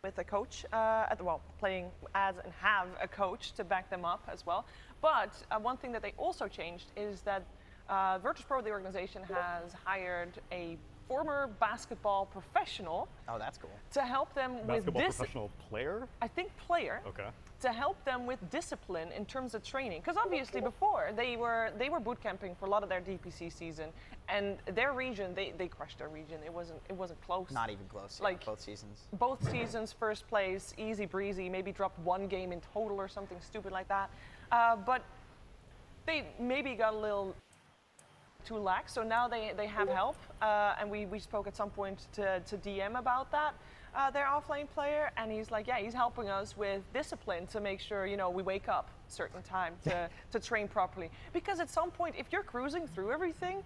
With a coach, playing as and have a coach to back them up as well. But one thing that they also changed is that Virtus.pro, the organization, has hired a former basketball professional. Oh, that's cool. To help them basketball professional player? I think player. Okay. To help them with discipline in terms of training, because obviously before they were boot camping for a lot of their DPC season, and their region they crushed their region. It wasn't close. Not even close. Like both seasons. Both seasons, first place, easy breezy. Maybe dropped one game in total or something stupid like that. But they maybe got a little too lax. So now they have help, and we spoke at some point to DM about that. Their offlane player, and he's like, yeah, he's helping us with discipline to make sure, we wake up a certain time to train properly. Because at some point, if you're cruising through everything,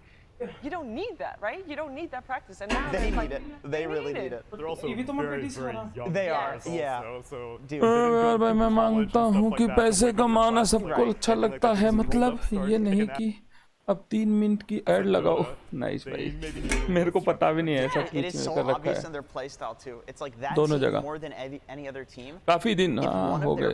you don't need that, right? You don't need that practice. And now they need it. They really need it. They're also very, very young. They are, yeah. So भाई मैं मानता हूँ कि पैसे कमाना सबको अच्छा लगता है, मतलब ये नहीं कि अब 3 मिनट की ऐड लगाओ. नाइस भाई, मेरे को पता भी नहीं है ऐसा कुछ कर रखा है दोनों जगह. काफी दिन हो गए.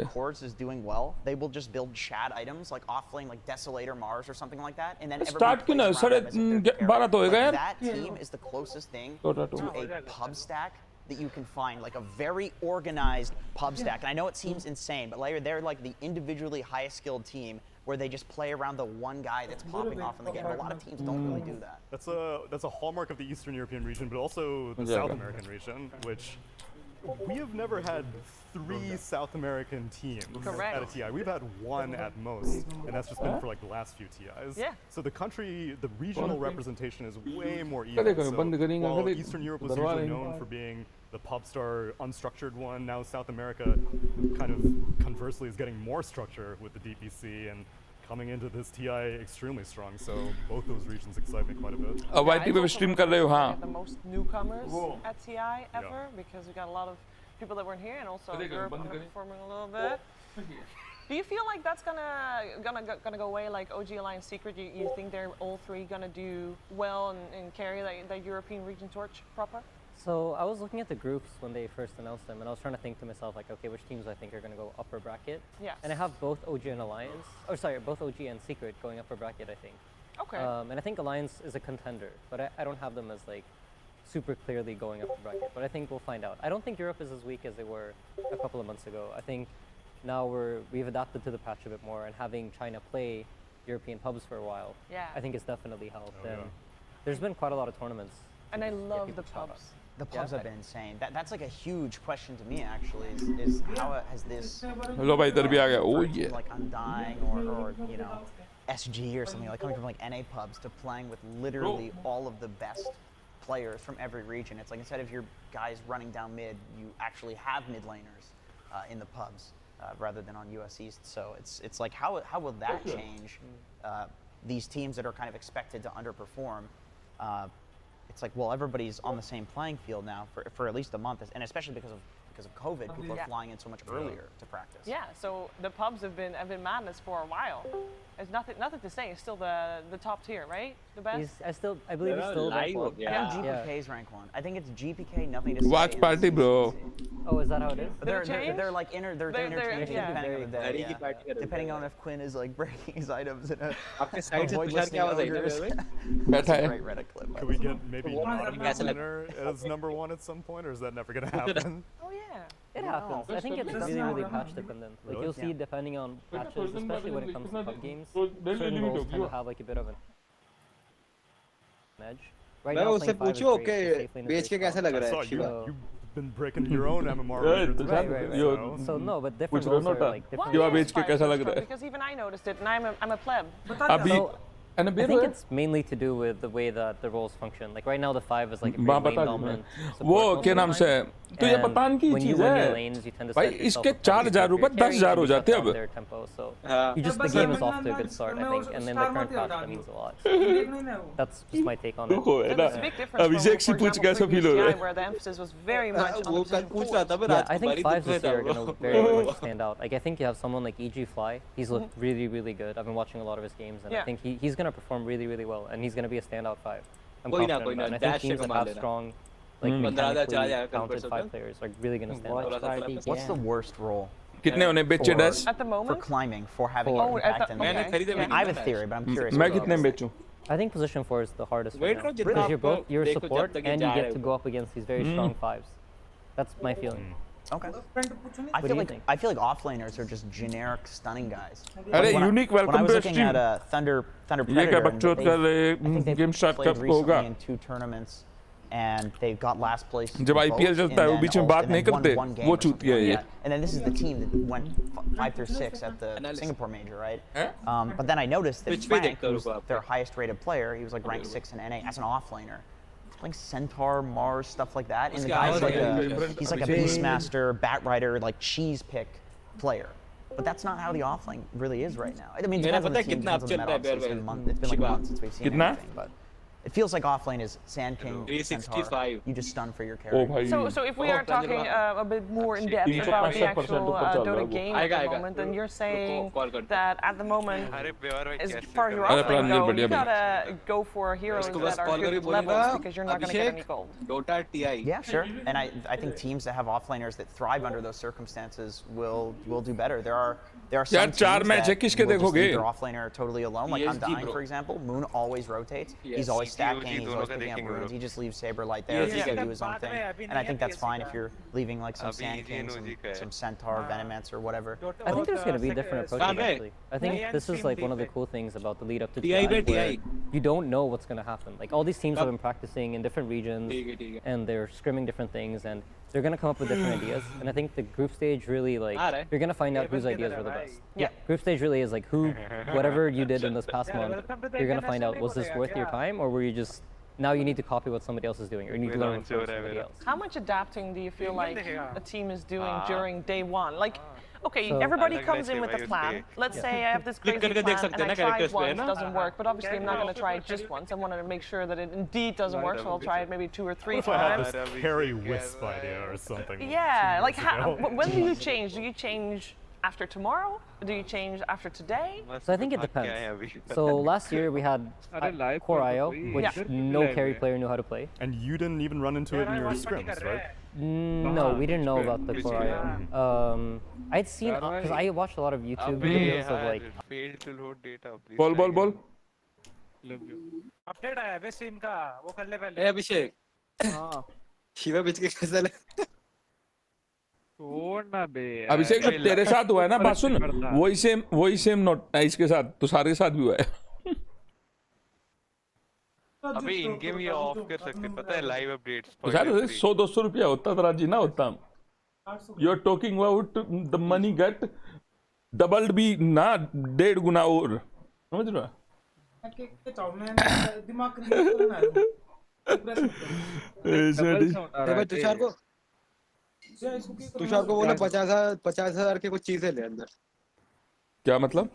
स्टार्ट क्यों ना 12:30 तो हो गए यार. That you can find, like a very organized pub stack. And I know it seems insane, but they're like the individually highest skilled team where they just play around the one guy that's popping off in the game. A lot of teams don't really do that. That's a hallmark of the Eastern European region, but also the South American region, which we have never had 3 South American teams at a TI. We've had 1 at most, and that's just been for like the last few TIs. Yeah. So the regional representation is way more even. So while Eastern Europe was usually known for being the pub star, unstructured one, now South America kind of conversely is getting more structure with the DPC and coming into this TI extremely strong. So both those regions excite me quite a bit. YT पे stream कर रहे हो हाँ. The most newcomers at TI ever, because we got a lot of people that weren't here, and also Europe performing a little bit. Do you feel like that's gonna go away, like OG Alliance Secret? You think they're all 3 gonna do well and carry the European region torch proper? So I was looking at the groups when they first announced them, and I was trying to think to myself, like, okay, which teams I think are going to go upper bracket. Yeah. And I have both OG and Alliance, both OG and Secret going upper bracket, I think. Okay. And I think Alliance is a contender, but I don't have them as like super clearly going upper bracket. But I think we'll find out. I don't think Europe is as weak as they were a couple of months ago. I think now we've adapted to the patch a bit more, and having China play European pubs for a while, I think it's definitely helped. And there's been quite a lot of tournaments. And I love the pubs. The pubs have been insane. That's like a huge question to me, actually, is how has this like Undying or SG or something, like coming from like NA pubs to playing with literally all of the best players from every region. It's like instead of your guys running down mid, you actually have mid laners in the pubs rather than on US East. So it's like how will that change these teams that are kind of expected to underperform? It's like, well, everybody's on the same playing field now for at least a month, and especially because of COVID, people are flying in so much earlier to practice. Yeah, so the pubs have been madness for a while. There's nothing to say. It's still the top tier, right? The best. I believe he's still rank 1. Yeah. GPK's rank 1. I think it's GPK. Nothing to say. Watch party, bro. Oh, is that how it is? They're like interchanging depending on the day. Yeah. Depending on if Quinn is like breaking his items in a avoid listening ogres. That's a great Reddit clip. Could we get maybe winner as #1 at some point, or is that never gonna happen? Oh yeah. It happens. I think it's really patch dependent. Like you'll see depending on patches, especially when it comes to pub games, certain roles tend to have like a bit of an edge. Right now, उससे पूछो कि बेच के कैसा लग रहा है Shiva? You've been breaking your own MMR records. Right. So no, but different roles are like different. Shiva बेच के कैसा लग रहा है? Because even I noticed it, and I'm a pleb. अभी I think it's mainly to do with the way that the roles function. Like right now, the 5 is like a very lane dominant. वो क्या नाम से तो ये पतान की when you चीज win your है lanes, you tend to भाई set yourself इसके up for 4,000 रुपए carry 10,000 हो and जाते shut हैं down अब their tempo. So हाँ। you just the game is off to a good start, I think, and then the current patch that means a lot. That's just my take on it. वो है ना There's a big difference from, Abhishek for से पूछ example, कैसा previous feel हो रहा TI, है where the emphasis was very much on the वो position पूछ रहा था मैं Yeah, रात I को think बारी fives this दुख year are रहा going था to very much stand out. Like I think you have someone like EG Fly. He's looked really, really good. I've been watching a lot of his games, and I Yeah. think he's going to perform really, really well, and he's going to be a standout five. I'm कोई ना, confident कोई about it. ना, And I think dash teams से that कमा have लेना। strong, like 15,000 चला mechanically जाएगा talented कल five परसों players are really going to stand out. What's the worst role कितने होने बेचे dash at the for moment. climbing for having Four. an Oh, at impact the- in the मैंने game? खरीदे भी I नहीं have a ना theory, but I'm curious. मैं what कितने yours is. बेचूं I think position 4 is the hardest Wait right करो now. जितना Because you're आपको you're देखो जब support तक ये and जा you रहे get to हो। go up against these very strong fives. That's my feeling. Okay. What I do feel you like think? offlaners are just generic stunning guys. अरे When I- unique when I welcome was to looking stream at Thunder ये क्या Predator, and बकचोद कर I think रहे they've game start played कब होगा recently in 2 tournaments, and they got last place. जब in IPL both, चलता है, and वो then बीच में also- बात and नहीं then won करते, one game वो or something चूतिया like है ये। that. And then this is the team that went 5 through 6 at the Singapore major, right? Eh? But then I noticed that Which way Frank, they who's go up? their highest rated player, he was like ranked 6 in NA as an offlaner. Like Centaur, Mars, stuff like that. And the guy's like he's like a Beastmaster, Batrider, like cheese pick player. But that's not how the offlane really is right now. I mean, it मेरा depends on पता the है team, कितना depends on the up meta. चल Obviously, रहा है it's been like a Shiva. month since we've seen कितना? anything, but it feels like offlane is Sand King, Centaur. 365. You just stun for your O character. भाई So if we are talking a bit more in depth about the 365% actual ऊपर चल रहा है Dota वो। game at आएगा, the आएगा। moment, then you're saying call करते हैं। that at the moment, as far as your अरे offlane प्रांजल go, बढ़िया you gotta go for heroes उसको बस that are कॉल करके good levels बोलेगा because you're not gonna get any gold. Dota TI Yeah, sure. And I think teams that have offlaners that thrive under those circumstances will do better. There are some यार, teams चार match है, that किसके will just देखोगे? leave their offlaner totally alone. Like PSG, Undying, bro. for example, Moon always rotates. Yes. He's always stacking. CTOG He's दोनों always का picking up देखेंगे runes. bro. He just leaves Saberlight there. PSG He's का gonna do his own thing. And I think that's fine if you're leaving like some अभी Sand Kings, CTOG का है। some Centaur, Venomance, or whatever. I think there's going to be different approaches Khan hai? actually. I think this is like one of the cool things about the lead up to TI TI, पे where TI। you don't know what's going to happen. Like all these teams have been practicing in different regions ठीक है and they're scrimming different things and they're going to come up with different ideas. And I think the group stage really like Alright. you're going to find out whose ideas were the best. Yeah. Group stage really is like whatever you did in this past month, you're going to find out was this worth your time or were you just now you need to copy what somebody else is doing or you need to learn from somebody else. How much adapting do you feel like a team is doing during day one? Like, okay, So- everybody अलग comes in रहते with a भाई plan. उसके। Let's say I have this crazy करके देख plan सकते and हैं I ना tried characters पे, once, है ना? doesn't work. But obviously I'm not going to try it just once. I want to make sure that it indeed doesn't work, so I'll try it maybe 2 or 3 If I had times. this Harry Wisp idea or something. Yeah, like 2 years ago. when do you change? Do you change after tomorrow? Do you change after today? So I think it depends. So last year we had Core IO, which no carry player knew how to play. And you didn't even run into it in your scrims, right? No, we didn't know about the Core IO. I'd seen because I watched a lot of YouTube videos of like failed to load data. please बोल try बोल बोल update आया है stream का वो कर ले पहले ए अभिषेक हाँ शिवा बीच के कैसा लगा छोड़ना बे अभिषेक जब तेरे साथ हुआ है ना बात सुन वही सेम नोट इसके साथ तो सारे के साथ भी हुआ है अबे इन गेम ये ऑफ कर सकते पता है लाइव अपडेट्स तो शायद 100-200 रुपया होता तो राजी ना होता you are talking about the money get doubled भी ना 1.5 गुना और समझ रहा तुषार को बोले 50,000 के कुछ चीजें ले अंदर क्या मतलब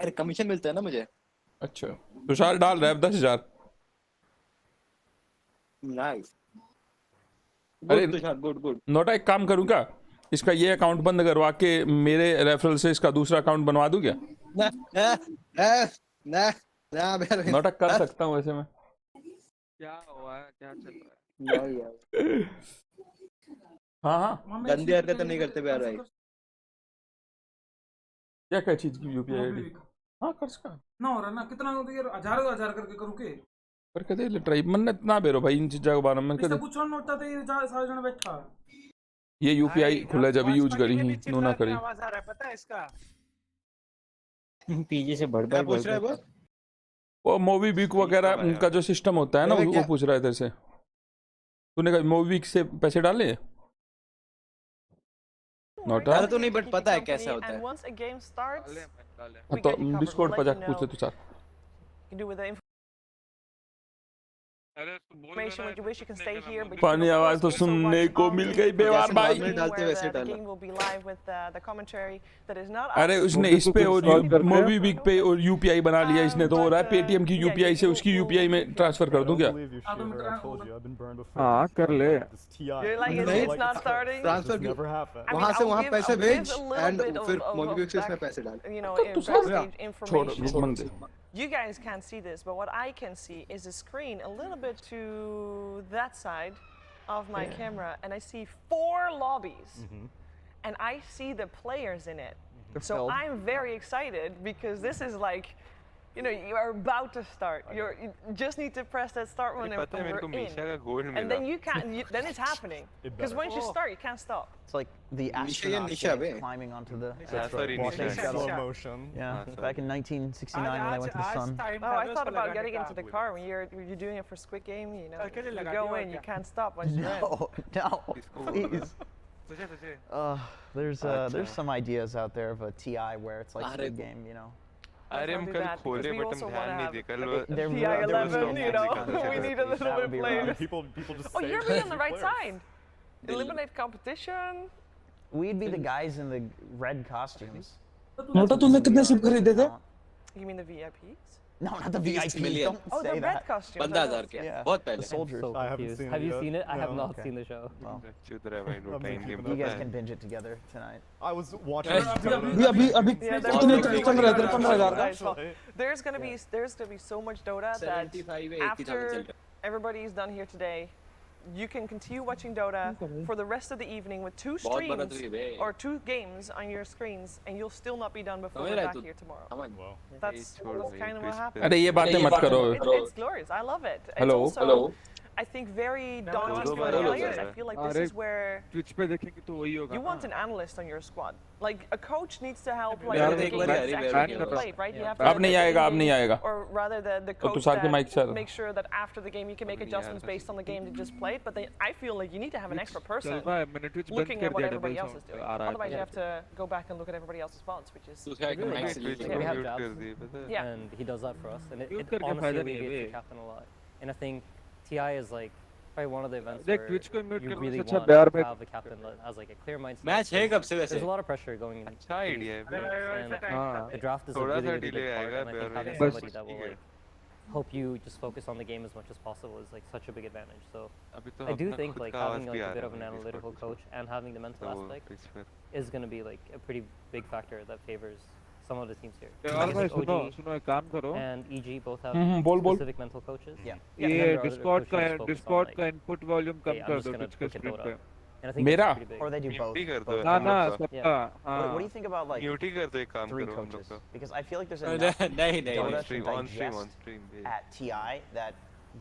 अरे कमीशन मिलता है ना मुझे अच्छा तुषार डाल रहा है 10,000 नाइस अरे तुषार गुड नोटा एक काम करूँ क्या इसका ये अकाउंट बंद करवा के मेरे रेफरल से इसका दूसरा अकाउंट बनवा दूं क्या ना ना ना नोटा कर सकता हूँ वैसे मैं क्या हुआ क्या चल रहा है हाँ हाँ गंदी हरकतें नहीं करते प्यार भाई क्या चीज की यूपीआई आईडी हाँ कर सका ना हो रहा ना कितना हो यार हजार करके करूँ के पर कदे ले ट्राई मन इतना बेरो भाई इन चीजों के बारे में कदे कुछ और नोटा ते सारे जन बैठा ये यूपीआई खुला जब यूज करी ही नो ना करी आवाज आ रहा है पता है इसका पीजे से बढ़ पूछ रहा है वो वो मूवी वीक वगैरह उनका जो सिस्टम होता है ना वो पूछ रहा है तेरे से तूने कहा मूवी वीक से पैसे डाले नोटा तो नहीं बट पता है कैसा होता है And once a game starts, तो डिस्कॉर्ड पर जाके पूछ ले तू sir you can do with the information what you wish, you can stay here. But you पानी can, of आवाज तो course, also सुनने watch को on मिल गई the बेवार stream भाई where the game will be live with the commentary that is not अरे us. उसने इस पे और मोबीविक पे और यूपीआई बना लिया इसने तो हो रहा है पेटीएम की यूपीआई से उसकी यूपीआई में ट्रांसफर कर दूं क्या हाँ कर ले You're like, it's not starting. Transfer वहां से वहां पैसे भेज एंड फिर मोबिक्विक से इसमें पैसे डाल You know, backstage छोड़ information. मन दे You guys can't see this, but what I can see is a screen a little bit to that side of my camera, and I see 4 lobbies, and I see the players in it. So I'm very excited because this is like, you know, you are about to start. You just need to press that start button and we're in. And then you can't. Then it's happening. Because once you start, you can't stop. It's like the astronauts climbing onto the slow motion. Yeah, back in 1969 when they went to the sun. Oh, I thought about getting into the car when you're doing it for Squid Game. You know, you go in, you can't stop once you're in. No, please. There's some ideas out there of a TI where it's like Squid Game, you know. अरे हम कल खोले but हम ध्यान नहीं दिए कल TI-11, you know, we need a little bit of players. People just Oh, say you're crazy on the right players. side. Eliminate competition. We'd be the guys in the red costumes. NOTA तुमने कितने SIP खरीदे थे You mean the VIPs? No, not the VIPs. Don't Oh, the say red that. costume. 15,000 के Yeah. बहुत The पहले soldiers. So I haven't confused. seen Have it you yet. seen it? I have No. not Okay. seen the show. Well, चुद रहा है भाई Dota in game you guys Dota can binge it together tonight. I was watching अभी अभी Yeah, कितने चल रहे थे 15,000 का Well, there's gonna be so much Dota that 75 after 80,000 चल रहा everybody's done here today, you can continue watching Dota for the rest of the evening with 2 बहुत बड़ा streams तो ये बे or 2 games on your screens, and you'll still not be done before we're back here tomorrow. Wow. That's kind of what happened. अरे ये बातें मत करो It's glorious. I love it. It's Hello? also, I think, very daunting for the players. I feel like this is where Twitch पे देखेंगे तो वही होगा you want an analyst on your squad. Like, a coach needs to help like यार, the एक game bar is यार, actually ban being कर रहा played, right? You have अब नहीं आएगा, अब नहीं आएगा। Or rather, the तो coach तुषार के माइक से that makes sure that after the game you can make adjustments based on the game you just played. But I feel like you need to have an extra person चल रहा है मैंने Twitch बंद looking कर at what दिया everybody double else is doing. आ रहा Otherwise, you है have to go back and look at everybody else's fonts, which is दूसरा एक माइक से Twitch Yeah, we have mute jobs. कर दिए पता है yeah. And he does that for us. And it Mute करके honestly फायदा नहीं है alleviates बे। the captain a lot. And I think TI is like probably one of the events देख where ट्विच को म्यूट you करने really से अच्छा want बिहार to में have the captain that has like a clear mindset. Match है कब से वैसे There's a lot of pressure going in. अच्छा idea है And हाँ the draft is a थोड़ा really, सा really delay big part. आएगा And I think Bihar having में somebody that will ठीक है like help you just focus on the game as much as possible is like such a big advantage. So अभी तो I do अपना think खुद like का आवाज having भी like आ a bit रहा of an है Discord analytical पे coach and having the mental तो वो aspect Twitch पे is going to be like a pretty big factor that favors some of the teams here. यार Because भाई like सुनो OG सुनो एक काम करो and EG both have बोल बोल specific mental coaches. Yeah. And then ये there are other Discord coaches का focused on, डिस्कॉर्ड like, का input volume come hey, I'm कर just दो gonna ट्विच के look at स्क्रीन Dota. पे And I think मेरा? that's pretty big. Or they do both. Mute ही कर दो both. ना ना हम लोग का। सबका What do you हाँ think about like म्यूट ही कर दो एक काम 3 करो हम लोग coaches? का Because I feel like there's enough नहीं नहीं Dota on to stream on stream on digest stream at TI that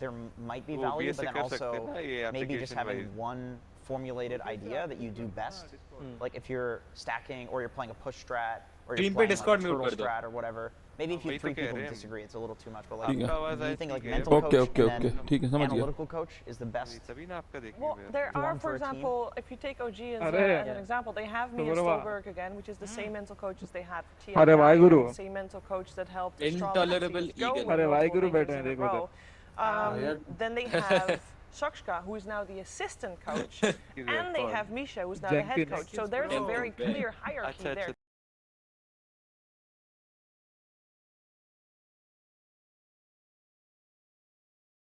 there might be वो value, BS but से then कर सकते also हैं ना ये maybe just application having wise one formulated idea that you do best. Like if you're stacking or you're playing a push strat or you're Team पे playing like a Discord mute turtle कर दो। strat or whatever. Maybe if you वही तो 3 कह people रहे हैं disagree, it's a little too much. But ठीक like, है। आवाज do I you think like ठीक है mental okay coach okay and okay then ठीक है समझ गया analytical coach is the best? तभी ना आपका देखिए Well, मैं there are, One for for a team. example, if you take OG as, अरे as an example, they have Mia तो बड़ा- Stolberg again, which is the same mental coach as they had for TI. अरे Wahe Guru. The same mental coach that helped Intolerable Astrology go eagle। with अरे वाहे multiple गुरु बैठे majors हैं in a देखो row. Then they have Shakshka, who is now the assistant coach, and they have Misha, who's now the head Jenkins। coach. So there's a very clear hierarchy अच्छा there. अच्छा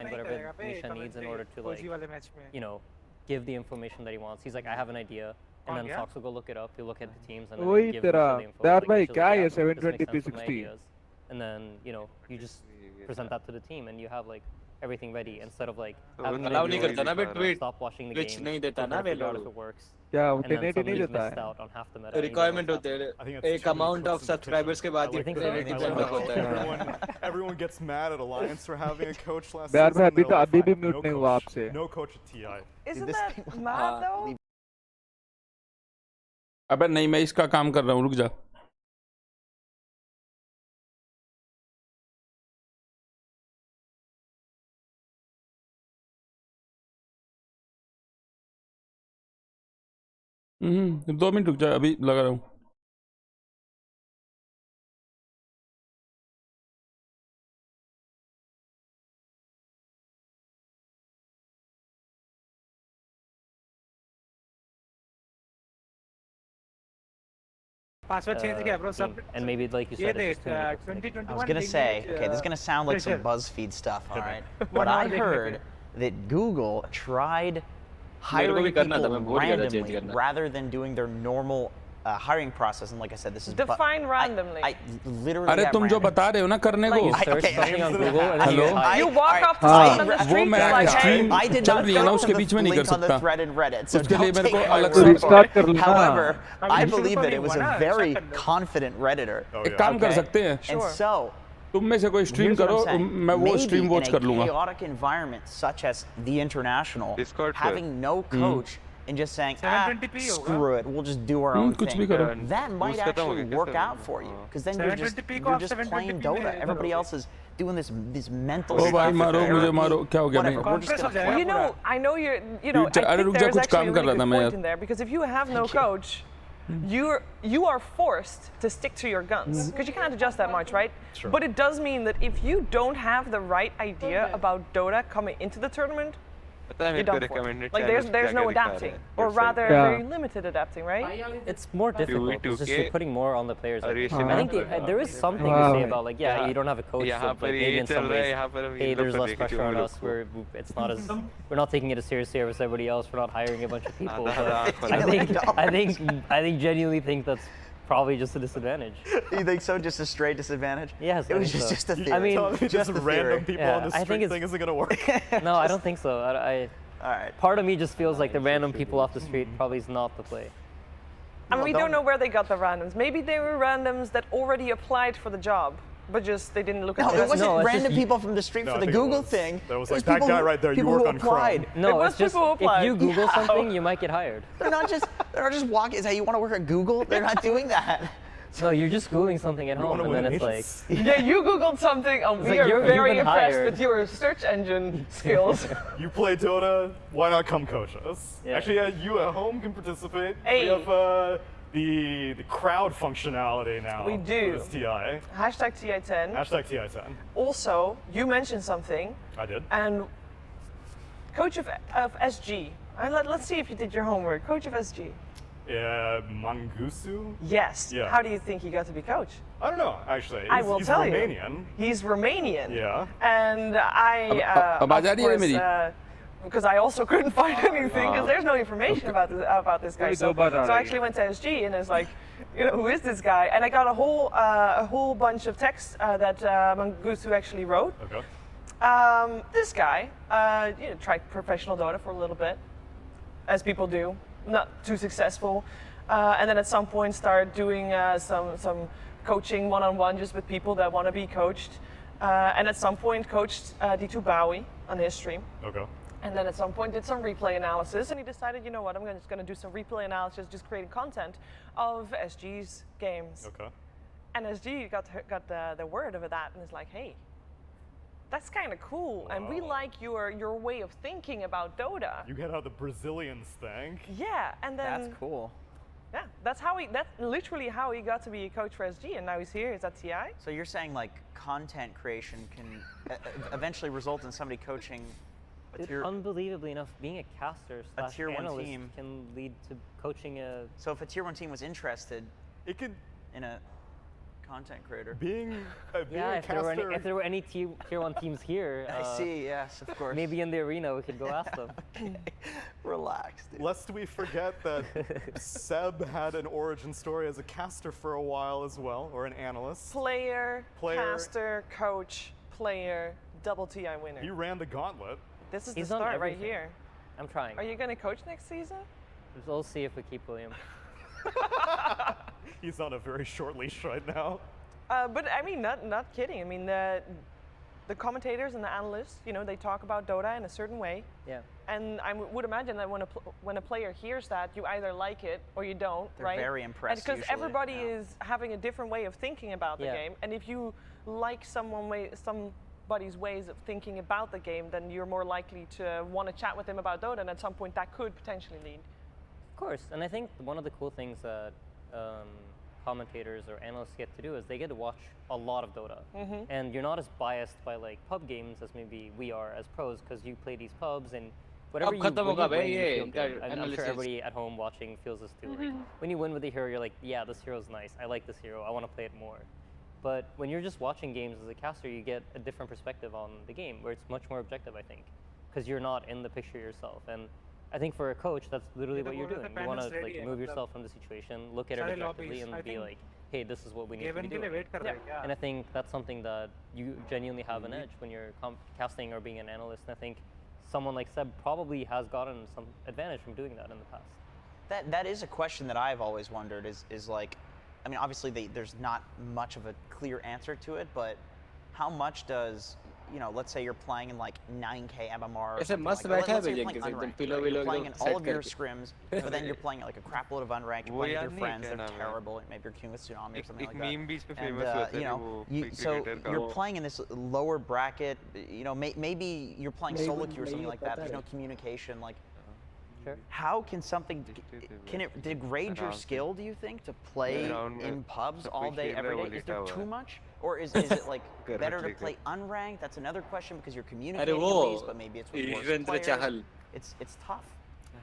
And whatever Misha needs in order to like, you know, give the information that he wants. He's like, I have an idea, and then Fox will go look it up. He'll look at the teams and then वही give तेरा Misha the info. यार Like, भाई Misha's क्या like, है yeah, this makes 720p sense with my 60 ideas. And then you know, you just present that to the team, and you have like everything ready instead of like having an allow नहीं idea, करता ना बे tweet stop watching the Twitch game, नहीं देता try ना to bay figure out if लोग it works, क्या and then 1080 नहीं somebody's देता missed है out on half the meta. and he doesn't requirement know होते what's हैं I think that's एक too many amount of cooks in the subscribers के बाद I ये think ट्रेनिंग so. डेवलप होता है Everyone gets mad at Alliance for having a coach last यार season. मैं अभी They're तो like, अभी भी "Fine, म्यूट नहीं हुआ coach. आपसे No coach at TI. Isn't this that thing- mad though? अबे नहीं मैं इसका काम कर रहा हूँ रुक जा हम्म 2 मिनट रुक जा अभी लगा रहा हूँ and maybe like you said, it's just too many I was gonna say, okay, this is gonna sound like some BuzzFeed stuff, all right? But I heard that Google tried hiring people randomly rather than doing their normal hiring process, and like I said, this is define randomly. I literally. अरे तुम जो बता रहे हो ना करने को. You search something on Google and then you Hello? type. You walk up to someone on the street, मैं it's like, stream hey, I did चल not रही है ना go उसके to बीच the में नहीं कर link on the सकता. thread and Reddit, so उसके लिए don't मेरे को take my अलग word से for it. कर लो ना. However, I believe that it was a very confident Redditor. एक काम कर सकते हैं. And so, तुम में से कोई स्ट्रीम here's what करो, I'm saying. मैं वो Maybe stream watch in a कर लूंगा. chaotic environment such as the International, Discord पे. having no coach and just saying, screw it, we'll just do our own कुछ भी thing. करो. That might Boost खत्म हो actually गया, work कैसे out होगा? for you, because then you're just playing Dota. Everybody else is doing this mental O stuff. भाई मारो मुझे therapy, मारो क्या हो गया whatever. भाई. We're just gonna play. Well, you know, I know you're, you know, I अरे think रुक जा, there's कुछ actually काम a कर really रहा था good मैं point यार. in there, because if you have no coach, you are forced to stick to your guns, because you can't adjust that much, right? Sure. But it does mean that if you don't have the right idea about Dota coming into the tournament, पता है you're मेरे को done for. recommended Like channels there's क्या no क्या दिखा adapting, रहे हैं or website rather पे. very limited adapting, right? It's more difficult. It's just 2K. you're putting more on the players. Are you I think there is something to say about like you don't have a coach. यहाँ So पर like ये maybe in चल some रहा है ways, यहाँ पर हम hey, इन लोग there's को less देख के pressure on जो us. It's not as we're not taking it as seriously as everybody else. We're not hiring a bunch of people. But I think genuinely think that's probably just a disadvantage. You think so? Just a straight disadvantage? Yes, It I was think so. just a theory. I mean, just a random theory. people Yeah, on the I think street it's- thing isn't gonna work. No, I don't think so. All right. Part of me just feels like the random people off the street probably is not the play. I mean, we don't know where they got the randoms. Maybe they were randoms that already applied for the job, but just they didn't look at No, the it resume. wasn't No, it's random just- people from the street No, for I the think it Google was- thing. there was It like, that people guy who- right there, you people work who on Chrome. applied. No, was it's just people who if applied. you Google Yeah. something, you might get hired. They're not just walking. Is that you want to work at Google? They're not doing that. No, you're just Googling something at home, wanna and then win it's like, agents. Yeah, you Googled something, and we like are you've very been impressed hired. with your search engine skills. You play Dota, why not come coach us? Yeah. Actually, you at home can participate. Hey. We have the crowd functionality now. We do. For this TI. Hashtag TI10. Hashtag TI10. Also, you mentioned something, I did. and coach of SG. Let's see if you did your homework. Coach of SG. Mangusu? Yes. Yeah. How do you think he got to be coach? I don't know, actually. I will he's tell Romanian. you. He's Romanian. Yeah. And I, अब आ जा रही है मेरी. because I also couldn't find anything because there's no information about this guy. So I actually went to SG and it's like, you know, who is this guy? And I got a whole bunch of text that Mangusu actually wrote. Okay. This guy, tried professional Dota for a little bit, as people do, not too successful, and then at some point started doing some coaching one-on-one just with people that want to be coached, and at some point coached D2 Bowie on his stream. Okay. And then at some point did some replay analysis, and he decided, you know what, I'm just going to do some replay analysis, just creating content of SG's games. Okay. And SG got the word of that, and is like, hey, that's kind of cool, and we like your way of thinking about Dota. You get how the Brazilians think. Yeah, and then That's cool. yeah, that's literally how he got to be a coach for SG, and now he's here. He's at TI. So you're saying like content creation can eventually result in somebody coaching a tier. Unbelievably enough, being a caster / tier 1 analyst team. can lead to coaching a. So if a tier 1 team was interested It could in a content creator. being a Yeah, if caster. there were any tier 1 teams here, I see, yes, of course. maybe in the arena we could go ask them. Okay. Relax, dude. Lest we forget that Seb had an origin story as a caster for a while as well, or an analyst. Player, Player. caster, coach, player, double TI winner. He ran the gauntlet. This is He's the done start right everything. here. I'm trying. Are you going to coach next season? We'll see if we keep William. He's on a very short leash right now. But I mean, not kidding. I mean, the commentators and the analysts, they talk about Dota in a certain way. Yeah. And I would imagine that when a player hears that, you either like it or you don't, They're right? very impressed Because usually, everybody yeah. is having a different way of thinking about the Yeah. game, and if you like somebody's ways of thinking about the game, then you're more likely to want to chat with him about Dota, and at some point that could potentially lead. Of course, and I think one of the cool things that commentators or analysts get to do is they get to watch a lot of Dota, and you're not as biased by like pub games as maybe we are as pros, because you play these pubs and whatever you, when you win, you feel good. And I'm sure everybody at home watching feels this too. Like, when you win with a hero, you're like, yeah, this hero's nice. I like this hero. I want to play it more. But when you're just watching games as a caster, you get a different perspective on the game, where it's much more objective, I think, because you're not in the picture yourself. And I think for a coach, that's literally what you're doing. You want to like remove yourself from the situation, look at it objectively, and be like, hey, this is what we need to be doing. And I think that's something that you genuinely have an edge when you're casting or being an analyst. And I think someone like Seb probably has gotten some advantage from doing that in the past. That is a question that I've always wondered. Is like, I mean, obviously there's not much of a clear answer to it, but how much does, you know, let's say you're playing in like 9K MMR or something like that. Let's say you're playing unranked, right? You're playing in all of your scrims, but then you're playing like a crap load of unranked, you're playing with your friends, they're terrible, maybe you're queuing with Tsunami or something like that. And, you know, so you're playing in this lower bracket, you know, maybe you're playing solo queue or something like that, there's no communication, like, how can something, can it degrade your skill, do you think, to play in pubs all day, every day? Is there too much? Or is it like better to play unranked? That's another question because you're communicating at least, but maybe it's with worse players. It's tough.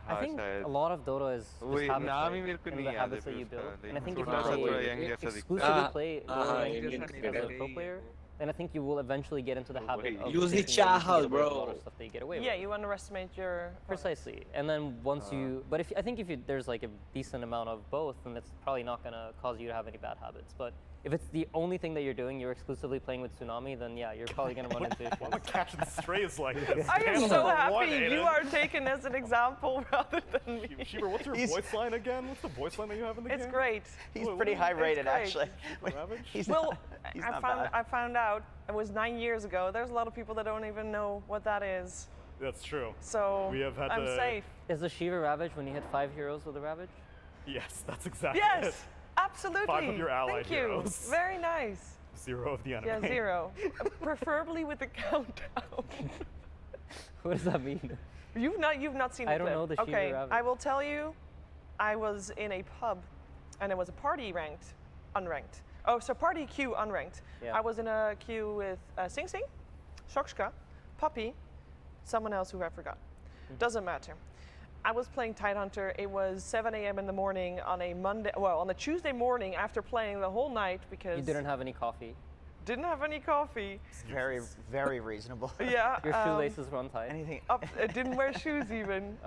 I think a lot of Dota is just habits, and the habits that you build. And I think if you exclusively play Dota as a pro player, then I think you will eventually get into the habit of using Chahal, bro. A lot of stuff that you get away with. Yeah, you underestimate your precisely. And then once you, but I think if there's like a decent amount of both, then that's probably not gonna cause you to have any bad habits. But if it's the only thing that you're doing, you're exclusively playing with Tsunami, then yeah, you're probably gonna run into issues. Why am I catching strays like this? I am so happy you are taken as an example rather than me. Shiver, what's your voice line again? What's the voice line that you have in the game? It's great. He's pretty high rated actually. I found out it was 9 years ago. There's a lot of people that don't even know what that is. That's true. So we have had I'm safe. Is the Shiva Ravage when you hit 5 heroes with a Ravage? Yes, that's exactly it. Yes, absolutely. 5 of your allied Thank you. heroes. Very nice. 0 of the enemy. Yeah, 0. Preferably with the countdown. What does that mean? You've not seen the I don't clip. know the Shiva Okay, Ravage. I will tell you. I was in a pub, and it was a party ranked, unranked. Oh, so party queue unranked. Yeah. I was in a queue with Sing Sing, Shokshka, Puppy, someone else who I forgot. Doesn't matter. I was playing Tidehunter. It was 7 a.m. in the morning on a Monday, well, on a Tuesday morning after playing the whole night because... You didn't have any coffee. Didn't have any coffee. Very, very reasonable. Yeah. Your shoelaces were untied. Anything. I didn't wear shoes even.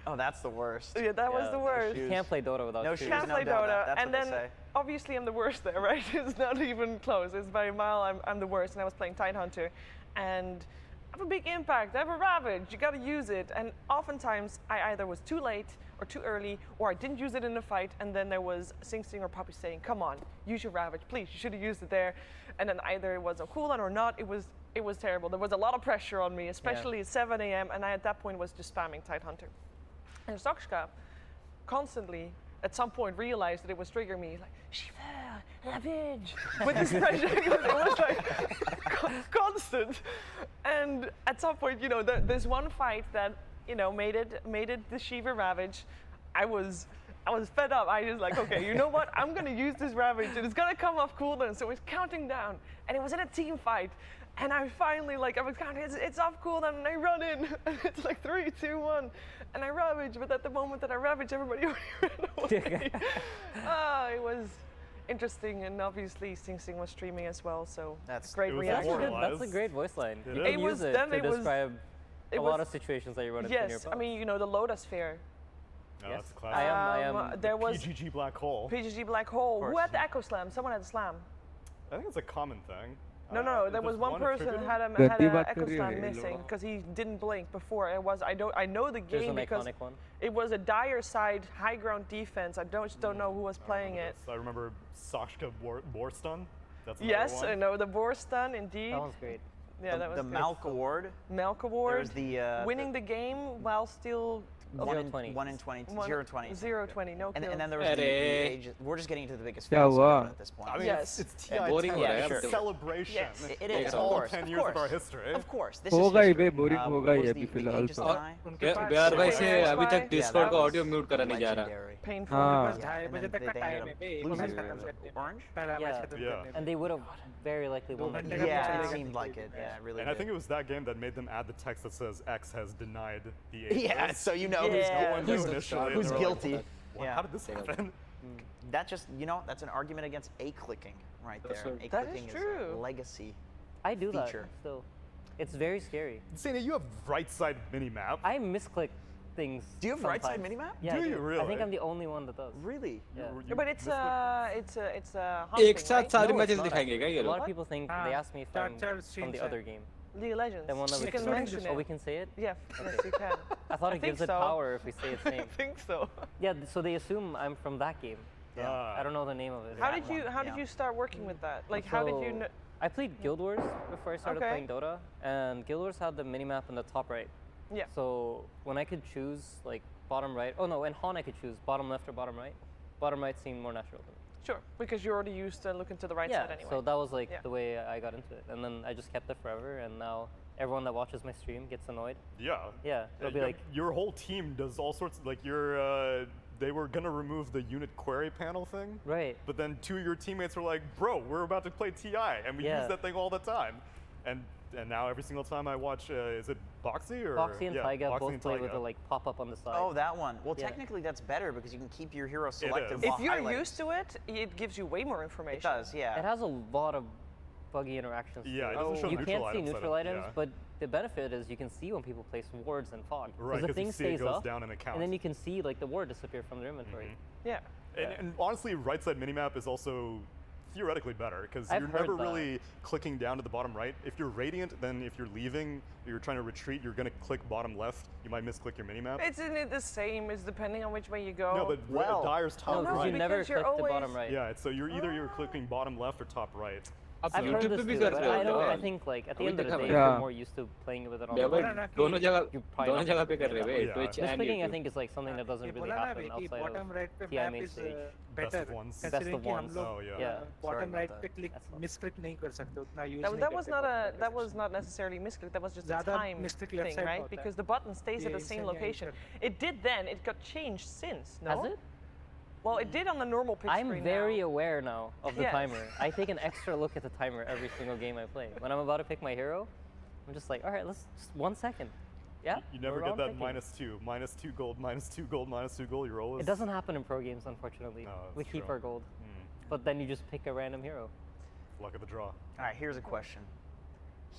Oh, that's the worst. Yeah, that was the worst. You can't play Dota without shoes. shoes. Can't no play Dota. That's and what then, they say. obviously, I'm the worst there, right? It's not even close. It's by a mile, I'm the worst. And I was playing Tidehunter. And I have a big impact. I have a Ravage. You got to use it. And oftentimes, I either was too late or too early, or I didn't use it in the fight. And then there was Sing Sing or Puppy saying, come on, use your Ravage, please. You should have used it there. And then either it was a cooldown or not. It was terrible. There was a lot of pressure on me, especially at 7 a.m. And I, at that point, was just spamming Tidehunter. And Shokshka constantly, at some point, realized that it was triggering me. Like, Shiva, Ravage, with this pressure. It was like constant. And at some point, you know, there's one fight that, you know, made it the Shiva Ravage. I was fed up. I was like, okay, you know what? I'm gonna use this Ravage, and it's gonna come off cooldown. So it's counting down, and it was in a team fight. And I finally, like, I was counting, it's off cooldown, and I run in, and it's like 3, 2, 1, and I Ravage, but at the moment that I Ravage, everybody already ran away. It was interesting, and obviously Sing Sing was streaming as well, so that's great reaction. That's a great voice line. You It can was use it then to it was describe a lot of situations that you run into in your Yes, pubs. I mean, you know, the Lotus Sphere. No, Yes, that's classic. I am. There was PGG Black Hole. PGG Black Hole. Who had the Echo Slam? Someone had the Slam. I think it's a common thing. No, there was one person attributed? had an Echo Slam missing because he didn't blink before. I know the game because one. it was a dire side high ground defense. I just don't know who was playing it. I remember Sakshka Boar Stun. That's Yes, one. I know the Boar Stun indeed. That one's great. Yeah, that was the good. Malk Award. Malk There Award. was the winning the game while still 1 in 20, 0-20. 0-20, no kills. And then there was the age. We're just getting into the biggest Yeah, fails wow. at this point. I mean, Yes. it's TI boring 10, हो रहा है it's अब a तो। celebration. Yes. It is, It's of all course, 10 of years of course. our history. Of course, this is होगा ही history. बे boring होगा What he was अभी the फिलहाल ages तो of time? बिहार भाई से Yeah, अभी तक that डिस्कॉर्ड का was ऑडियो म्यूट करा नहीं जा रहा Legendary. painful. हाँ. Yeah, and then they ended up losing. Orange? Yeah. And they would have very likely won that game. Yeah, it seemed like it. Yeah, it really And I did. think it was that game that made them add the text that says X has denied the Aces. Yeah, so you know Yeah. who's initially, who's they were like, guilty. Yeah. How did this happen? That just, that's an argument against A-clicking right there. right. That is A-clicking is true. a legacy. I do that Feature. still. It's very scary. Sana, you have right side minimap. I misclick things. Do you have right side sometimes. minimap? Yeah, Do I you I really? think I'm the only one that does. Really? Yeah. You But it's a एक hunting, साथ right? सारे No, it's matches not. दिखाएंगे क्या ये A lot लोग? of people think they ask me if I'm from the other game. League of Legends. The one that You we can mention Oh, it. we can say it? Yeah, yes, you can. I thought it think gives it so. power if we say its I name. think so. Yeah, so they assume I'm from that game. Ah. I don't know the name of it. How did you yeah. start working with that? Like, how did you? So, I played Guild Wars before I started Okay. playing Dota, and Guild Wars had the minimap in the top right. Yeah. So when I could choose like bottom right, oh no, in Han I could choose bottom left or bottom right. Bottom right seemed more natural to me. Sure, because you're already used to looking to the right Yeah, side anyway. so that was like Yeah. the way I got into it, and then I just kept it forever, and now everyone that watches my stream gets annoyed. Yeah. Yeah, it'll be Yeah, like, your whole team does all sorts of, like they were gonna remove the unit query panel thing. right. But then two of your teammates were like, bro, we're about to play TI, and we Yeah. use that thing all the time. And now every single time I watch, is it Boxy or? Foxy and yeah, Taiga Boxy both and play Taiga. with a like pop up on the side. Oh, that one. Well, Yeah. technically that's better because you can keep your hero selected is. while if you're highlighting. used to it, it gives you way more information. It does, yeah. It has a lot of buggy interactions. to Yeah, it it. doesn't show You neutral can't see items, neutral items, yeah. but the benefit is you can see when people place wards and fog. Right, the 'cause you thing see it stays goes up, down in a count. and then you can see like the ward disappear from their inventory. Yeah. And honestly, right side minimap is also theoretically better because I've you're heard never that. really clicking down to the bottom right. If you're Radiant, then if you're leaving, you're trying to retreat, you're going to click bottom left. You might misclick your minimap. Isn't it the same as depending on which way you go? No, but Well- Dyer's top No, because right. you never because you're click the bottom always- right. Yeah, so you're either you're clicking bottom left or top right. आप I've heard YouTube this पे भी too, कर but रहे I हो don't. I क्या? think like at the अभी end of the देखा day, मैंने। if you're Yeah. more used to playing with it on मैं the भाई web. दोनों जगह You probably दोनों not जगह पे play कर रहे that हैं way. Twitch and Misclicking, I YouTube. think, is like something that doesn't ये really बोला ना happen अभी कि outside bottom of right पे TI map main is stage. Best better of ones. considering कि हम ones. Oh, लोग yeah. Yeah. bottom Sorry right about पे click That's fine. misclick नहीं कर सकते उतना use That, नहीं that was करते not bottom a that right was not necessarily misclick. That was just a ज़्यादा time misclick left thing, side right? होता है। Because the button stays at ये the same इससे location. नहीं It did then. It got changed since. No. Has it? Well, it did on the normal pitch I'm screen very now. aware now of the Yes. timer. I take an extra look at the timer every single game I play. When I'm about to pick my hero, I'm just like, all right, let's just 1 second. Yeah. You never we're get on that picking. -2, -2 gold, -2 gold, -2 gold. You're always. It doesn't happen in pro games, unfortunately. No, that's we keep true. our gold, Hmm, but then you just pick a random hero. luck of the draw. All right, here's a question.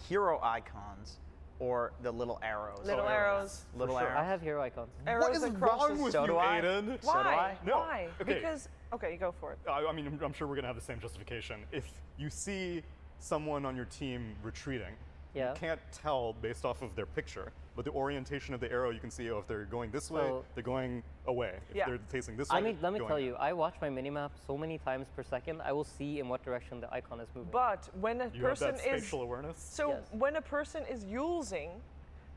Hero icons or the little arrows? Little arrows. Little For sure. arrows. I have hero icons. Arrows What is across wrong the with So you, do I. Aiden? So do Why? I. No. Why? Okay. Because okay, go for it. I mean, I'm sure we're gonna have the same justification. If you see someone on your team retreating, Yeah. you can't tell based off of their picture, but the orientation of the arrow, you can see if they're going this way, So- they're going away. If Yeah. they're facing this way, I mean, let me going tell out. you, I watch my minimap so many times per second, I will see in what direction the icon is moving. But when a You have person that is spatial awareness. so Yes. when a person is using,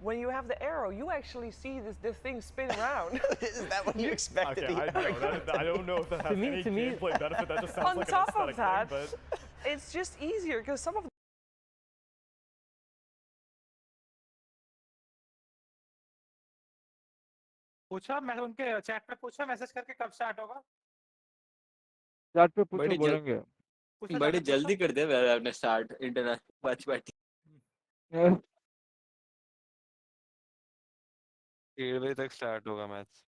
when you have the arrow, you actually see this thing spin around. Is that what you expected? Okay, I know. I don't know if that has me- any to me- gameplay benefit. That just sounds On like top an of aesthetic that, thing, but it's just easier because some of पूछा मैं उनके chat पे पूछा message करके कब start होगा chat पे पूछो बड़ी जल- बोलेंगे पूछा बड़ी जाके जल्दी पूछा? कर दिया यार आपने स्टार्ट इंटरनेशनल मैच बैठी 1:30 बजे तक स्टार्ट होगा मैच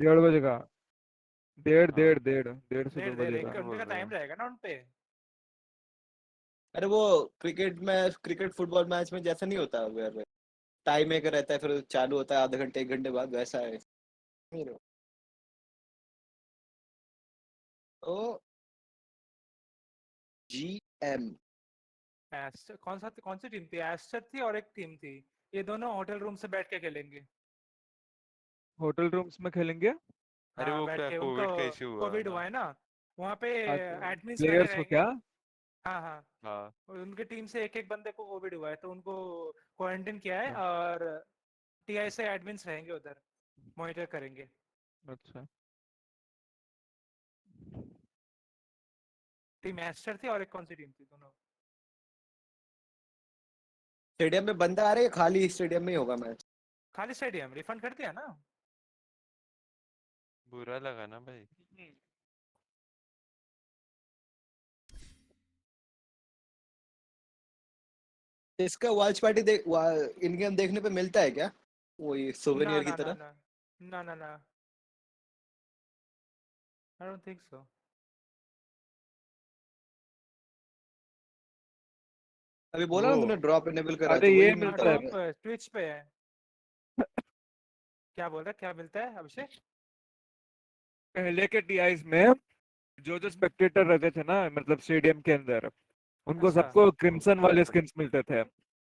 1:30 बजे का डेढ़ हाँ। डेढ़ डेढ़ डेढ़ से 2 देर बजे देर का उनका बोल रहे टाइम हो। रहेगा ना उनपे अरे वो क्रिकेट फुटबॉल मैच में जैसा नहीं होता यार टाइम मेकर रहता है फिर चालू होता है आधा घंटे 1 घंटे बाद वैसा है ओ GM एस्टर कौन सी टीम थी एस्टर थी और एक टीम थी ये दोनों होटल रूम से बैठ के खेलेंगे होटल रूम्स में खेलेंगे अरे हाँ, वो बैठ क्या के कोविड उनको का इशू हुआ कोविड हुआ है ना वहाँ पे अच्छा, एडमिन प्लेयर्स को क्या हाँ हाँ हाँ और उनके टीम से एक बंदे को कोविड हुआ है तो उनको क्वारंटाइन किया है और टीआई से एडमिन्स रहेंगे उधर मॉनिटर करेंगे अच्छा टीम एस्टर थी और एक कौन सी टीम थी दोनों स्टेडियम में बंदा आ रहे हैं खाली स्टेडियम में ही होगा मैच खाली स्टेडियम रिफंड कर दिया ना बुरा लगा ना भाई। इसका वॉच पार्टी इन गेम देखने पे मिलता है क्या, वही ना सोवेनियर की ना ना तरह? ना ना ना ना, आई डोंट थिंक सो। अभी बोला वो ना तूने ड्रॉप इनेबल करा है, अरे तो ये वही हाँ मिलता मिलता है। है ड्रॉप क्या? ट्विच पे है। क्या बोल रहा है, क्या मिलता है अभिषेक? पहले के टीआईज में जो जो स्पेक्टेटर रहते थे ना, मतलब स्टेडियम के अंदर, उनको अच्छा सबको क्रिम्सन वाले स्किन्स मिलते थे,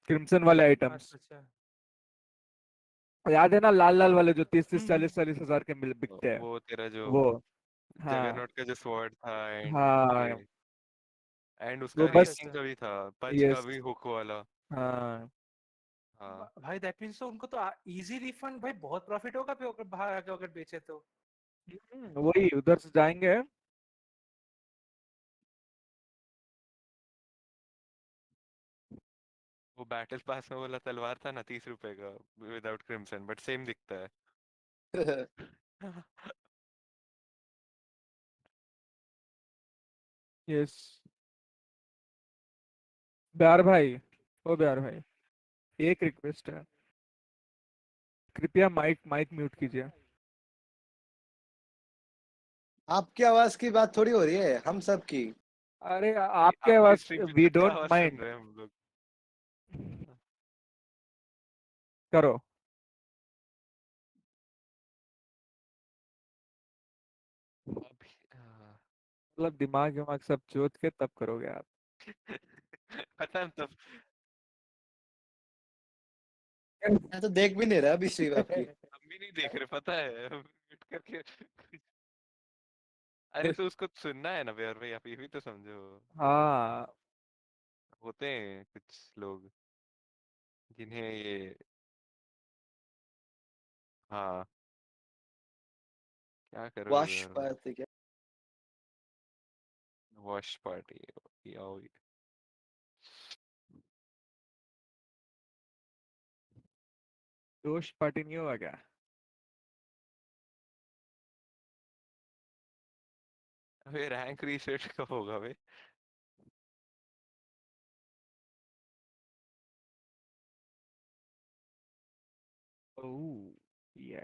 क्रिम्सन वाले आइटम्स। अच्छा अच्छा। याद है ना, लाल लाल वाले जो 30-30 हम्म। 40-40 हजार के बिकते हैं। वो तेरा जो वो, हाँ जगरनॉट का जो स्वॉर्ड था, हाँ, एंड उसका वो अच्छा बस, रेसिंग अच्छा। का भी था, पंच का यस, भी हुक वाला। हाँ। हाँ भाई दैट मीन्स तो उनको तो इजी रिफंड भाई, बहुत प्रॉफिट होगा फिर अगर बाहर आके अगर बेचे तो। वही उधर से जाएंगे। वो बैटल पास में वाला तलवार था ना, 30 रुपए का, विदाउट क्रिम्सन, बट सेम दिखता है। यस। प्यार भाई, ओ प्यार भाई, एक रिक्वेस्ट है, कृपया माइक माइक म्यूट कीजिए। आपकी आवाज की बात थोड़ी हो रही है, हम सब की। अरे भाई आपके आपकी आवाज, स्ट्रीम में वी सबका डोंट आवाज सुन माइंड। रहे हैं हम लोग। करो। अभी मतलब दिमाग दिमाग सब जोत के तब करोगे आप। पता है तब। मैं तो देख भी नहीं रहा अभी स्ट्रीम आपकी। हम भी नहीं देख रहे, पता है, हम म्यूट करके। अरे तो उसको सुनना है ना यार भाई, आप ये भी तो समझो। हाँ। होते हैं कुछ लोग जिन्हें ये, हाँ, क्या करोगे वॉश यार भाई। पार्टी क्या? वॉश पार्टी या हुई। दोस्त पार्टी नहीं हुआ क्या? अबे रैंक रीसेट कब होगा बे? ओह, ये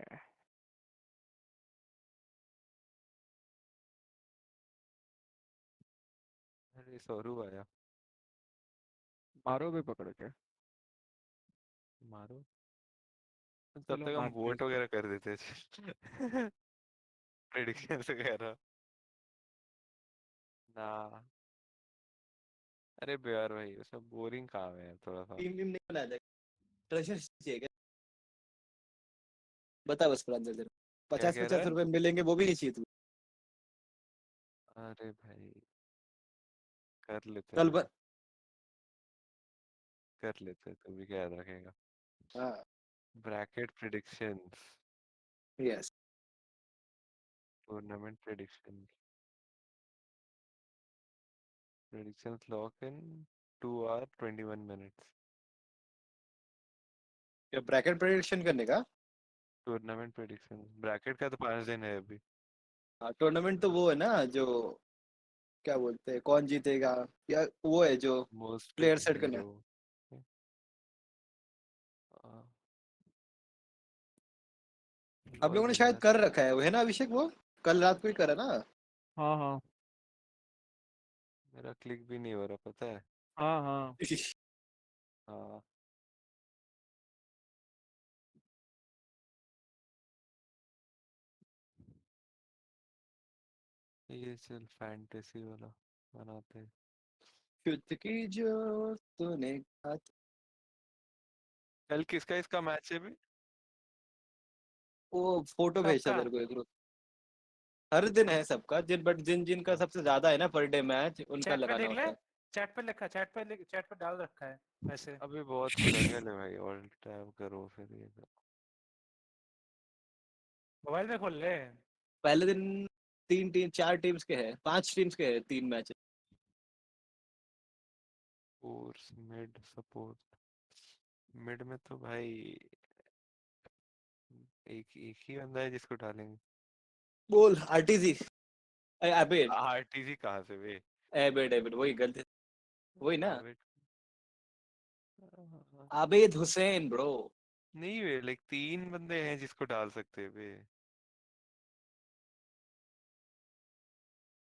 अरे सौरू आया। मारो भी पकड़ के। मारो। तब चलो तक हम मारते हैं वोट इसको। वगैरह कर देते थे। प्रेडिक्शन वगैरह। ना, अरे बे यार भाई, वो सब बोरिंग काम है थोड़ा सा। टीम टीम नहीं बनाया जाएगा, ट्रेजर चाहिए क्या? बता बस प्रांजल तेरे, क्या पचास कह रहा पचास है? रुपए मिलेंगे वो भी नहीं चाहिए तू? अरे भाई, कर लेते कल हैं, कर लेते हैं, तू भी क्या याद रखेगा। हाँ। Bracket predictions, yes. Tournament prediction, predictions lock in 2 hours 21 minutes। क्या ब्रैकेट प्रेडिक्शन करने का? टूर्नामेंट प्रिडिक्शन, ब्रैकेट का तो 5 दिन है अभी। हाँ, टूर्नामेंट तो वो है ना जो, क्या बोलते हैं, कौन जीतेगा, या वो है जो मोस्ट प्लेयर पिक्ड सेट करना है। हीरो। आप लोगों लॉल ने शायद विनर। कर रखा है वो, है ना अभिषेक? वो कल रात को ही करा ना? हाँ हाँ मेरा क्लिक भी नहीं हो रहा, पता है। हाँ हाँ। हाँ, ये चल फैंटेसी वाला बनाते हैं। खुद की जो तूने कहा था। कल किसका इसका मैच है भी? वो फोटो भेजा सबका। तेरे को एक रोज। हर दिन है सबका, बट जिन जिन का सबसे ज्यादा है ना पर डे मैच, उनका चैट पे लगाना देख ले, होता है। चैट पे लिखा, चैट पे डाल रखा है वैसे। अभी बहुत स्ट्रगल है भाई, ऑल टैब करो फिर ये करो। मोबाइल में खोल ले। पहले दिन तीन टीम, चार टीम्स के हैं, पांच टीम्स के हैं, तीन match. Force mid support. Mid में तो भाई एक एक ही बंदा है जिसको डालेंगे। बोल आरटीसी अबे आरटीसी कहाँ से बे? एबेड वही गलती वही ना आबिद आबिद हुसैन ब्रो नहीं बे, लाइक 3 बंदे हैं जिसको डाल सकते हैं बे।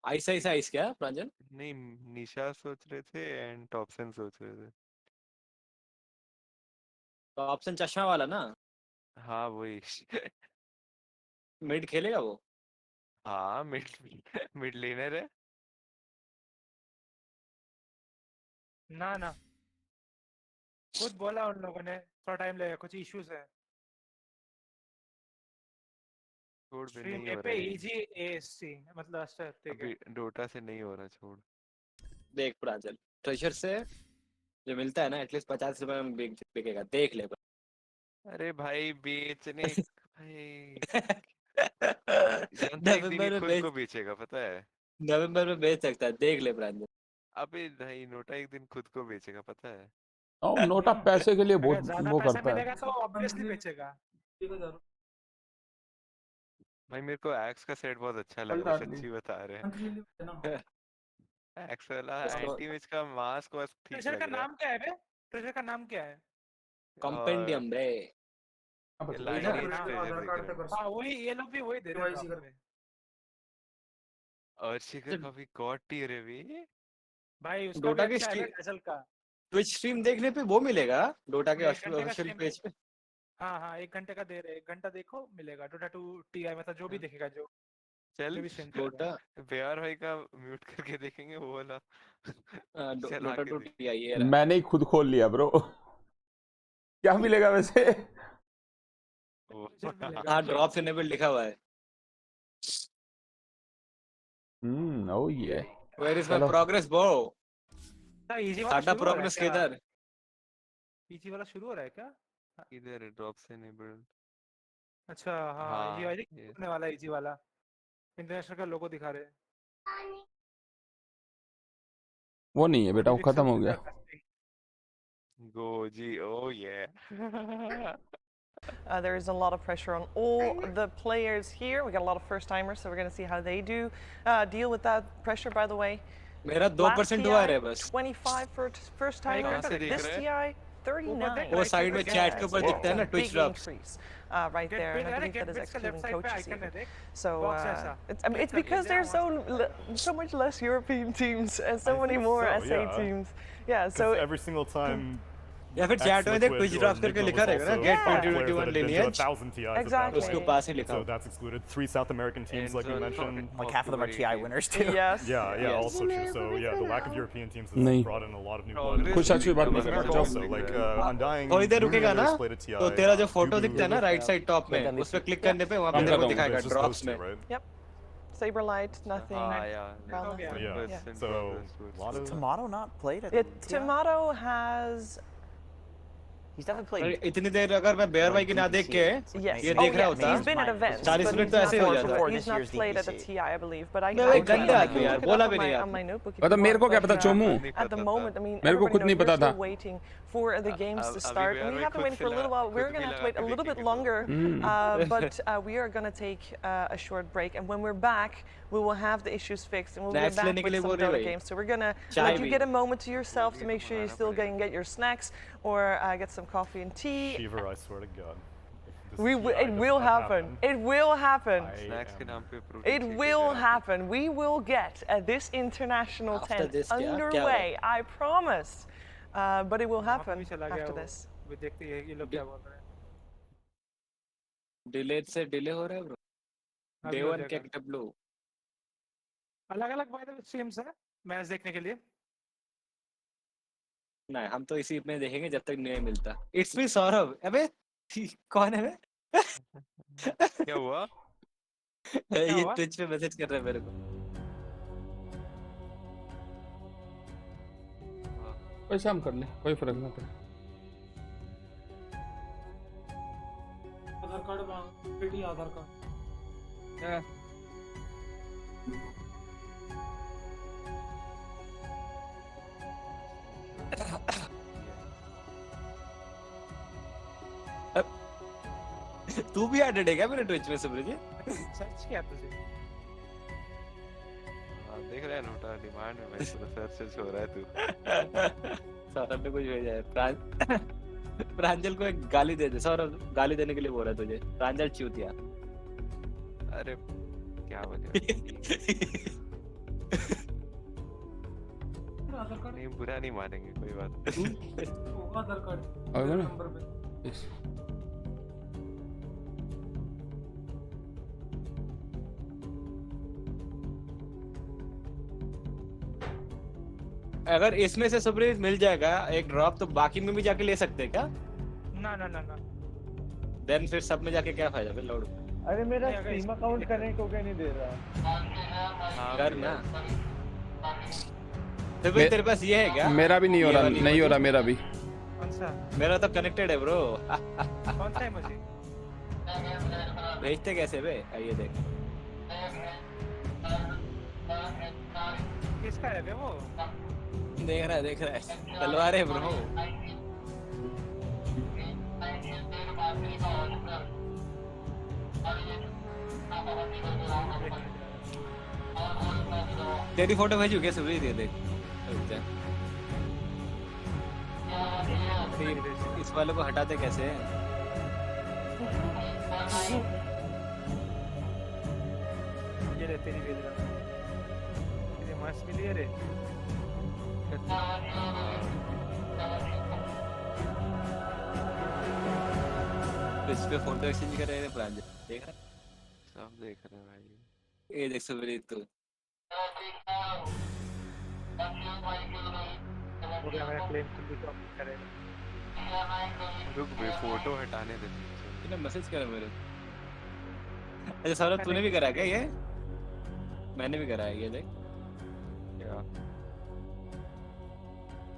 आइस क्या प्रांजल नहीं, निशा सोच रहे थे एंड टॉपसन सोच रहे थे। तो ऑप्शन चश्मा वाला ना हाँ वही। मिड खेलेगा वो हाँ मिड मिड लेनर है। ना ना खुद बोला उन लोगों ने थोड़ा टाइम लगेगा, कुछ इश्यूज है छोड़ बे, स्ट्रीम नहीं ए हो पे रहा है इजी एएससी मतलब अच्छा ठीक है। अभी, डोटा से नहीं हो रहा, छोड़। देख प्रांजल ट्रेजर से जो मिलता है ना एटलीस्ट 50 रुपए में बिकेगा देख ले अरे भाई बेचने भाई, जनता एक दिन ही नवंबर में खुद बेच को बेचेगा पता है। नवंबर में बेच सकता है देख ले प्रांजल अबे भाई, नोटा एक दिन खुद को बेचेगा पता है। और नोटा पैसे के लिए अगर बहुत ज्यादा वो पैसा करता है। मिलेगा तो ऑब्वियसली बेचेगा। 1000 भाई मेरे को एक्स का सेट बहुत अच्छा लगा, पलटा वो ली सच्ची बता रहे हैं। मंथली है ना। एक्स वाला इसको एंटी विच का मास्क वास्क ठीक ट्रेजर का लग रहा नाम क्या है बे? ट्रेजर का नाम क्या है? है। और कॉम्पेंडियम रे ये वही ना लाइनेज नाम, ट्रेजर आधार दिख कार्ड रहा पे है। कर हाँ वही ये लोग भी वही दे रहे हैं केवाईसी drop कर में। और शिखर का भी गॉड टियर है भी। भाई उसका भी डोटा की अच्छा है बे गजल का। ट्विच स्ट्रीम देखने पे वो मिलेगा डोटा के 1 घंटे का ऑफिशियल स्ट्रीम पेज पे हाँ हाँ 1 घंटे का दे रहे 1 घंटा देखो मिलेगा डोटा 2 टीआई मतलब जो भी देखेगा जो चल भी स्ट्रीम करेगा। डोटा बेयार भाई का म्यूट करके देखेंगे वो वाला। चला डोटा के टू देख। टीआई ये रहा मैंने ही खुद खोल लिया ब्रो। क्या मिलेगा वैसे? वो ट्रेजर मिलेगा हाँ ड्रॉप इनेबल लिखा हुआ है ओ ये वेयर इज माय चलो प्रोग्रेस ब्रो इजी वाला टाटा शुरू हो रहा है प्रोग्रेस क्या? किधर इजी वाला शुरू हो रहा है क्या? इधर ड्रॉप से इनेबल्ड। अच्छा हाँ इजी हाँ वाला ये होने वाला है इजी वाला इंटरनेशनल का लोगो दिखा रहे हैं। वो नहीं है बेटा, वो Lyrics खत्म of हो the गया। casting। गोजी ओ ये। There's a lot of pressure on all the players here. We got a lot of first timers, so we're going to see how they do deal with that pressure. By the way, मेरा 2% हुआ है बस 25 for first भाई timer. कहाँ से देख This रहे हैं? TI 39. वो साइड में चैट के ऊपर दिखता है ना Twitch Big drops increase right there. And I believe that is excluding coaches even. देख So box ऐसा। I mean, it's because there's so much less European teams and so I many think more so, SA yeah. teams. Yeah, So so every single time या फिर chat में देख Twitch drops करके लिखा रहेगा ना gate 2021 lineage Exactly. उसके पास ही लिखा So हुआ that's excluded. 3 South American teams, like we mentioned. Like half of them are TI winners too. yes. Yeah, Yes. also true. So yeah, the lack of European teams has नहीं। brought in a lot of new Progress blood. कुछ अच्छी बात नहीं North कर America रहा also, like Undying. थोड़ी देर रुकेगा ना played at TI. तो तेरा जो फोटो Dubu- दिखता है ना राइट साइड टॉप में उस पे क्लिक करने पे वहां पे काम तेरे को करता हूँ, दिखाएगा it's just ड्रॉप्स those में two, right? Yep. Saberlight, nothing. हाँ यार Growler. Yeah. Yeah. Yeah. So a lot of Tomato not played at TI? Tomato has. He's definitely अरे played. इतनी देर अगर मैं बेयर भाई की ना देख के Yes. ये Oh, देख रहा yes. होता He's been at events. 40 but minute he's तो ऐसे ही not हो played- जाता before He's this not year's played at the DPC. TI, I believe. But I मैं I वही can गंदा आदमी look यार, it बोला up भी on नहीं my- यार। on my notebook if मतलब you मेरे को want, क्या but, पता Chomu at the moment, I mean, मेरे को everybody खुद नहीं knows पता we're still था। waiting for the games to अभी start. भी And we यार have to खुद wait for a little while. We're खुद going भी to have to लगा wait a के little bit देखेंगे longer, but we are going to take a short break. And when we're back, we will have the issues fixed and we'll be Snacks back लेने के with लिए some बोल रहे Dota भाई। games. So we're going to चाय let you भी। get a moment to yourself to make sure you still can get your snacks or get some coffee and tea. Shiver, I swear to God. This We TI it does will not happen. It will happen. Snacks के I am- नाम पे protein It will happen. We will get this international After tent this, क्या underway. I promise. But it will वहाँ पे happen भी चला गया after वो। this. वो देखते हैं ये लोग क्या बोल रहे हैं। डिले से डिले हो रहा है ब्रो अभी डे हो 1 जाएगा। के डब्ल्यू अलग-अलग बाय द वे स्ट्रीम्स है मैच देखने के लिए। नहीं हम तो इसी में देखेंगे जब तक नहीं मिलता इट्स मी सौरभ अबे कौन है बे? क्या हुआ? ये हुआ? ट्विच पे मैसेज कर रहा है मेरे को वैसे हम कर ले, कोई फर्क ना पड़े। आधार कार्ड मांग आधार कार्ड तू भी एडेड है क्या मेरे ट्विच में सुब्रजी? सर्च किया तुझे? हाँ देख रहा है नोटा डिमांड में भाई पूरा सर्च हो रहा है तू। सौरभ ने कुछ भेजा है। प्रांजल को एक गाली दे दे। सौरभ गाली देने के लिए बोल रहा है तुझे। प्रांजल चूतिया। अरे क्या वजह नहीं बुरा नहीं मानेंगे कोई बात होगा आधार कार्ड होगा ना? नंबर पे। Yes. अगर इसमें से सुब्रजीत मिल जाएगा एक ड्रॉप तो बाकी में भी जाके ले सकते हैं क्या? ना ना ना ना। देन फिर सब में जाके क्या फायदा फिर लोड? अरे मेरा नहीं, अगर स्टीम इसमें अकाउंट click कनेक्ट होके नहीं दे रहा। कर ना। तो भाई तेरे पास ये है क्या? मेरा भी नहीं हो ये रहा, वाली नहीं हो रहा मेरा भी। कौन सा? मेरा तो कनेक्टेड है ब्रो। कौन सा है मुझे? भेजते कैसे बे? ये देख। किसका है बे वो? देख रहा है तलवार है ब्रो। तेरी फोटो भेजू क्या सुब्रजीत? ये देख। रुक जा। इस वाले को हटाते कैसे हैं? ये रे तेरी भेज रहा हूँ। ये मस्त मिली है रे। तो इस पे फोटो एक्सचेंज कर रहे हैं प्रांजल। देख रहा है? सब देख रहे हैं भाई। ये देख सुब्रजीत तू। हो गया मेरा क्लेम कंप्लीट करेगा। रुक बे फोटो हटाने दे। तूने मैसेज करा मेरे। अच्छा सौरभ तूने भी करा क्या ये? मैंने भी करा है ये देख। क्या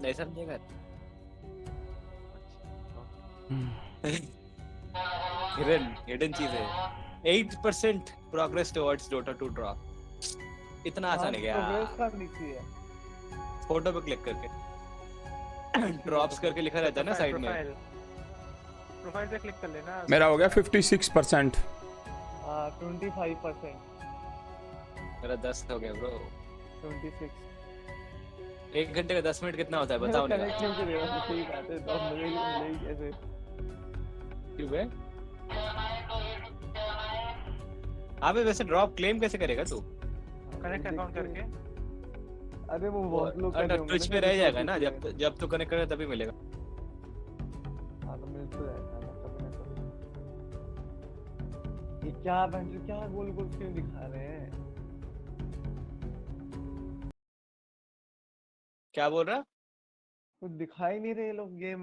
नहीं समझेगा। हिडन चीज है। 8% प्रोग्रेस टुवर्ड्स Dota 2 ड्रॉप। इतना आसान है क्या? प्रोग्रेस का लिखी है। फोटो पे क्लिक करके ड्रॉप्स करके लिखा रहता है ना साइड में। प्रोफाइल पे क्लिक कर लेना। मेरा हो गया 56%। 25%। मेरा 10 हो गया ब्रो। 26। 1 घंटे का 10 मिनट कितना होता है बताओ नहीं। कनेक्ट नहीं करेगा तो सही बात है। तो मिलेगी कैसे? क्यों बे? अबे वैसे ड्रॉप क्लेम कैसे करेगा तू? कनेक्ट अकाउंट करके। अरे वो बहुत लोग कर रहे होंगे ट्विच पे रह जाएगा ना जब तू कनेक्ट करेगा तभी मिलेगा। हाँ तो मिल तो जाएगा ना कभी ना कभी। ये क्या बंजू क्या गोल गोल क्यों दिखा रहे हैं? क्या बोल रहा? कुछ दिखाई नहीं रहे लोग गेम।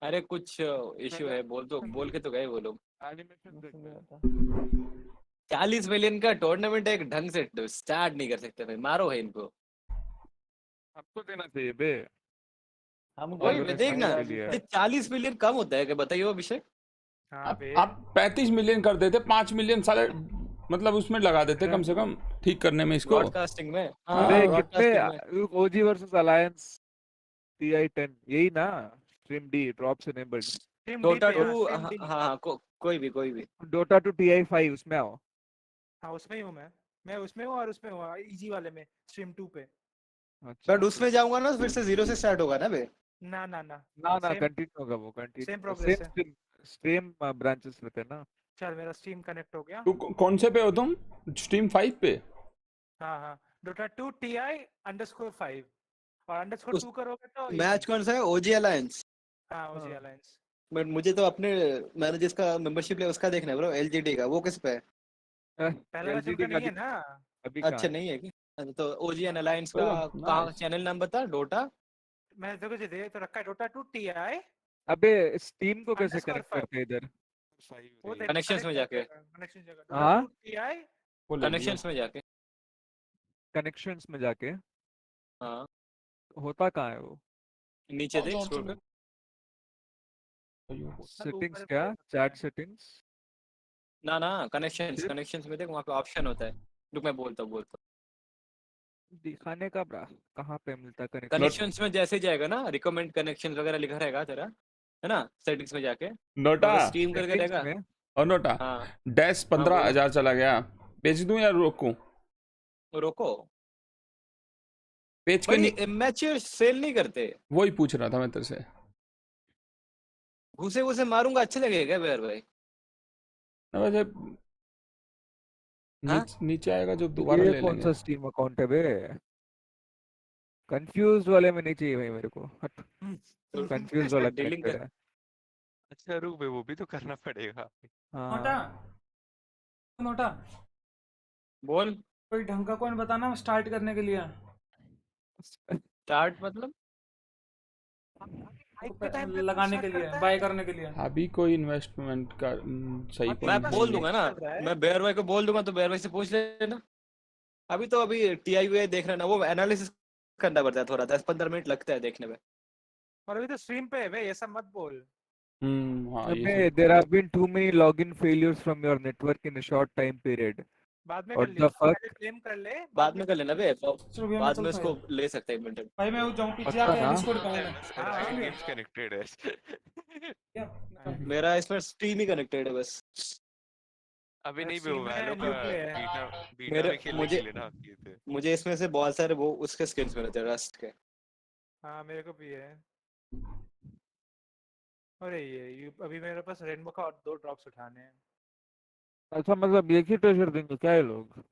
अरे कुछ इश्यू है बोल के तो गए वो लोग। 40 मिलियन का टूर्नामेंट एक ढंग से स्टार्ट नहीं कर सकते भाई। मारो है इनको। आपको देना चाहिए बे। हम वही मैं देखना 40 मिलियन कम होता है क्या बताइए अभिषेक? हाँ बे। आप 35 मिलियन कर देते, 5 मिलियन साले मतलब उसमें लगा देते कम से कम ठीक करने में इसको। ब्रॉडकास्टिंग में। अरे broadcasting कितने ओजी वर्सेस अलायंस TI10 यही ना? Stream D drops enabled. Dota 2 हाँ कोई भी Dota 2 TI5 उसमें आओ। हाँ उसमें ही हूँ मैं उसमें हूँ और उसमें हूँ इजी वाले में स्ट्रीम 2 पे। अच्छा बट उसमें जाऊंगा ना फिर से 0 से स्टार्ट होगा ना बे? ना ना ना ना Same- कंटिन्यू होगा वो कंटिन्यू। सेम प्रोग्रेस है। सेम ब्रांचेस रहते हैं ना। चल मेरा स्ट्रीम कनेक्ट हो गया। तू कौन से पे हो तुम? स्ट्रीम 5 पे? हाँ Dota 2 TI_5 और _2 करोगे तो मैच कौन सा है? OG alliance. हाँ ओजी अलायंस। बट मुझे तो अपने मैंने जिसका मेंबरशिप लिया उसका देखना है ब्रो। LGD का वो किस पे है? पहला मैच उनका नहीं है ना। अभी अच्छा नहीं है क्या? अच्छा तो OG अलायंस का कहाँ चैनल नाम बता? डोटा मैं देखो जो दे तो रखा है Dota 2 TI। अबे स्टीम को कैसे Underscore कनेक्ट करते हैं इधर? वो कनेक्शंस में जाके। कनेक्शन जगह हाँ? Dota 2 TI कनेक्शंस में जाके। कनेक्शंस में जाके हाँ होता कहाँ है वो? नीचे देख स्क्रॉल कर। सेटिंग्स क्या? Chat settings? ना कनेक्शंस में देख वहाँ पे ऑप्शन होता है। रुक मैं बोलता हूँ दिखाने का ब्रा कहाँ पे मिलता है कनेक्शन? कनेक्शंस में जैसे जाएगा ना रिकमेंड कनेक्शंस वगैरह लिखा रहेगा तेरा। है ना सेटिंग्स में जाके नोटा स्ट्रीम करके Settings रहेगा। में और नोटा हाँ डैश हाँ बोलो 15,000 चला गया, बेच दूं या रोकूं? रोको पेज के भाई, मैच्योर सेल नहीं करते। वही पूछ रहा था मैं तेरे से। घुसे घुसे मारूंगा, अच्छा लगेगा क्या बेयर भाई? ना वैसे हाँ नीचे आएगा जो दोबारा ये ले कौन लेंगे। सा स्टीम अकाउंट है बे? कंफ्यूज वाले में नहीं चाहिए भाई मेरे को, हट। तो कंफ्यूज वाला डीलिंग कनेक्टेड कर। है। अच्छा रुक बे, वो भी तो करना पड़ेगा। नोटा, हाँ नोटा, बोल। कोई ढंग का कॉइन बताना स्टार्ट करने के लिए। स्टार्ट मतलब? हाइक के टाइम पे कौन लगाने के स्टार्ट लिए, करता बाय है? करने के लिए। अभी कोई इन्वेस्टमेंट का सही अभी मैं पॉइंट बस बोल नहीं है। दूंगा ना, चल रहा है। मैं बेयर भाई को बोल दूंगा तो बेयर भाई से पूछ लेना। अभी टीआई वी देख रहे ना, वो एनालिसिस करना पड़ता है थोड़ा, 10-15 मिनट लगता है देखने में। और अभी तो स्ट्रीम पे है बे, ये सब मत बोल। हाँ ये अबे there have been too many login failures from your network in a short time period. बाद में कर What लियो, the fuck? पहले क्लेम कर ले, बाद में कर लेना बे, चलो भैया मैं बाद में चलता हूँ उसको यार। ले सकते हैं इन्वेंटर। भाई मैं वो जाऊँ पीछे पक्का जाके ना? डिस्कॉर्ड पे हूँ मैं। हाँ हाँ। ठीक है गेम्स कनेक्टेड है। भैया, मैं चलता हूँ। मेरा इसमें स्ट्रीम ही कनेक्टेड है बस। अभी नहीं बे, वो स्ट्रीम वैलो में का न्यू प्ले है। बीटा बीटा मेरे में खेलने के मुझे लिए ना किए थे। मुझे इसमें से बहुत सारे वो उसके स्किल्स मिले थे रस्ट के। हाँ मेरे को भी है। अरे अभी मेरे पास रेनबो का और 2 ड्रॉप्स उठाने हैं। अच्छा मतलब एक ही ट्रेजर देंगे क्या ये लोग?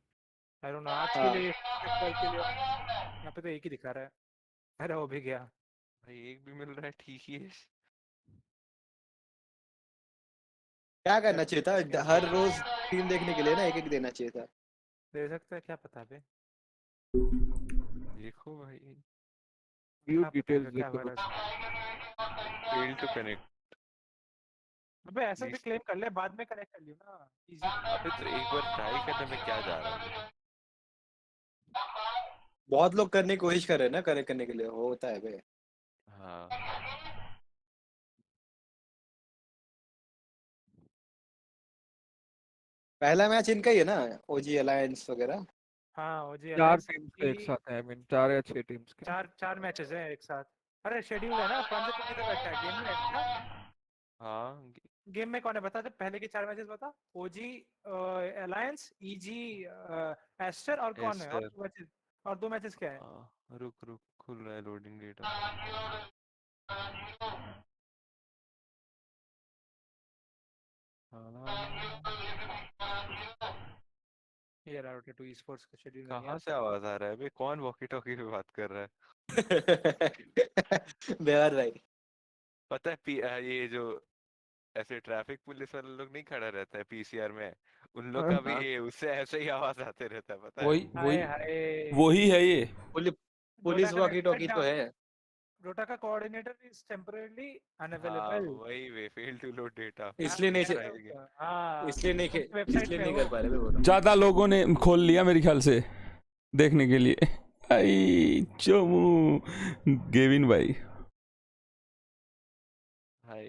आई डोंट नो, आज के हाँ लिए, कल के लिए। यहाँ पे तो एक ही दिखा रहा है। अरे वो भी गया। भाई एक भी मिल रहा है, ठीक ही है। क्या करना चाहिए क्या था, हर रोज टीम देखने के लिए ना एक एक देना चाहिए था। दे सकते हैं, क्या पता बे। देखो भाई, व्यू क्या पता डिटेल्स है देख क्या करो। वायरस। Fail to connect. अबे ऐसे भी क्लेम कर ले, बाद में कनेक्ट कर लियो ना, इजी। अबे तो एक बार ट्राई करने में क्या जा रहा है? बहुत लोग करने की कोशिश कर रहे हैं ना कनेक्ट करने के लिए, होता है बे। हाँ पहला मैच इनका ही है ना, ओजी अलायंस वगैरह। हाँ ओजी चार अलायंस टीम्स का एक की। साथ है, आई मीन 4 या 6 टीम्स के। चार मैचेस हैं एक साथ। अरे शेड्यूल है ना, पंजा तो किधर बैठा है, गेम में है क्या? हाँ। गेम में कौन है बता दे, पहले के 4 मैचेस बता। ओजी अलायंस, ईजी एस्टर, और कौन है? और एस्टर। 2 मैचेस, और 2 मैचेस क्या है? रुक रुक, खुल रहा है लोडिंग डेटा। ये राउटर 2 स्पोर्ट्स का शेड्यूल नहीं कहाँ है। से आवाज आ रहा है बे? कौन वॉकी टॉकी पे बात कर रहा है? बेवर भाई। पता है ये जो ऐसे ट्रैफिक पुलिस वाले लोग नहीं खड़ा रहता है पीसीआर में, उन लोग का भी हाँ ये उससे ऐसे ही आवाज आते रहता है, पता है? वही हाय वही हाय। वही है ये। डोटा पुलिस का वॉकी नेटवर्क टॉकी तो डाउन। है। डोटा का कोऑर्डिनेटर इज टेम्परेली हाँ अनअवेलेबल। वही वे, फेल टू लोड डेटा। इसलिए नहीं हाँ, इसलिए नहीं वेबसाइट इसलिए पे नहीं हो। कर पा रहे वो लोग। ज्यादा लोगों ने खोल लिया मेरे ख्याल से देखने के लिए। आई चोमू गेविन भाई। भाई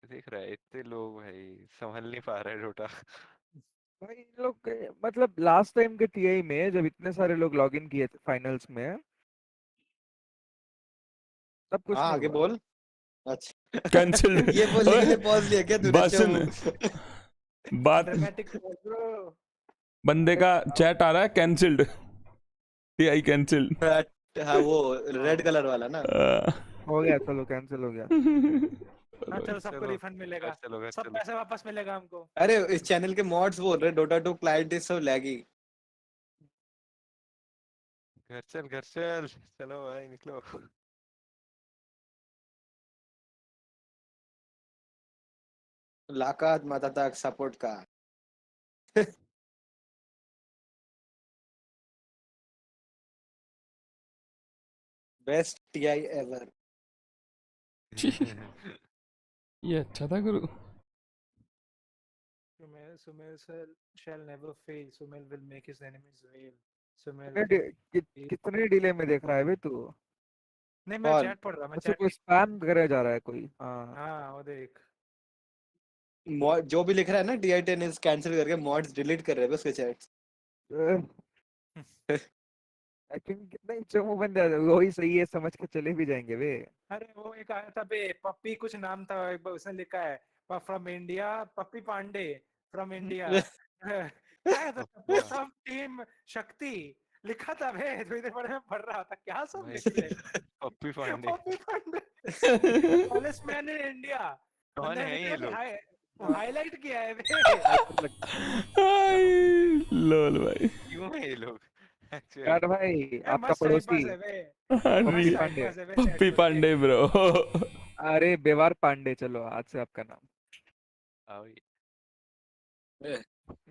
देख रहा है, इतने लोग भाई संभल नहीं पा रहे डोटा। भाई इन लोग मतलब लास्ट टाइम के टीआई में जब इतने सारे लोग लॉग इन किए थे फाइनल्स में, तब कुछ हाँ नहीं आगे हुआ। बोल। अच्छा कैंसिल्ड। ये बोलने के लिए पॉज लिया क्या तूने? बात सुन, बात ड्रामेटिक ब्रो। बंदे का चैट आ रहा है कैंसिल्ड, टीआई कैंसिल्ड। हाँ वो रेड कलर वाला ना। हो गया, चलो कैंसिल हो गया। हाँ चलो, सबको चलो रिफंड मिलेगा। घर चलो, घर सब चलो। पैसे वापस मिलेगा हमको। अरे इस चैनल के मॉड्स बोल रहे डोटा 2 क्लाइंट इज सो लैगी। घर चल, घर चल, चलो भाई निकलो। लाकात माता तक सपोर्ट का। Best TI ever. ये अच्छा था गुरु। Sumail shall never fail. Sumail will make his enemies wail. Sumail कितने कितने डिले में देख रहा है बे तू? नहीं, मैं कौन? चैट पढ़ रहा, मैं अच्छा चैट। कोई स्पैम करे जा रहा है कोई? हाँ। हाँ वो देख। जो भी लिख रहा है ना टीआई 10 इज कैंसिल करके मॉड्स डिलीट कर रहे हैं उसके चैट्स। एक्टिंग नहीं चमू बंदा वही सही है, समझ के चले भी जाएंगे वे। अरे वो एक आया था बे, पप्पी कुछ नाम था, एक बार उसने लिखा है from India, Pappi Pandey from India. क्या था, अच्छा सपोर्ट ऑफ टीम शक्ति लिखा था बे, तो इधर बड़े में पढ़ रहा था, क्या सब भाई, लिख रहे Pappi Pandey Pappi Pandey tallest man in India. कौन बंदे ने है लिखा ये है कि लोग? हाईलाइट किया है बे। स्नाइपर लगता हाय, लोल भाई। क्यों है ये लोग है। एक्चुअली? यार भाई आपका मस्त टाइम पड़ोसी पास है बे, पप्पी मस्त अरे, टाइम पांडे। पास है बे चैट पप्पी में उसके। पांडे ब्रो। अरे बेवार पांडे, चलो आज से आपका नाम। आओ ये।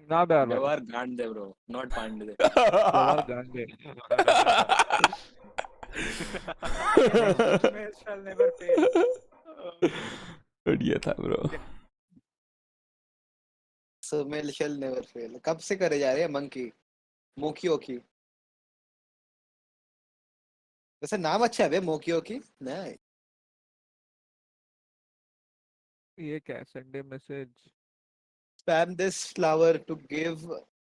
ना बेवार भाई, व्यवहार गांड दे ब्रो, नॉट पांडे दे। बेवार गांडे। May shall never fail। बढ़िया था bro. Smell shall never fail। कब से करे जा रहे हैं मंकी मोकी ओकी? वैसे नाम अच्छा है बे, मोकी ओकी। नहीं ये क्या है, Sunday message? spam this flower to give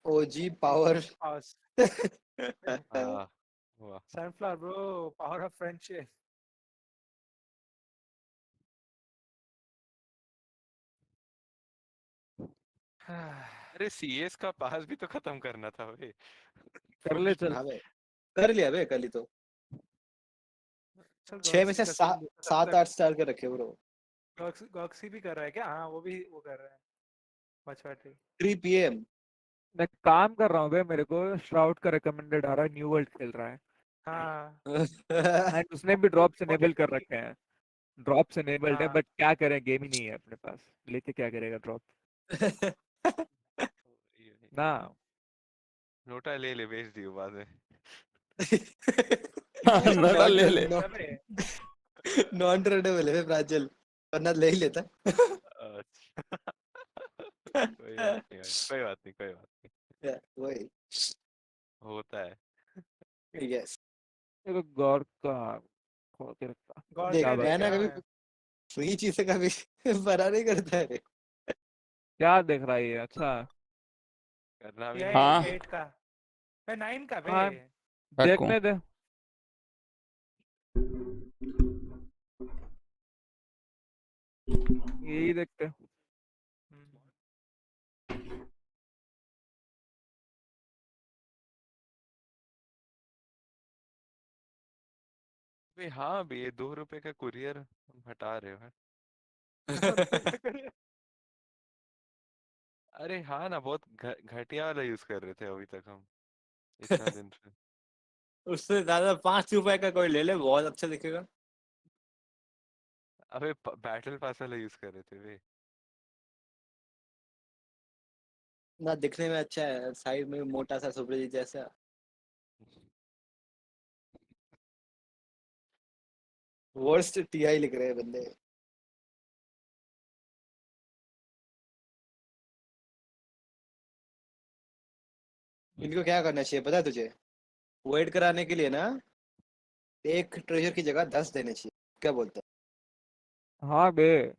OG power। हाँ, वाह। Sunflower bro, power of friendship। अरे सीएस का पास भी तो खत्म करना था भाई। कर ले चल। हाँ बे, कर लिया बे कल ही तो। चल 6 में गॉक्सी से का सीन देखो तब 7-8 स्टार के रखे ब्रो। गॉक्सी भी कर रहा है क्या? हाँ वो भी वो कर रहा है, पचवाटी। 3 PM। मैं काम कर रहा हूँ बे, मेरे को श्राउड का रिकमेंडेड आ रहा है, न्यू वर्ल्ड खेल रहा है हाँ एंड उसने भी ड्रॉप्स इनेबल कर रखे हैं। ड्रॉप्स इनेबल्ड है हाँ बट क्या करें, गेम ही नहीं है अपने पास, लेके क्या करेगा ड्रॉप ना। नोटा ले ले, बेच दियो बाद में। वो सब नोटा ले ट्रेडेबल ले। नहीं है बे। नॉन ट्रेडेबल है प्रांजल, वरना ले ही लेता। अच्छा। कोई बात नहीं भाई, कोई बात नहीं, कोई बात नहीं। वही। होता है। यस। देखो गौर का खोल के रखता। गॉड देख क्या का बात देख मैं ना है, रहा कभी मैं। फ्री चीज से कभी बना नहीं करता है। क्या देख रहा है ये? अच्छा करना भी नहीं टीआई हाँ, चाहिए। 8 का, मैं 9 का बे। हाँ, रखो। देखने दे। यही देखते। हम्म। भाई हाँ भी, ये 2 रुपए का कुरियर हटा रहे हो? 2 रुपए का करे। अरे हाँ ना, बहुत घटिया वाला यूज कर रहे थे अभी तक हम, इतना दिन से। उससे ज्यादा 5 रुपए का कोई ले ले, बहुत अच्छा दिखेगा। अबे बैटल पास वाला यूज कर रहे थे वे। ना दिखने में अच्छा है, साइड में मोटा सा सुब्रजीत जैसा। वर्स्ट टीआई लिख रहे हैं बंदे। इनको क्या करना चाहिए पता है तुझे? वेट कराने के लिए ना, एक ट्रेजर की जगह 10 देने चाहिए। क्या बोलते हाँ बे,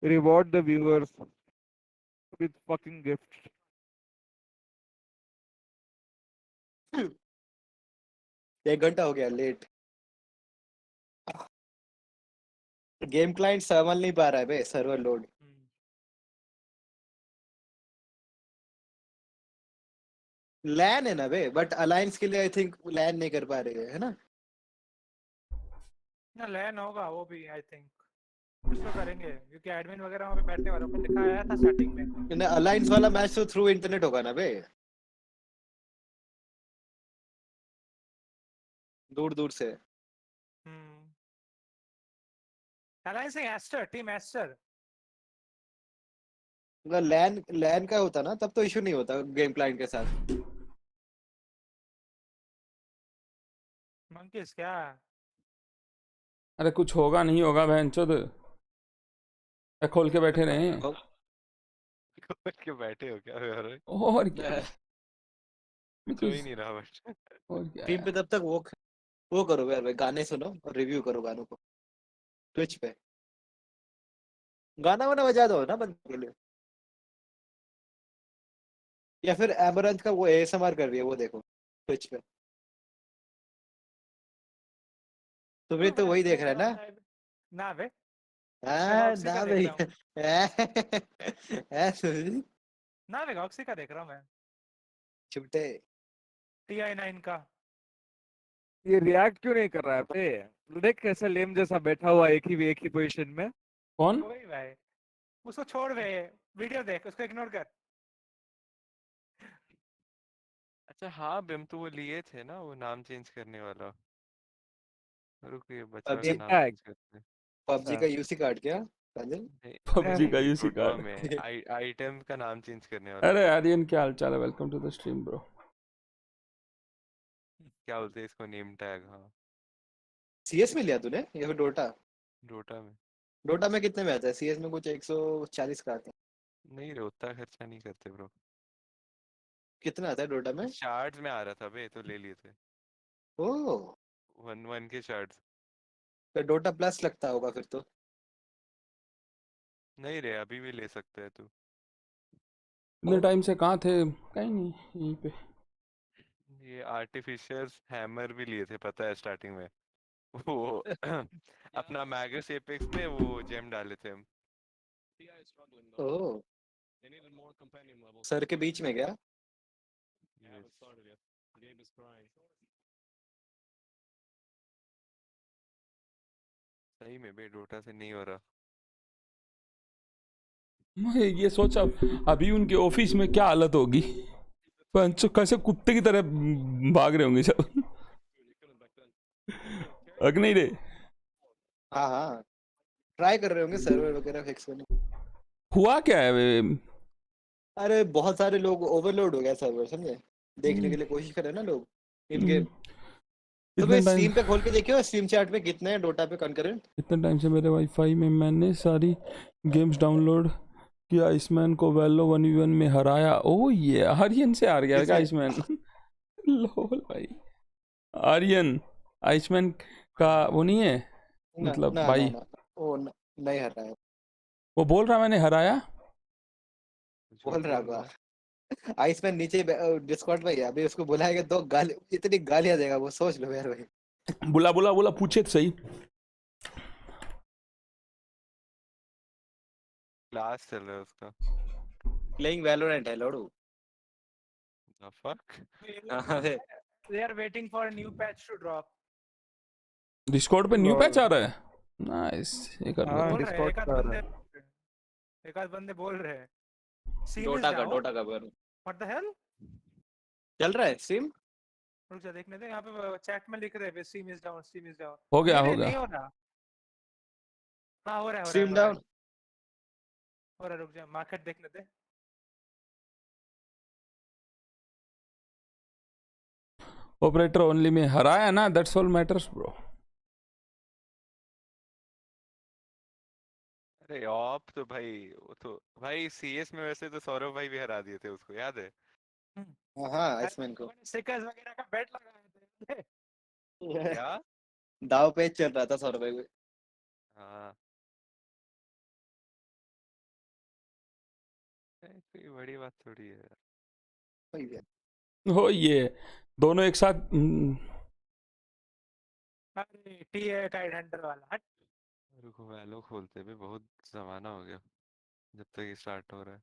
reward the viewers with fucking gift. हैं? 1 घंटा हो गया लेट। गेम क्लाइंट संभाल नहीं पा रहा है बे, सर्वर लोड। लैन है ना बे, बट अलायंस के लिए आई थिंक लैन नहीं कर पा रहे है ना। ना लैन होगा वो भी आई थिंक, कुछ तो करेंगे क्योंकि एडमिन वगैरह वहाँ पे बैठने वालों को लिखा आया था स्टार्टिंग में। अलायंस वाला मैच तो थ्रू इंटरनेट होगा ना बे, दूर दूर से। Alliance Aster, team Aster. अगर लैन लैन का होता ना तब तो इशू नहीं होता गेम क्लाइंट के साथ। मंकीस क्या? अरे कुछ होगा नहीं होगा बहनचोद, खोल के बैठे रहे हैं। खोल के बैठे हो क्या यार? और क्या, कुछ हो ही नहीं रहा बट। और क्या टीम पे यार। तब तक वो करो यार भाई, गाने सुनो और रिव्यू करो गानों को ट्विच पे। गाना वाना बजा दो ना बंदे के लिए। या फिर एमरल्ड का वो एएसएमआर कर रही है, वो देखो ट्विच पे। सुमित तो वही देख रहा है ना? ना बे, मैं हाँ गॉक्सी का ना देख भाई। रहा हूँ। सुमित ना बे, गॉक्सी का देख रहा हूँ मैं। छुट्टे। TI9 का। ये रिएक्ट क्यों नहीं कर रहा है बे? देख कैसे लेम जैसा बैठा हुआ एक ही पोजीशन में। कौन? वही भाई, उसको छोड़ बे, वीडियो देख, उसको इग्नोर कर। अच्छा हाँ बिम तो वो लिए थे ना वो नाम चेंज करने वाला। रुक ये बचा का पबजी नाम चेंज करते हैं। पबजी का यूसी कार्ड क्या काजल? नहीं पबजी का नहीं यूसी डोटा कार्ड। में आइटम का नाम चेंज करने वाला। अरे आर्यन क्या हाल चाल है, welcome to the stream bro. क्या बोलते हैं इसको, नेम टैग। हाँ सीएस में लिया तूने या फिर डोटा? डोटा में। डोटा में कितने में आता है? सीएस में कुछ 140 का आता है। नहीं रे उतना खर्चा नहीं करते ब्रो। कितना आता है डोटा में? शार्ड्स में आ रहा था बे तो ले लिए थे। ओह, 1 के शार्ड्स। तो डोटा प्लस लगता होगा फिर तो। नहीं रे अभी भी ले सकते हैं तू। इतने टाइम से कहाँ थे? कहीं नहीं, यहीं पे। ये आर्टिफिशियल हैमर भी लिए थे पता है स्टार्टिंग में। वो अपना मैगस एपेक्स में वो जेम डाले थे हम। ओह, सर के बीच में क्या? सही में बे डोटा से नहीं हो रहा। मैं ये सोचा अभी उनके ऑफिस में क्या हालत होगी, पंचो कैसे कुत्ते की तरह भाग रहे होंगे सब। अग नहीं रे। हाँ हाँ, ट्राई कर रहे होंगे सर्वर वगैरह फिक्स करने। हुआ क्या है वे? अरे बहुत सारे लोग, ओवरलोड हो गया सर्वर, समझे? देखने के लिए कोशिश कर रहे हैं ना लोग इनके। इतने तुम्हें टाइम स्ट्रीम पे खोल के देखियो, स्ट्रीम चैट में कितने हैं डोटा पे कंकरेंट। इतने टाइम से मेरे वाईफाई में मैंने सारी गेम्स डाउनलोड किया, आइसमैन को वैलो 1v1 में हराया। ओ ये आर्यन से हार गया क्या किसे? आइसमैन? लोल भाई, आर्यन आइसमैन का वो नहीं है ना मतलब ना ना भाई? ना, ओ नहीं हटा है। वो बोल रहा मैंने हराया। झूठ बोल रहा बोल रहा होगा। है। आइसमैन नीचे डिस्कॉर्ड में ही है, अभी उसको बुलाएगा तो गाली, इतनी गालियां देगा वो, सोच लो यार भाई। बुला बुला बुला पूछे तो सही। क्लास चल रहा है उसका। प्लेइंग वैलोरेंट है लोडू। The fuck? अरे They are waiting for a new patch to drop. Discord पे न्यू पैच लॉर्ड। आ रहा है। नाइस, ये कर हाँ लेते बोल हैं। रहे हैं, डिस्कॉर्ड पे आ रहा है। एक आध बंदे बोल रहे हैं सीम इज डोटा का डाउन। पर व्हाट द हेल? चल रहा है स्ट्रीम। रुक जा देखने दे, यहाँ पे चैट में लिख रहे हैं seem is down, seem is down. हो गया नहीं हो नहीं गया। नहीं हो रहा। हाँ हो रहा है, हो रहा है, स्ट्रीम हो रहा है, डाउन। हो रहा है। रुक जा, मार्केट देखने दे। ऑपरेटर ओनली में हराया ना, दैट्स ऑल मैटर्स ब्रो। अरे ऑप तो भाई वो तो भाई सीएस में वैसे तो सौरभ भाई भी हरा दिए थे उसको याद है। हाँ आइसमैन को। स्टिकर्स वगैरह का बेट लगाए थे। क्या? दाव पेच चल रहा था 100 रुपए में। हाँ कोई बड़ी बात थोड़ी है यार। वही है। हो ये दोनों एक साथ अरे टी टाइड हंटर वाला हट। रुको वैलो खोलते भी बहुत जमाना हो गया जब तक ये स्टार्ट हो रहा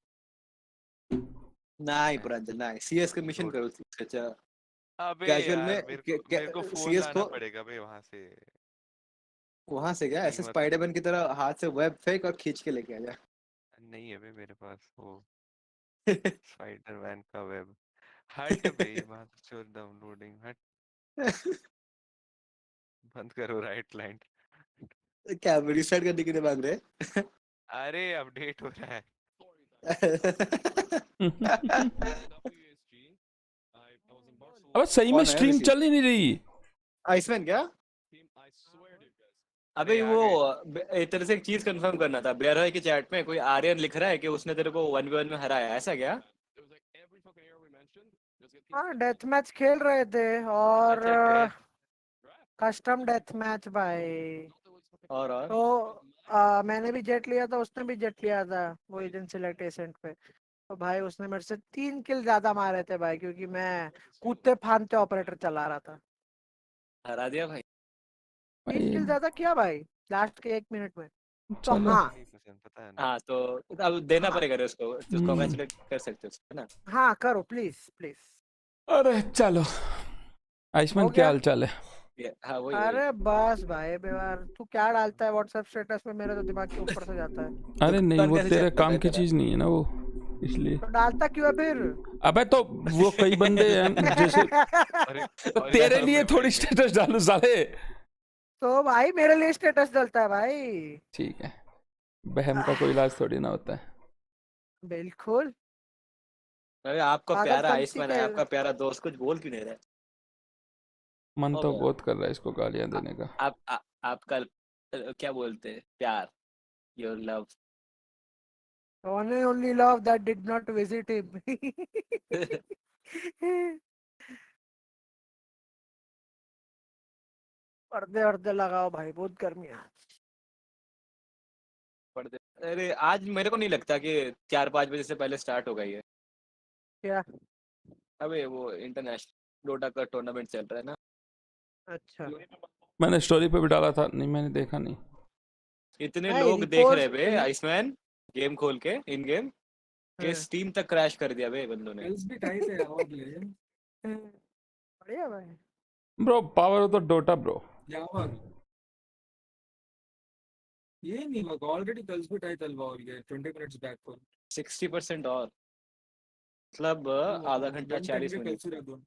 ना ही है। पुराना ना ही सीएस का मिशन डोट करो। अच्छा अबे कैजुअल यार में मेरे को फोन सीएस लाना को पड़ेगा भाई वहां से। वहां से क्या नहीं ऐसे मत स्पाइडरमैन की तरह हाथ से वेब फेंक और खींच के लेके आ जा। नहीं है बे मेरे पास वो स्पाइडरमैन का वेब। हट बे मत चोर डाउनलोडिंग हट। बंद करो राइट लाइन। क्या रिस्टार्ट करने के लिए मांग रहे हैं? अरे अपडेट हो रहा है। अब सही में कौन है स्ट्रीम ऋषि? चल ही नहीं रही। आइसमैन क्या? अरे अबे आ वो गए। एक तरह से एक चीज कंफर्म करना था। बेयर की चैट में कोई आर्यन लिख रहा है कि उसने तेरे को 1v1 में हराया, ऐसा क्या? हाँ डेथ मैच खेल रहे थे और अच्छा डेथ। कस्टम डेथ मैच भाई। और तो मैंने भी जेट लिया था, उसने भी जेट लिया था वो एजेंट सिलेक्ट एसेंट पे। तो भाई उसने मेरे से 3 किल ज्यादा मारे थे भाई, क्योंकि मैं कूदते फांदते ऑपरेटर चला रहा था। हरा दिया भाई। 3 किल भाई ज्यादा किया भाई लास्ट के 1 मिनट में। तो चलो। हाँ। नहीं पसंद पता है ना। हाँ तो अब देना हाँ पड़ेगा रे उसको, तो हम्म, कॉन्ग्रेचुलेट कर सकते हो उसको, है ना। हाँ करो प्लीज प्लीज। अरे चलो, आयुष्मान हो क्या गया। हाल चाल है? हाँ वही वही। अरे बस भाई बेवार, तू क्या डालता है व्हाट्सएप स्टेटस में, मेरे तो दिमाग के ऊपर से जाता है। अरे नहीं, दुकान वो कैसे चल तेरे रहा है काम भाई की तेरा? चीज नहीं है ना वो, इसलिए। तो डालता क्यों है फिर? अबे तो वो कई बंदे हैं जैसे, और तो और तेरे सब लिए में थोड़ी भाई मैं स्टेटस डालू साले। तो भाई मेरे लिए स्टेटस डालता है भाई। ठीक है, बहम का कोई इलाज थोड़ी ना होता है। बिल्कुल। अरे आपका पागल प्यारा पंती आयुष्मान के। है, आपका प्यारा दोस्त कुछ बोल क्यों नहीं रहा है? मन हो तो गया। बहुत कर रहा है इसको गालियां आ- देने का। आपका क्या बोलते हैं, प्यार, your love. One and only love that did not visit him. पर्दे वर्दे लगाओ भाई, बहुत गर्मी है। पढ़ते। अरे आज मेरे को नहीं लगता कि 4-5 बजे से पहले स्टार्ट होगा ये। क्या? अबे वो इंटरनेशनल डोटा का टूर्नामेंट चल रहा है ना। अच्छा। मैंने स्टोरी पे भी डाला था, नहीं मैंने देखा नहीं। इतने नहीं लोग देख रहे रिपोज बे आइसमैन, गेम खोल के इन गेम के हाँ, स्टीम तक क्रैश कर दिया बे बंदों ने। गर्ल्स भी टाइट है और ले हाँ, बढ़िया भाई। Bro power off the Dota bro. जावा ये नहीं होगा ऑलरेडी गर्ल्स भी टाइट अलवा हो गया 20 मिनट्स बैक पर 60% और मतलब आधा घंटा 40 मिनट। कल से दो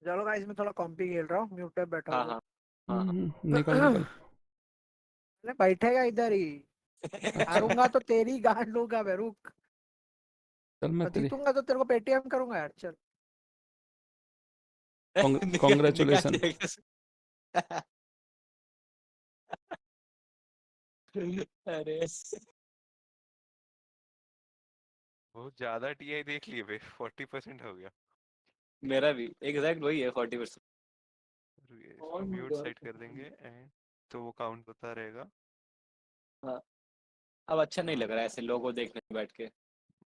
चलो गाइस, मैं थोड़ा कॉम्पी खेल रहा हूँ, म्यूट पे बैठा हाँ हूँ। हाँ हाँ हाँ। निकल निकल। अरे बैठेगा इधर ही। अच्छा हारूंगा तो तेरी गांड लूंगा मैं, रुक। चल, मैं और तेरी जीतूंगा तो तेरे को पेटीएम करूंगा यार, चल। निकाल कॉन्ग्रेचुलेसन। दिया क्या? अरे बहुत ज्यादा टीआई देख लिए बे 40% हो गया। मेरा भी एग्जैक्ट वही है 40%। रुकिए, इसको म्यूट सेट कर देंगे एंड तो वो काउंट होता रहेगा। हाँ अब अच्छा नहीं हाँ लग रहा है ऐसे लोगों देखने में बैठ के।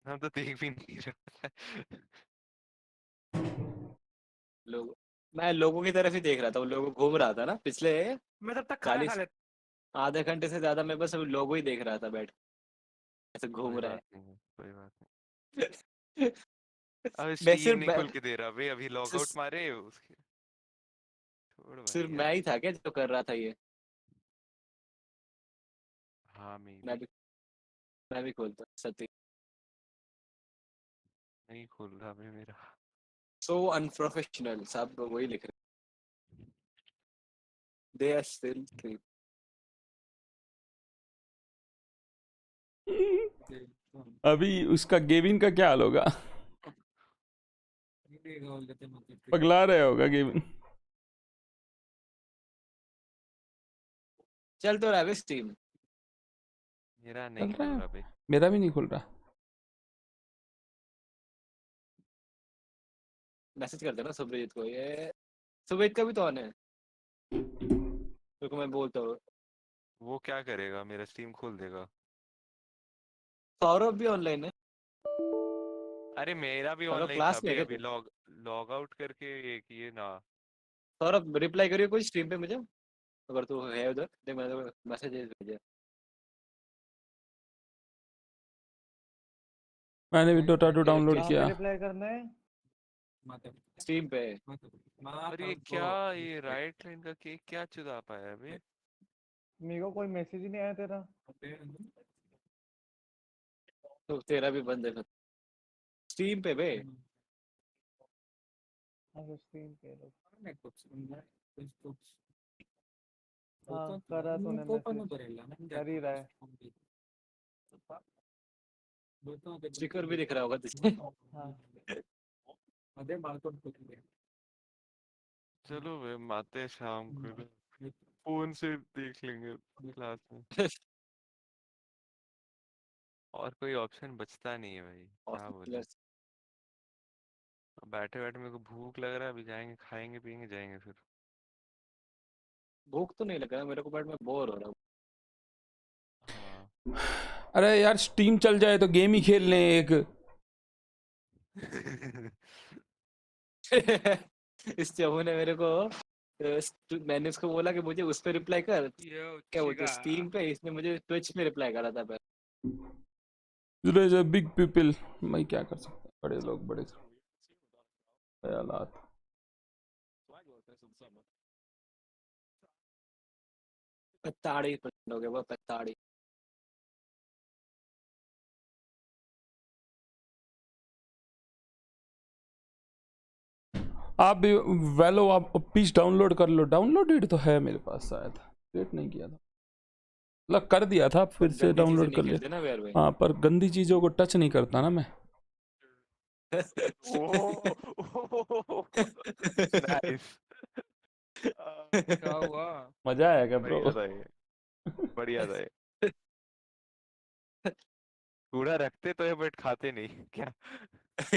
हम तो देख भी नहीं रहे। लोग, मैं लोगों की तरफ ही देख रहा था, वो लोगों घूम रहा था ना पिछले मैं तब तक खाना खा 40 लेता आधे घंटे से ज्यादा मैं बस लोगों ही देख रहा था बैठ के, ऐसे घूम कोई रहा बात है। नहीं है, कोई बात नहीं। अब मैं स्टीम सिर्फ नहीं खुल के दे रहा बे, अभी लॉग आउट सिर्फ मारे उसके। छोड़ भाई सिर्फ यार। मैं ही था क्या जो कर रहा था ये। हाँ मे मैं भी। भी मैं भी खोलता सती। नहीं खुल रहा बे मेरा। सो अनप्रोफेशनल सब वही लिख रहे, दे आर स्टिल थ्री। अभी उसका गेविन का क्या हाल होगा? पगला रहे होगा गेविन। चल तो रहा है स्टीम। मेरा नहीं चल रहा खुल है, रहा बे। मेरा भी नहीं खुल रहा। मैसेज कर देना सुब्रजीत को, ये सुब्रजीत का भी तो ऑन है, क्योंकि मैं बोलता हूँ। वो क्या करेगा, मेरा स्टीम खोल देगा। सौरभ भी ऑनलाइन है। अरे मेरा भी सौरभ ऑनलाइन था क्लास में बे, है क्या अभी तू? लॉग लॉग आउट करके ये किए ना। सौरभ रिप्लाई करियो कोई स्ट्रीम पे मुझे, अगर तू है उधर देख, मैंने मैसेज भेजा। मैंने भी डोटा 2 डाउनलोड कहाँ किया। पे रिप्लाई करना है? स्ट्रीम पे? और ये क्या, ये राइट लाइन का केक क्या चुदा पाया बे। मेरे को कोई मैसेज ही नहीं आया तेरा। तो तेरा भी बंद है स्ट्रीम पे बे। अच्छा स्क्रीन पे हाँ करा तूने मैसेज, कर ही रहा है। स्टिकर भी दिख रहा होगा तुझे। हाँ चलो बे आते हैं शाम को, फोन से देख लेंगे क्लास में। और कोई ऑप्शन बचता नहीं है भाई, क्या बोले। अब बैठे बैठे मेरे को भूख लग रहा है, अभी जाएंगे खाएंगे पियेंगे जाएंगे फिर। भूख तो नहीं लग रहा मेरे को, बट मैं बोर हो रहा हूँ। हाँ अरे यार स्टीम चल जाए तो गेम ही खेल लें एक। इस चमू ने मेरे को मैंने उसको बोला कि मुझे उस पे रिप्लाई कर, क्या बोलते स्टीम पे, इसने मुझे ट्विच पे रिप्लाई करा था पहले। बिग पीपल, मैं क्या कर सकता हूँ, बड़े लोग बड़े ख्यालात। पत्ताड़ी पसंद हो गया वो पत्ताड़ी। आप भी वेलो आप पीस डाउनलोड कर लो, डाउनलोडेड तो है मेरे पास शायद, क्रिएट नहीं किया था, मतलब कर दिया था फिर से डाउनलोड कर लिया। हाँ पर गंदी चीजों को टच नहीं करता ना मैं। नाइस। क्या हुआ? मजा आएगा ब्रो। बढ़िया था ये, बढ़िया था ये। कूड़ा रखते तो है बट खाते नहीं क्या?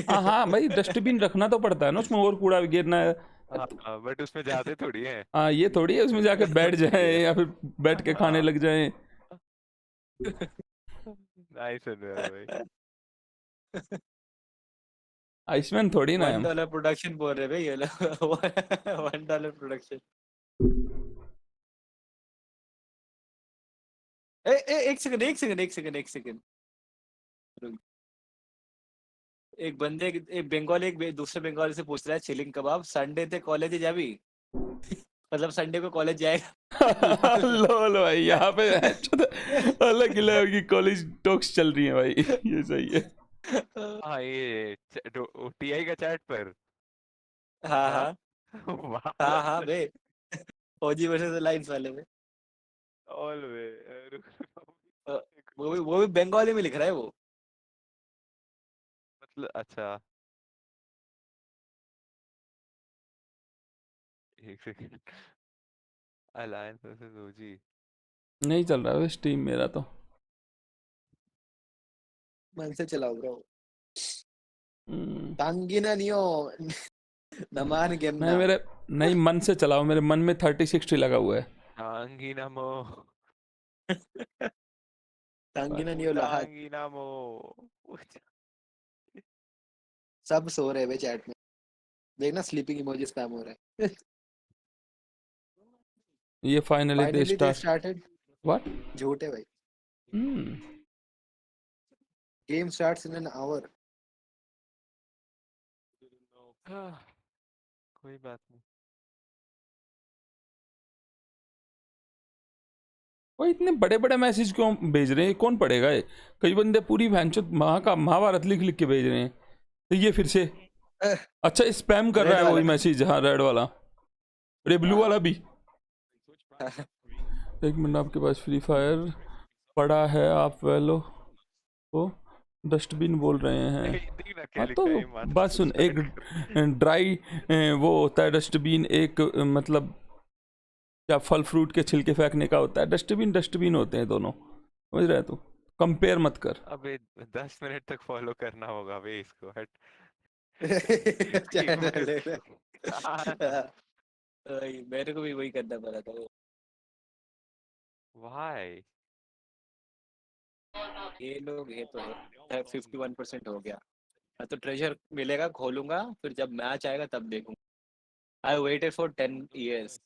हाँ हाँ भाई, डस्टबिन रखना तो पड़ता है ना, उसमें और कूड़ा भी गिरना है। हाँ बट उसमें जाते थोड़ी है। हाँ ये थोड़ी है उसमें जाके बैठ जाए या फिर बैठ के खाने लग जाए। नाइस है भाई। आइसमैन थोड़ी ना है हम। $1 प्रोडक्शन बोल रहे भाई ये लोग। $1 प्रोडक्शन। एक सेकंड एक सेकंड एक सेकंड एक सेकंड। एक बंदे एक बंगाली एक दूसरे बंगाली से पूछ रहा है चिलिंग कबाब संडे थे कॉलेज जाबी। मतलब संडे को कॉलेज जाएगा। लोल भाई यहाँ पे अलग अलग की कॉलेज टॉक्स चल रही है भाई। ये सही है। हाँ ये टीआई का चैट पर। हाँ हाँ वाह। हाँ हाँ बे फौजी वर्सेस लाइन्स वाले में। ऑल वे। वो भी बंगाली में लिख रहा है वो। मतलब अच्छा एक सेकंड। अलायंस वर्सेस ओजी। नहीं चल रहा है स्टीम मेरा तो। मन से चलाओ ब्रो। तांगिना नियो नमान गेम मैं ना। मेरे नहीं मन से चलाओ, मेरे मन में 3060 लगा हुआ है। तांगिना मो। तांगिना नियो लाहत। तांगिना मो। सब सो रहे हैं चैट में, देखना स्लीपिंग इमोजी स्पैम हो रहा है। ये finally they Finally they started. What? झूठ है भाई। Game starts in an hour. कोई बात नहीं। वो इतने बड़े बड़े मैसेज क्यों भेज रहे हैं, कौन पढ़ेगा ये? कई बंदे पूरी भैंचोद महाभारत लिख लिख के भेज रहे हैं, तो ये फिर से अच्छा स्पैम कर रहा है वही मैसेज। हाँ रेड वाला, अरे ब्लू वाला भी। एक मिनट, आपके पास फ्री फायर पड़ा है, आप वेलो को डस्टबिन बोल रहे हैं? हाँ तो बात सुन, एक ड्राई वो होता है डस्टबिन, एक मतलब क्या फल फ्रूट के छिलके फेंकने का होता है डस्टबिन। डस्टबिन होते हैं दोनों, समझ रहे तू? कंपेयर मत कर। अबे 10 मिनट तक फॉलो करना होगा बे इसको। हट। मेरे को भी वही करना पड़ा था। Why? ये लोग ये तो है 51% हो गया। तो ट्रेजर मिलेगा, खोलूंगा, फिर जब मैच आएगा तब देखूंगा। I waited for 10 years।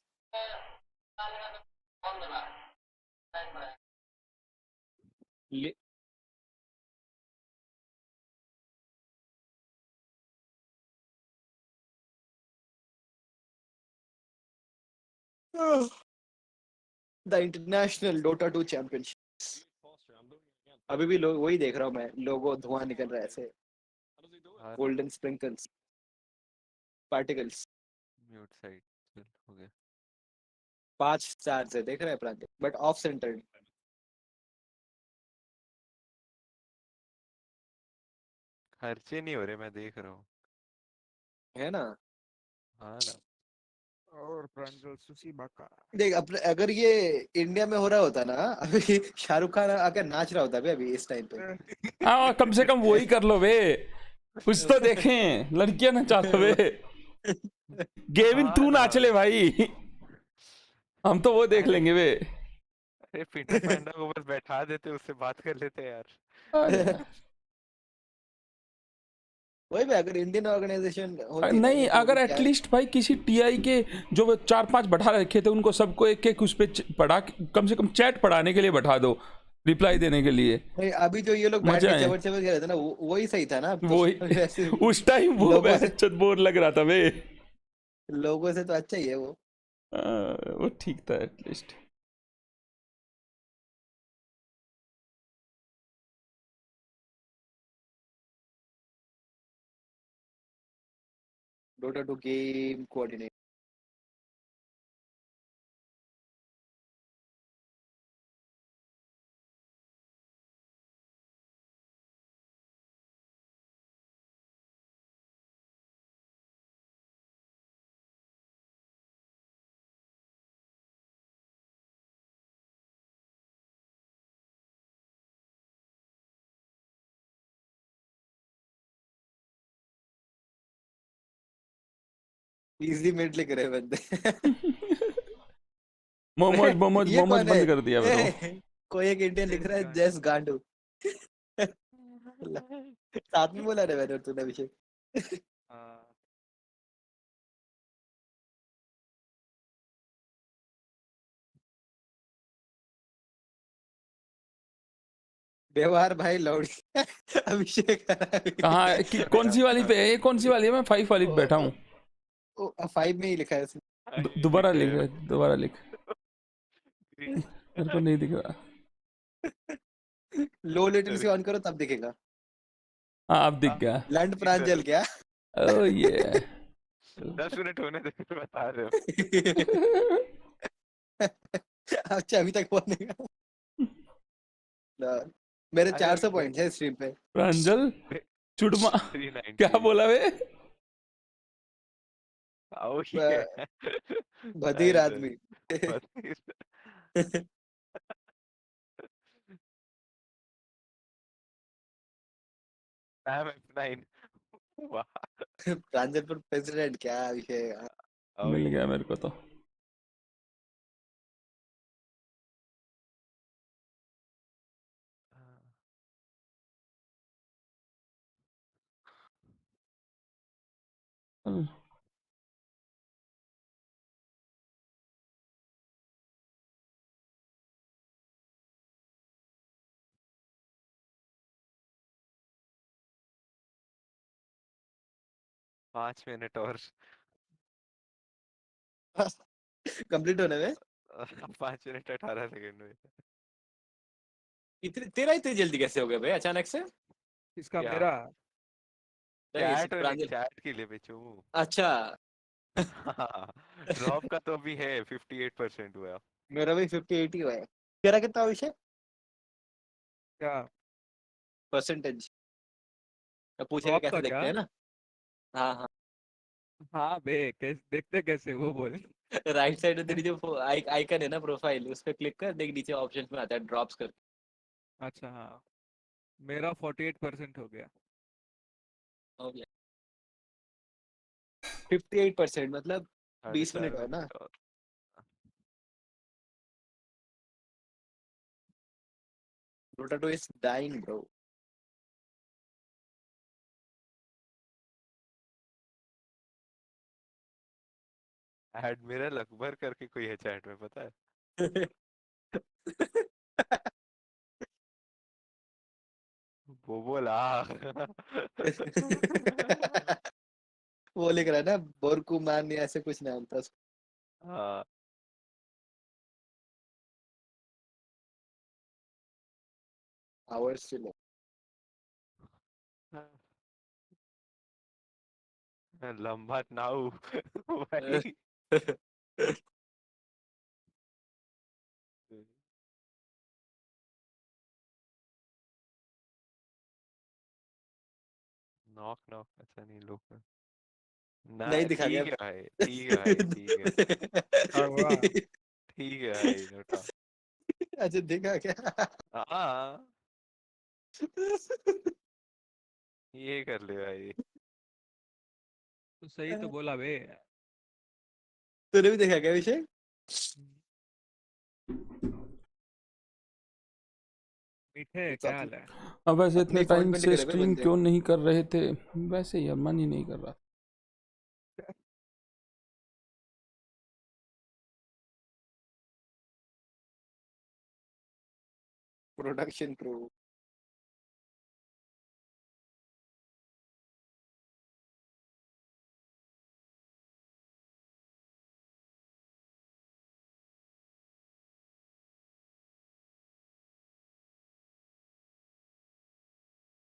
The international Dota 2 championship. अभी भी लोग वही देख रहा हूँ मैं, लोगो धुआं निकल रहा है ऐसे, golden sprinkles particles. Mute side हो गया। 5 स्टार से देख रहे हैं प्रांत, बट ऑफ सेंटर्ड। खर्चे नहीं हो रहे, मैं देख रहा हूँ। है ना? हाँ ना। और प्रांजल सुसी बाका। देख अपने अगर ये इंडिया में हो रहा होता ना, अभी शाहरुख खान आकर नाच रहा होता अभी इस टाइम पे। हाँ कम से कम वही कर लो बे, कुछ तो देखें, लड़कियां ना चाहते बे। गेविन तू नाच ले भाई, हम तो वो देख लेंगे बे। अरे पिंटा पांडा को बस बैठा देते, उससे बात कर लेते यार। अरे वही भी अगर इंडियन ऑर्गेनाइजेशन होती ना नहीं, ये तो अगर क्या। एटलीस्ट भाई किसी टीआई के जो वो 4-5 बैठा रखे थे उनको सबको एक एक उस पे पढ़ा, कम से कम चैट पढ़ाने के लिए बैठा दो, रिप्लाई देने के लिए नहीं अभी जो ये लोग बैठ मजा के है। चबर चबर कर रहे थे ना वही सही था ना, अब तो वही वैसे उस टाइम वो लोगों से बेहद बोर लग रहा था वे। लोगों से तो अच्छा ही है वो। वो ठीक था at least. Dota 2 game coordinator. Easy mid लिख रहे हैं बंदे। मोमोज मोमोज ये मोमोज कौन है? बंद कर दिया फिर वो। कोई एक इंडियन लिख रहा है जस गांडू। साथ में बोला रे मैंने और तूने अभिषेक। हाँ। व्यवहार भाई लौड़ी। अभिषेक कहाँ कौन सी वाली पे है ये, कौन सी वाली है? मैं 5 वाली पे बैठा हूँ। 5 में ही लिखा है उसने। दोबारा लिख, दोबारा लिख, मेरे को नहीं दिख रहा। लो लेटेंसी ऑन करो तब दिखेगा। हाँ अब दिख गया। लैंड प्रांजल क्या? ओह ये 10 मिनट होने दे फिर बता रहे हो। अच्छा अभी तक फोन नहीं आया। मेरे 400 पॉइंट्स है स्ट्रीम पे। प्रांजल चुड़मा 390 क्या बोला वे? आओ ये बधिर आदमी। I'm F9 वाह। प्रांजल पर प्रेसिडेंट क्या विषय। मिल गया मेरे को तो। चल। 5 मिनट और। कंप्लीट होने में 5 मिनट 18 सेकंड में। इतने तेरा इतनी जल्दी कैसे हो गया भाई अचानक से? इसका क्या मेरा चैट और प्रांजल। चैट के लिए बेचू। अच्छा ड्रॉप का तो अभी है 58% हुआ। मेरा भी 58 ही हुआ है। तेरा कितना विषय क्या परसेंटेज? पूछेगा ड्रॉप कैसे का क्या? देखते हैं ना। हाँ हाँ। हाँ बे कैसे देखते कैसे वो बोल। राइट साइड में तेरी जो आइकन है ना प्रोफाइल उस पर क्लिक कर देख नीचे ऑप्शंस में आता है ड्रॉप्स कर। अच्छा हाँ मेरा 48% हो गया। हो गया 58% मतलब 20 मिनट हुआ 4.5 ना। मिनट और। Dota 2 is dying bro. Admiral Akbar करके कोई है चैट में पता है। वो बोला वो लिख रहा है ना बोरकू मान या ऐसे कुछ नाम था उसका। हाँ। आवर्स से लो। लंबा नाउ भाई। नॉक नॉक ऐसा नहीं लोग ना। नहीं दिखा गया। ठीक है भाई, ठीक है भाई, ठीक है, हाँ वाह ठीक है भाई नोटा। अच्छा दिखा क्या? हाँ ये कर ले भाई। तो सही तो बोला बे। तूने भी देखा क्या विषय? मीठे क्या हाल है? अब वैसे अपनी इतने फॉन्ट टाइम में से लिख रहे थे स्ट्रीम बंदे। क्यों नहीं कर रहे थे? वैसे ही यार मन ही नहीं कर रहा। Production pro.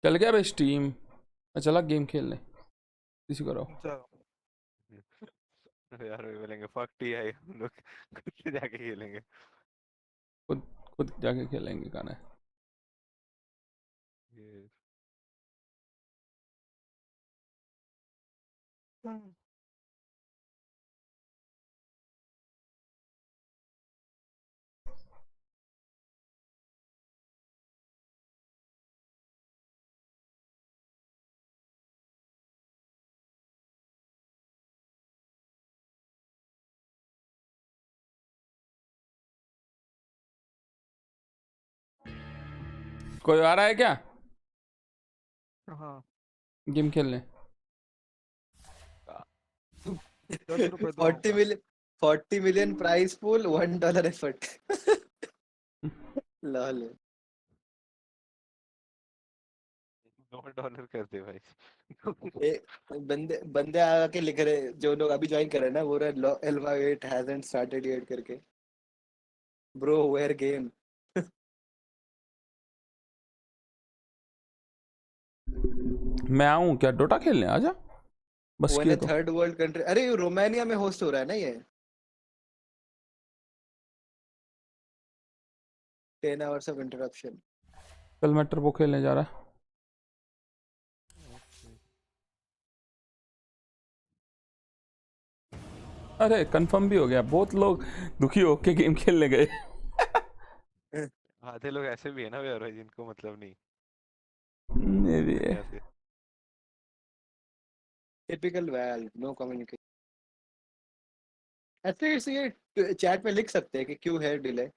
चल गया भाई स्ट्रीम। मैं चला गेम खेलने, किसी करो। यार वे बोलेंगे फक टीआई, हम लोग खुद से जाके खेलेंगे। खुद खुद जाके खेलेंगे गाना। ये कोई आ रहा है क्या हाँ गेम खेलने? 10 रुपए दो 40 million 40 million price pool, $1 effort. Lol. $9 कर दे भाई। बंदे बंदे आके लिख रहे, जो लोग अभी ज्वाइन कर रहे हैं ना, वो रहा एल्वा 8 hasn't started yet करके। Bro where game. मैं आऊं क्या डोटा खेलने? आजा बस वन किए ए तो। Third world country. अरे ये रोमानिया में होस्ट हो रहा है ना ये। 10 hours of interruption। कल मैं टर्बो खेलने जा रहा। अरे कंफर्म भी हो गया, बहुत लोग दुखी होके गेम खेलने गए। आधे लोग ऐसे भी है ना यार भाई, जिनको मतलब नहीं ये भी है। दुनिया से। Typical Valve, no communication. At least ये चैट में लिख सकते हैं कि क्यों है डिले।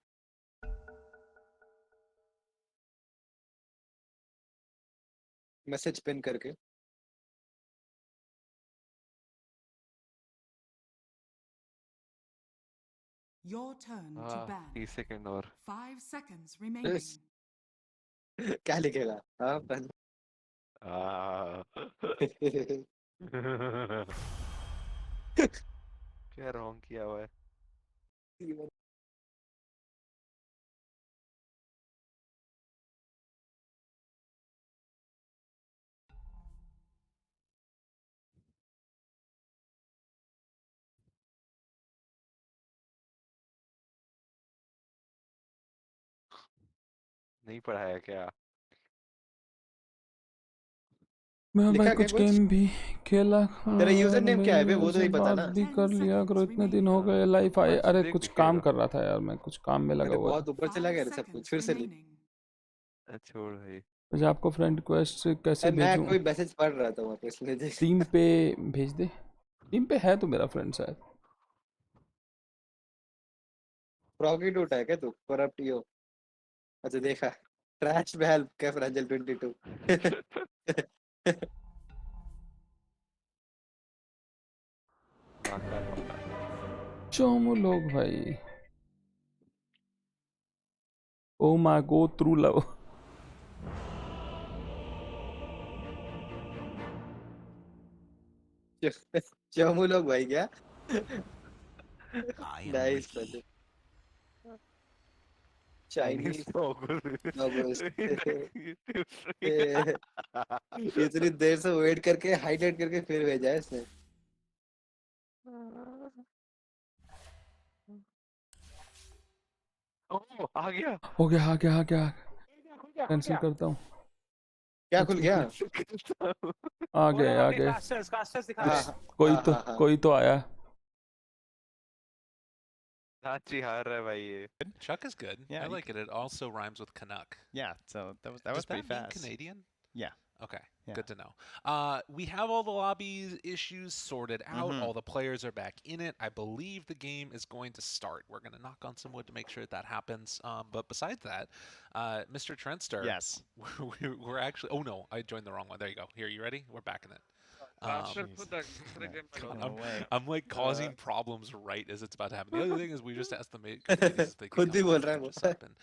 मैसेज पिन करके। Your turn to हाँ ban. 30 सेकंड और 5 seconds remaining. क्या लिखेगा? हाँ पहले। आ, क्या रॉन्ग किया हुआ है? नहीं पढ़ाया क्या? मैं भाई लिखा क्या कुछ कुछ? गेम भी खेला तेरा यूजर और नेम क्या है बे? मेल वो तो से नहीं पता बात ना। भी 10 कर लिया करो। seconds इतने दिन हो remaining. गए लाइफ आए। मैसेज अरे देख कुछ काम दिखेगा। कर रहा था यार, मैं कुछ काम में लगा अरे हुआ था। बहुत ऊपर चला 5 गया रे सब कुछ। seconds फिर से लिख। remaining. छोड़ भाई। मुझे आपको फ्रेंड रिक्वेस्ट कैसे अरे मैं भेजूं? कोई मैसेज पढ़ रहा था वहाँ पे, इसलिए देख। टीम पे भेज दे। टीम पे है तो मेरा फ्रेंड शायद। फ्रॉगी डोटा है क्या तू? Corrupt yo. अच्छा देखा। ट्रैश वैल्व कैफ रंजल 22। महाकाल महाकाल। चोमू लोग भाई। Oh my go through love. चमू लोग भाई क्या? I am nice Ricky. बंदे। Chinese Chinese toggle. नॉगोस। इतनी देर से वेट करके हाईलाइट करके फिर भेजा है इसने। ओह आ गया। हो गया, आ गया, आ गया। कैंसिल करता हूँ। क्या कुछ खुल भी गया? आ वो गए, रहा आ आपके गए। कास्टर्स कास्टर्स दिखा हाँ रहे हाँ हैं। कोई हाँ तो हाँ हाँ। कोई तो आया। साची हार रहा है भाई ये। Chuck is good. Yeah, I you like it. It also rhymes with Canuck. Yeah, so that was Does pretty that mean fast. Canadian? Yeah. Okay, Yeah. good to know. We have all the lobby issues sorted out. All the players are back in it. I believe the game is going to start. We're going to knock on some wood to make sure that happens. But besides that, Mr. Trentster. Yes. We're actually. Oh no, I joined the wrong one. There you go. Here, you ready? We're back in it. I'm like causing problems right as it's about to happen. The other thing is we just asked the communities if they could खुद ही बोल रहा है catch us वो up, and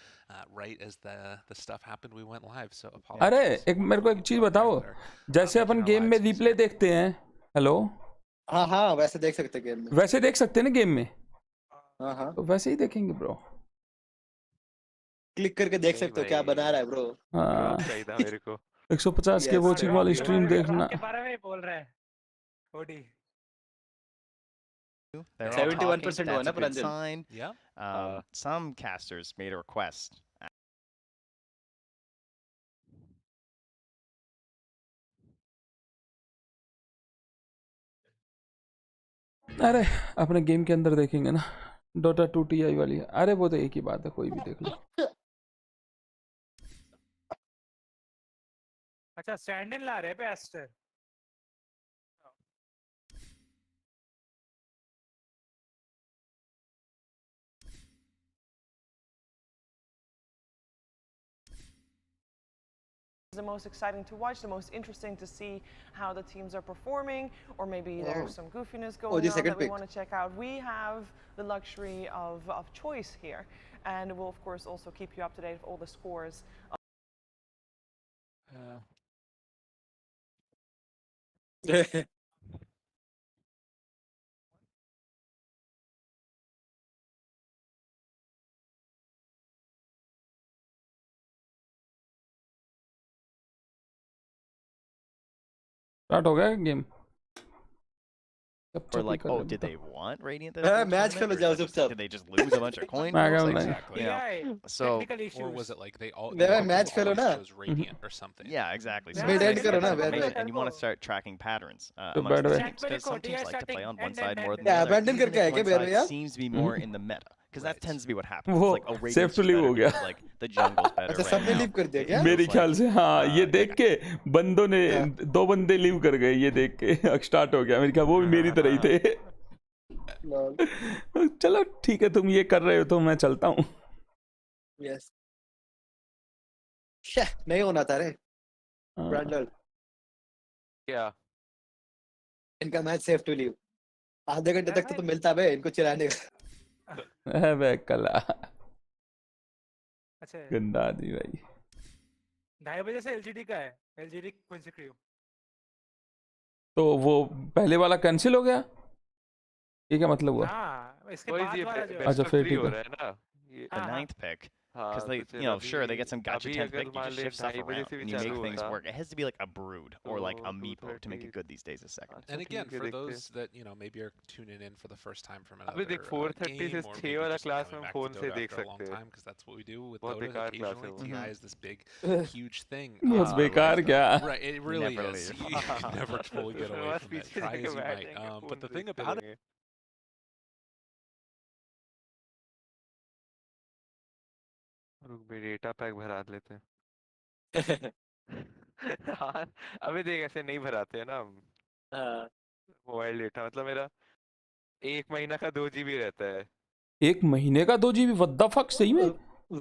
right as the stuff happened, we went live. So अरे apologies. एक मेरे को एक चीज बताओ, जैसे अपन गेम में रिप्ले देखते हैं, हेलो, हाँ हाँ वैसे देख सकते हैं गेम में, वैसे देख सकते हैं ना गेम में, हाँ हाँ तो वैसे ही देखेंगे ब्रो। क्लिक करके देख सकते हो क्या बना रहा है ब्रो। हाँ, चाहिए था मेरे को 150 के वॉचिंग वाली स्ट्रीम देखना। के बारे में बोल रहा है ओडी। They're all 71% talking, हुआ that's ना a good प्रंजन। sign. Yeah. Some casters made a request. अरे अपने गेम के अंदर देखेंगे ना, Dota 2 TI वाली है। अरे वो तो एक ही बात है, कोई भी देख लो। अच्छा स्टैंड इन ला रहे पे ester. The most exciting to watch, the most interesting to see how the teams are performing, or maybe there's some goofiness going on that we want to check out. We have the luxury of choice here, and we'll of course also keep you up to date with all the scores. Start हो गया game. Or like, oh, did they want Radiant? Match खेलो जाओ चुपचाप। Did they just lose a bunch of coins? Exactly. Yeah. So, or was it like they all match खेलो ना। chose Radiant or something? yeah, exactly. So Mid end करो ना, and you want to start tracking patterns तो amongst the bad teams, because some teams like to play on one side more than the Yeah, other. abandon Even करके आए if क्या one बेर side यार? seems to be more in the meta, because that tends to be what happens. वो It's like, oh, safe Radiant's to leave हो better गया। because, like, the jungle's better अच्छा right सबने now. Leave कर दिया क्या? मेरे ख्याल से हाँ, ये देख के बंदों ने दो बंदे लीव कर गए, ये देख के स्टार्ट हो गया। मेरे ख्याल वो भी मेरी तरह ही थे। चलो ठीक है, तुम ये कर रहे हो तो मैं चलता हूँ। यस नहीं होना था रे ब्रांडल। क्या इनका मैच सेफ टू लीव, आधे घंटे तक तो मिलता है इनको चिढ़ाने का। है बे कला, अच्छा गंदा आदमी भाई। 2:30 बजे से एलजीडी का है, एलजीडी क्विंसी क्रू। तो वो पहले वाला कैंसिल हो गया, ये क्या मतलब हुआ? हाँ, इसके बाद वाला जो अच्छा फिर ठीक हो है। रहा है ना ये The ninth pick. Because they, you know, sure, they get some gotcha 10th pick, you just shift stuff around, and you make things work. It has to be like a brood or like a meepo to make it good these days a second. And again, for those that maybe are tuning in for the first time from another अभी देख 4:30 से 6 वाला class में phone से देख सकते हैं। because that's what we do with बहुत Dota. बेकार क्लास Occasionally, है वो। TI is this big, huge thing. बहुत बेकार क्या? Right, it really Never is. leave. You can never fully get away from it. Try as you might. But the thing about it. रुक बे data pack भरा लेते हैं। हाँ अबे देख ऐसे नहीं भराते हैं ना हम। मोबाइल डेटा मतलब मेरा 1 महीना का 2 GB रहता है। 1 महीने का 2 GB? व्हाट द फक, सही में?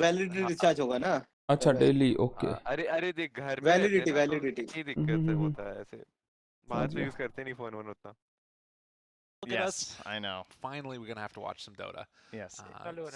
वैलिडिटी रिचार्ज होगा ना। अच्छा डेली, ओके। अरे देख घर पे वैलिडिटी ये दिक्कत होता है ऐसे, बाहर तो यूज करते नहीं फोन वोन उतना। Look at Yes, us. I know. Finally, we're going to have to watch some Dota. Yes.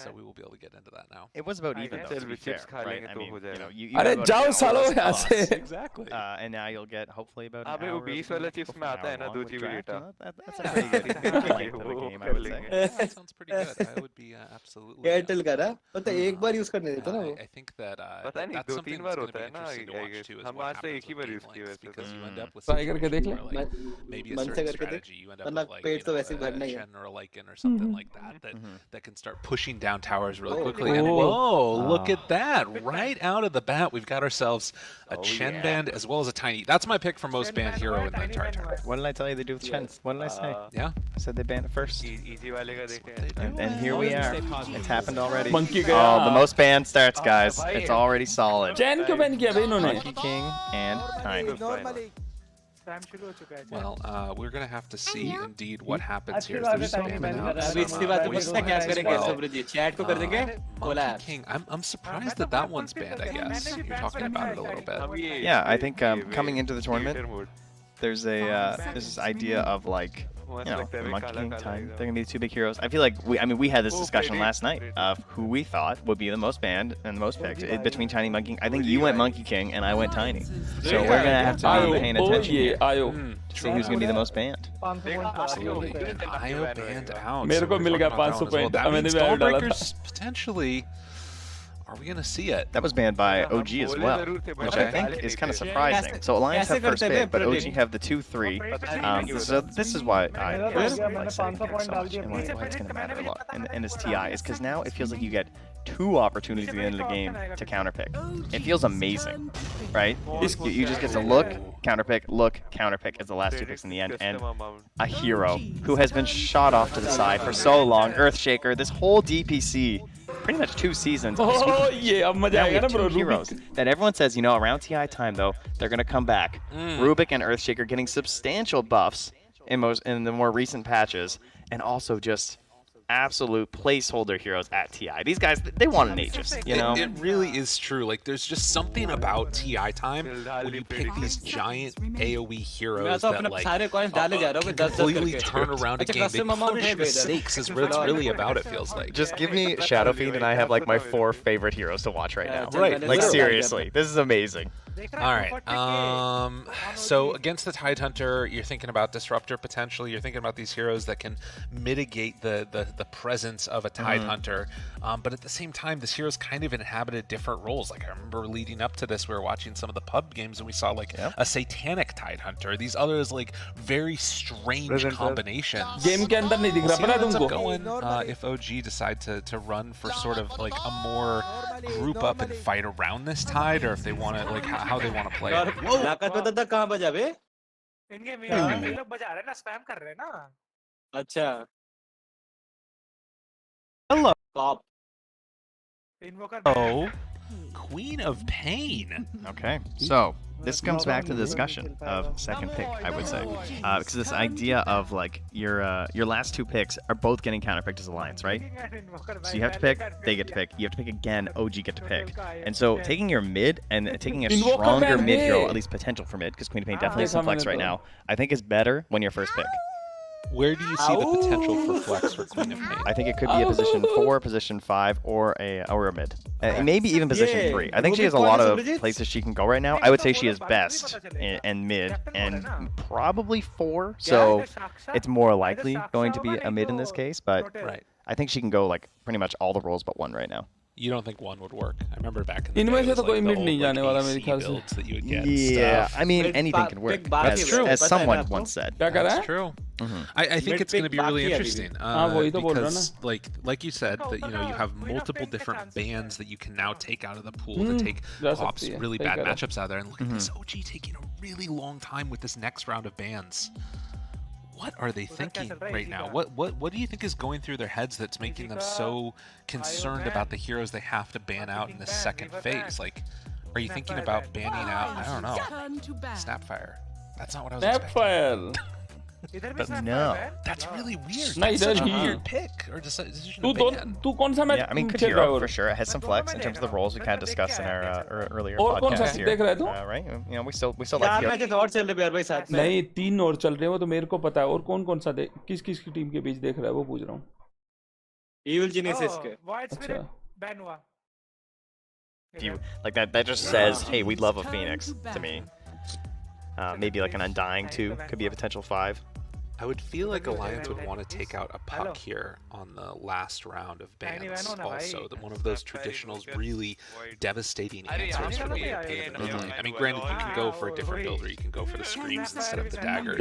So we will be able to get into that now. It was about even though, to be fair, खा right? लेंगे I तो mean, हो you जाएगा। know, you अरे have about जाओ an hour सालो less यहाँ loss. से। Exactly. And now you'll get hopefully about an अबे hour. वो 20 of वाला music चिप्स में before an आता है hour ना long 2 with GB draft, data. you know, that's a pretty good length of a वो game, I कर would say. लेंगे। Yeah, that sounds pretty good. I would be absolutely. Airtel का ना, मतलब एक बार यूज करने देते ना वो। I think that पता नहीं that's 2-3 something बार that's होता going to है be ना, interesting to watch too. Is हम what आज तो happens एक ही with बार game यूज किया lengths, वैसे because you end up with try करके देख situations ले। where like maybe a मन से certain करके देख, strategy you end up वरना with like पेट तो तो वैसे ही भरना ही है। Chen or a Lycan or something like that that can start pushing down towers really quickly. And whoa, look at that. Right out of the bat, we've got ourselves a Chen band as well as a Tiny. That's my pick for most banned hero in the entire tournament. What did I tell you they do with Chen? What did I say? Yeah. I said they banned it first. Easy वाले का देखें. And here we are. It's happened already. Monkey Oh, the most banned starts, guys. It's already solid. Chen क्यों ban किया भाई इन्होंने? Monkey King and Tiny. Well, we're going to have to see indeed what happens here. अच्छी There's बात है, spamming out अभी इसकी बात पूछना क्या करेंगे सब जी चैट को कर देंगे बोला Monkey King, I'm surprised that that one's banned, I guess. You're talking about it a little bit. Yeah, I think coming into the tournament, there's this idea of like, you know, the Monkey King time. They're gonna be the two big heroes. I feel like we had this discussion last night of who we thought would be the most banned and the most picked between Tiny and Monkey King. I think you went Monkey King and I went Tiny. So we're gonna have to be paying attention here to see who's gonna be the most banned. Absolutely. And IO banned out. मेरे को मिल गया 500 point. That मैंने means भी IO डाला था. Dawnbreakers potentially. Are we gonna see it? That was banned by OG as well, which I think is kind of surprising. So Alliance have first pick, but OG have the 2-3. So this is why I and why it's going to matter a lot in this TI is because now it feels like you get 2 opportunities at the end of the game to counterpick. It feels amazing, right? You just get to look, counterpick as the last 2 picks in the end, and a hero who has been shot off to the side for so long, Earthshaker, this whole DPC. Pretty much 2 seasons. Oh yeah, अब मजा आएगा ना bro. Heroes that everyone says, you know, around TI time though, they're gonna come back. Rubik and Earthshaker getting substantial buffs in the more recent patches, and also just absolute placeholder heroes at TI. These guys, they want an Aegis, you know? It really is true. Like, there's just something about TI time when you pick these giant AoE heroes that, like, completely turn around a game. They punish mistakes is what it's really about, it feels like. Just give me Shadow Fiend and I have, like, my 4 favorite heroes to watch right now. Right. Like, seriously. This is amazing. All right. So against the Tidehunter, you're thinking about Disruptor potentially. You're thinking about these heroes that can mitigate the presence of a Tidehunter. But at the same time, this hero's kind of inhabited different roles. Like I remember leading up to this, we were watching some of the pub games and we saw like a Satanic Tidehunter. These others like very strange combinations. Game के अंदर नहीं दिख रहा पता तुमको? Going if OG decide to run for sort of like a more group up and fight around this Tide, or if they want to like how they want to play it. लाकत में दादा कहाँ बजा बे? इनके ये लोग बजा रहे हैं ना, स्पैम कर रहे हैं ना. अच्छा. Hello. Top. Oh, Queen of Pain. Okay, so this comes back to the discussion of second pick, I would say, because this idea of like your last 2 picks are both getting counterpicked as Alliance, right? So you have to pick, they get to pick. You have to pick again, OG get to pick. And so taking your mid and taking a stronger mid hero, at least potential for mid, because Queen of Pain definitely has some flex right now, I think is better when you're first pick. Where do you see the potential for flex for Queen of Pain? I think it could be a position 4, position 5, or a mid. Maybe even position 3. I think she has a lot of places she can go right now. I would say she is best in mid and probably 4. So it's more likely going to be a mid in this case, but I think she can go like pretty much all the roles but 1 right now. You don't think 1 would work? I remember back in the day, इनमें it से was तो like कोई the mid old, नहीं like, जाने वाला AC मेरे ख्याल से. builds that you would get Yeah, stuff. I mean anything can work. That's true. As someone once said. क्या कह रहा है? That's true. I think it's going to be really interesting because, like you said, that you have multiple different bans that you can now take out of the pool to take pops really bad matchups out there. And look at this OG taking a really long time with this next round of bans. What are they thinking right now? What do you think is going through their heads that's making them so concerned about the heroes they have to ban out in this second phase? Like, are you thinking about banning out? I don't know. Snapfire. That's not what I was expecting. Snapfire. But no. That's really weird. That's such a weird pick or decision to ban. तू कौन सा match? Yeah, I mean, Kajiro for sure. It has some flex in terms of the roles we kind of discussed in our earlier podcast here. Right? You know, we still like चार matches और चल रहे हैं यार भाई साथ में. नहीं 3 और चल रहे हैं वो तो मेरे को पता है. और कौन सा किस की टीम के बीच देख रहा है वो पूछ रहा हूँ. Evil Genesis के. Void Spirit ban हुआ. If you like that just says, hey, we'd love a Phoenix to me. Maybe like an Undying 2 could be a potential 5. I would feel like Alliance would want to take out a puck here on the last round of bans also. One of those traditionals really devastating answers for the AP in the melee lane. I mean, granted, you can go for a different build, or you can go for the screams instead of the daggers.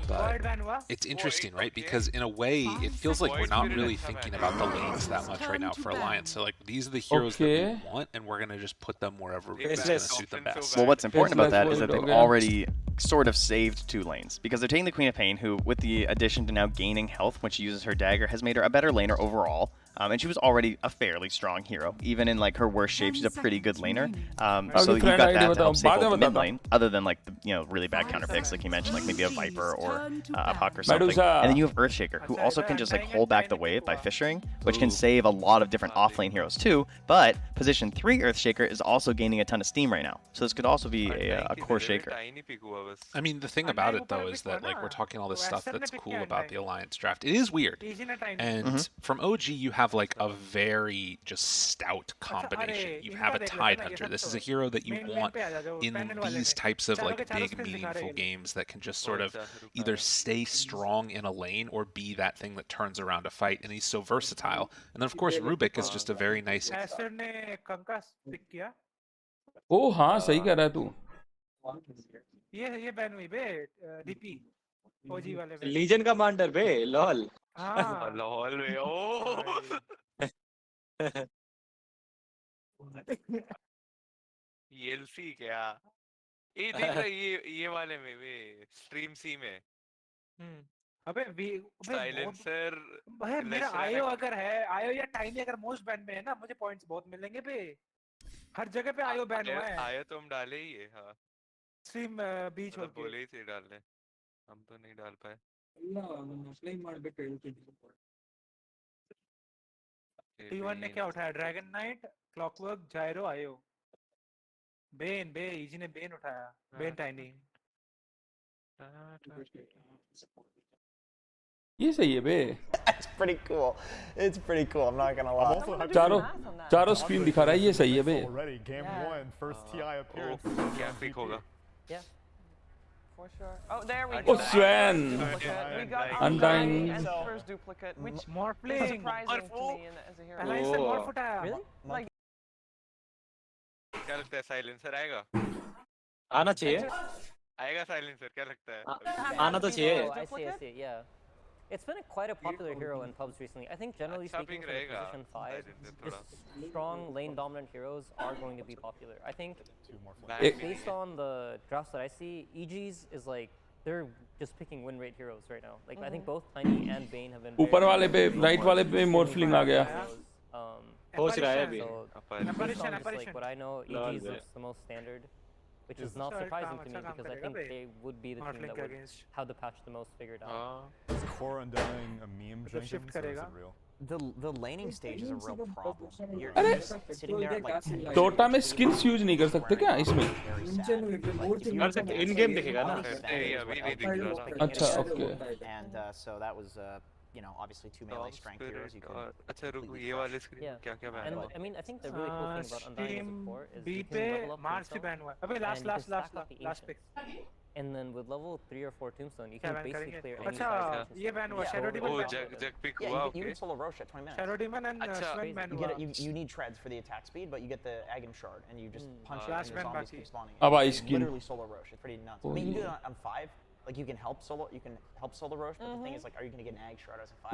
But it's interesting, right? Because in a way, it feels like we're not really thinking about the lanes that much right now for Alliance. So like, these are the heroes that we want, and we're going to just put them wherever it's going to suit them best. Well, what's important about that is that they've already sort of saved 2 lanes, because they're taking the Queen of Pain, who, with the addition to now gaining health when she uses her dagger, has made her a better laner overall. And she was already a fairly strong hero. Even in like her worst shape, she's a pretty good laner. So you got that to help save both the mid lane, other than like the really bad counter picks, like you mentioned, like maybe a Viper or a Puck or something. And then you have Earthshaker, who also can just like hold back the wave by fishing, which can save a lot of different off-lane heroes too. But position 3 Earthshaker is also gaining a ton of steam right now, so this could also be a core shaker. I mean, the thing about it though is that like we're talking all this stuff that's cool about the Alliance draft. It is weird, and from OG you have like a very just stout combination. You have a Tide Hunter. This is a hero that you want in these types of like big meaningful games that can just sort of either stay strong in a lane or be that thing that turns around a fight, and he's so versatile. And then of course Rubik is just a very nice. Oh हाँ सही कह रहा है तू. ये ban हुई बे DP ओजी वाले बे legion commander बे lol. हाँ लॉल बे ओ एलसी क्या ये देख रहा ये वाले में वे स्ट्रीम सी में अबे साइलेंसर भाई मेरा आयो अगर है आयो या टाइनी अगर मोस्ट बैन में है ना मुझे पॉइंट्स बहुत मिलेंगे बे. हर जगह पे आयो बैन हुआ है. आयो तो हम डाले ही है. हाँ स्ट्रीम बीच हो बोले ही थे डालने, हम तो नहीं डाल पाए. T1 ने क्या उठाया? ड्रैगन नाइट, क्लॉकवर्क, जायरो, आयो. बेन इजी ने बेन उठाया. Ben tiny. ये सही है बे. It's pretty cool. It's pretty cool. I'm not gonna lie. चारों स्क्रीन दिखा रहा है. ये सही है बे. Already game 1, first TI appearance. क्या पिक होगा? Yeah. For sure. Oh, there we Oh, go. Sven. We got Undying. and first duplicate, which is Morphling. surprising to me as a hero. Alliance से morph उठाया. Really? Like क्या लगता है silencer आएगा? आना चाहिए. आएगा साइलेंसर क्या लगता है? आना तो चाहिए. I see, yeah. It's been quite a popular hero in pubs recently. I think generally speaking, for position 5, just strong lane dominant heroes are going to be popular. I think based on the drafts that I see, EGs is like they're just picking win rate heroes right now. Like I think both Tiny and Bane have been. ऊपर वाले पे right वाले पे morphling आ गया. सोच रहा है अभी. Like what I know, EGs is the most standard. Which is not surprising to me because I think they would be the team that would have the patch the most figured out. Is core undying a meme Jenkins, or is it real? The laning stage is a real problem. You're just sitting there at like Dota में skins use नहीं कर सकते क्या इसमें? इन game दिखेगा ना. अच्छा okay. And so that was obviously 2 melee strength heroes. You can. अच्छा रुक ये वाले स्क्रीन क्या क्या बैन हुआ? I mean I think the really cool thing about Undying as a core is B you पे can level up मार्च से ban हुआ. अबे last pick. And then with level 3 or 4 tombstone, you can basically clear any अच्छा ये ban हुआ. Shadow Demon. Oh जग pick हुआ. You can solo Rosh at 20 minutes. Shadow Demon and Sven ban हुआ. You need treads for the attack speed, but you get the Aghanim Shard, and you just punch it, and the zombies keep spawning. अब आई skin. Literally solo Rosh. It's pretty nuts. I mean, you can do it on 5. Like you can help solo Rosh, but the thing is, like, are you going to get an Ag Shard as a 5?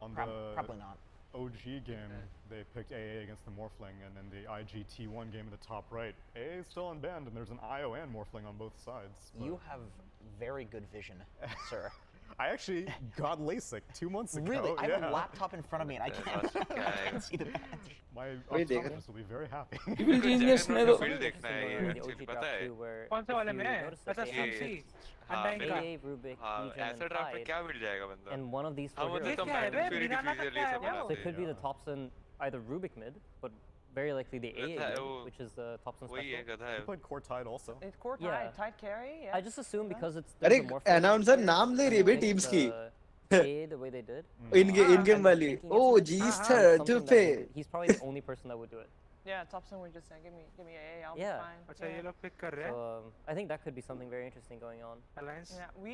On Probably not. OG game, they picked AA against the Morphling, and in the IGT1 game at the top right, AA is still unbanned, and there's an IO and Morphling on both sides. You have very good vision, sir. I actually got LASIK 2 months ago. Really? I have a laptop in front of me, and I can't see the badge. My optometrist will be very happy. Evil Genius ने तो. कौन से वाले में? अच्छा CMC. Undying का. AA, Rubik, Legion, ऐसा and draft में Tide. क्या मिल जाएगा बंदा? And one of these हाँ four मतलब heroes. तो मैंने फिर डिफ्यूजर ले सब So it could be the Thompson, either Rubik mid, but very likely the AA mid, which is the Thompson वही है special. गधा है. He played core Tide also. it's core Yeah. Tide carry. Yeah. I just assume because it's अरे the Morph announcer नाम ले रही है बे teams की. the way they did. In game वाली. Oh, G's third to pay. He's probably the only person that would do it. Yeah, Thompson would just say, give me AA, I'll Yeah. be fine. अच्छा ये लोग pick कर रहे हैं. So I think that could be something very interesting going on. Alliance. Yeah, we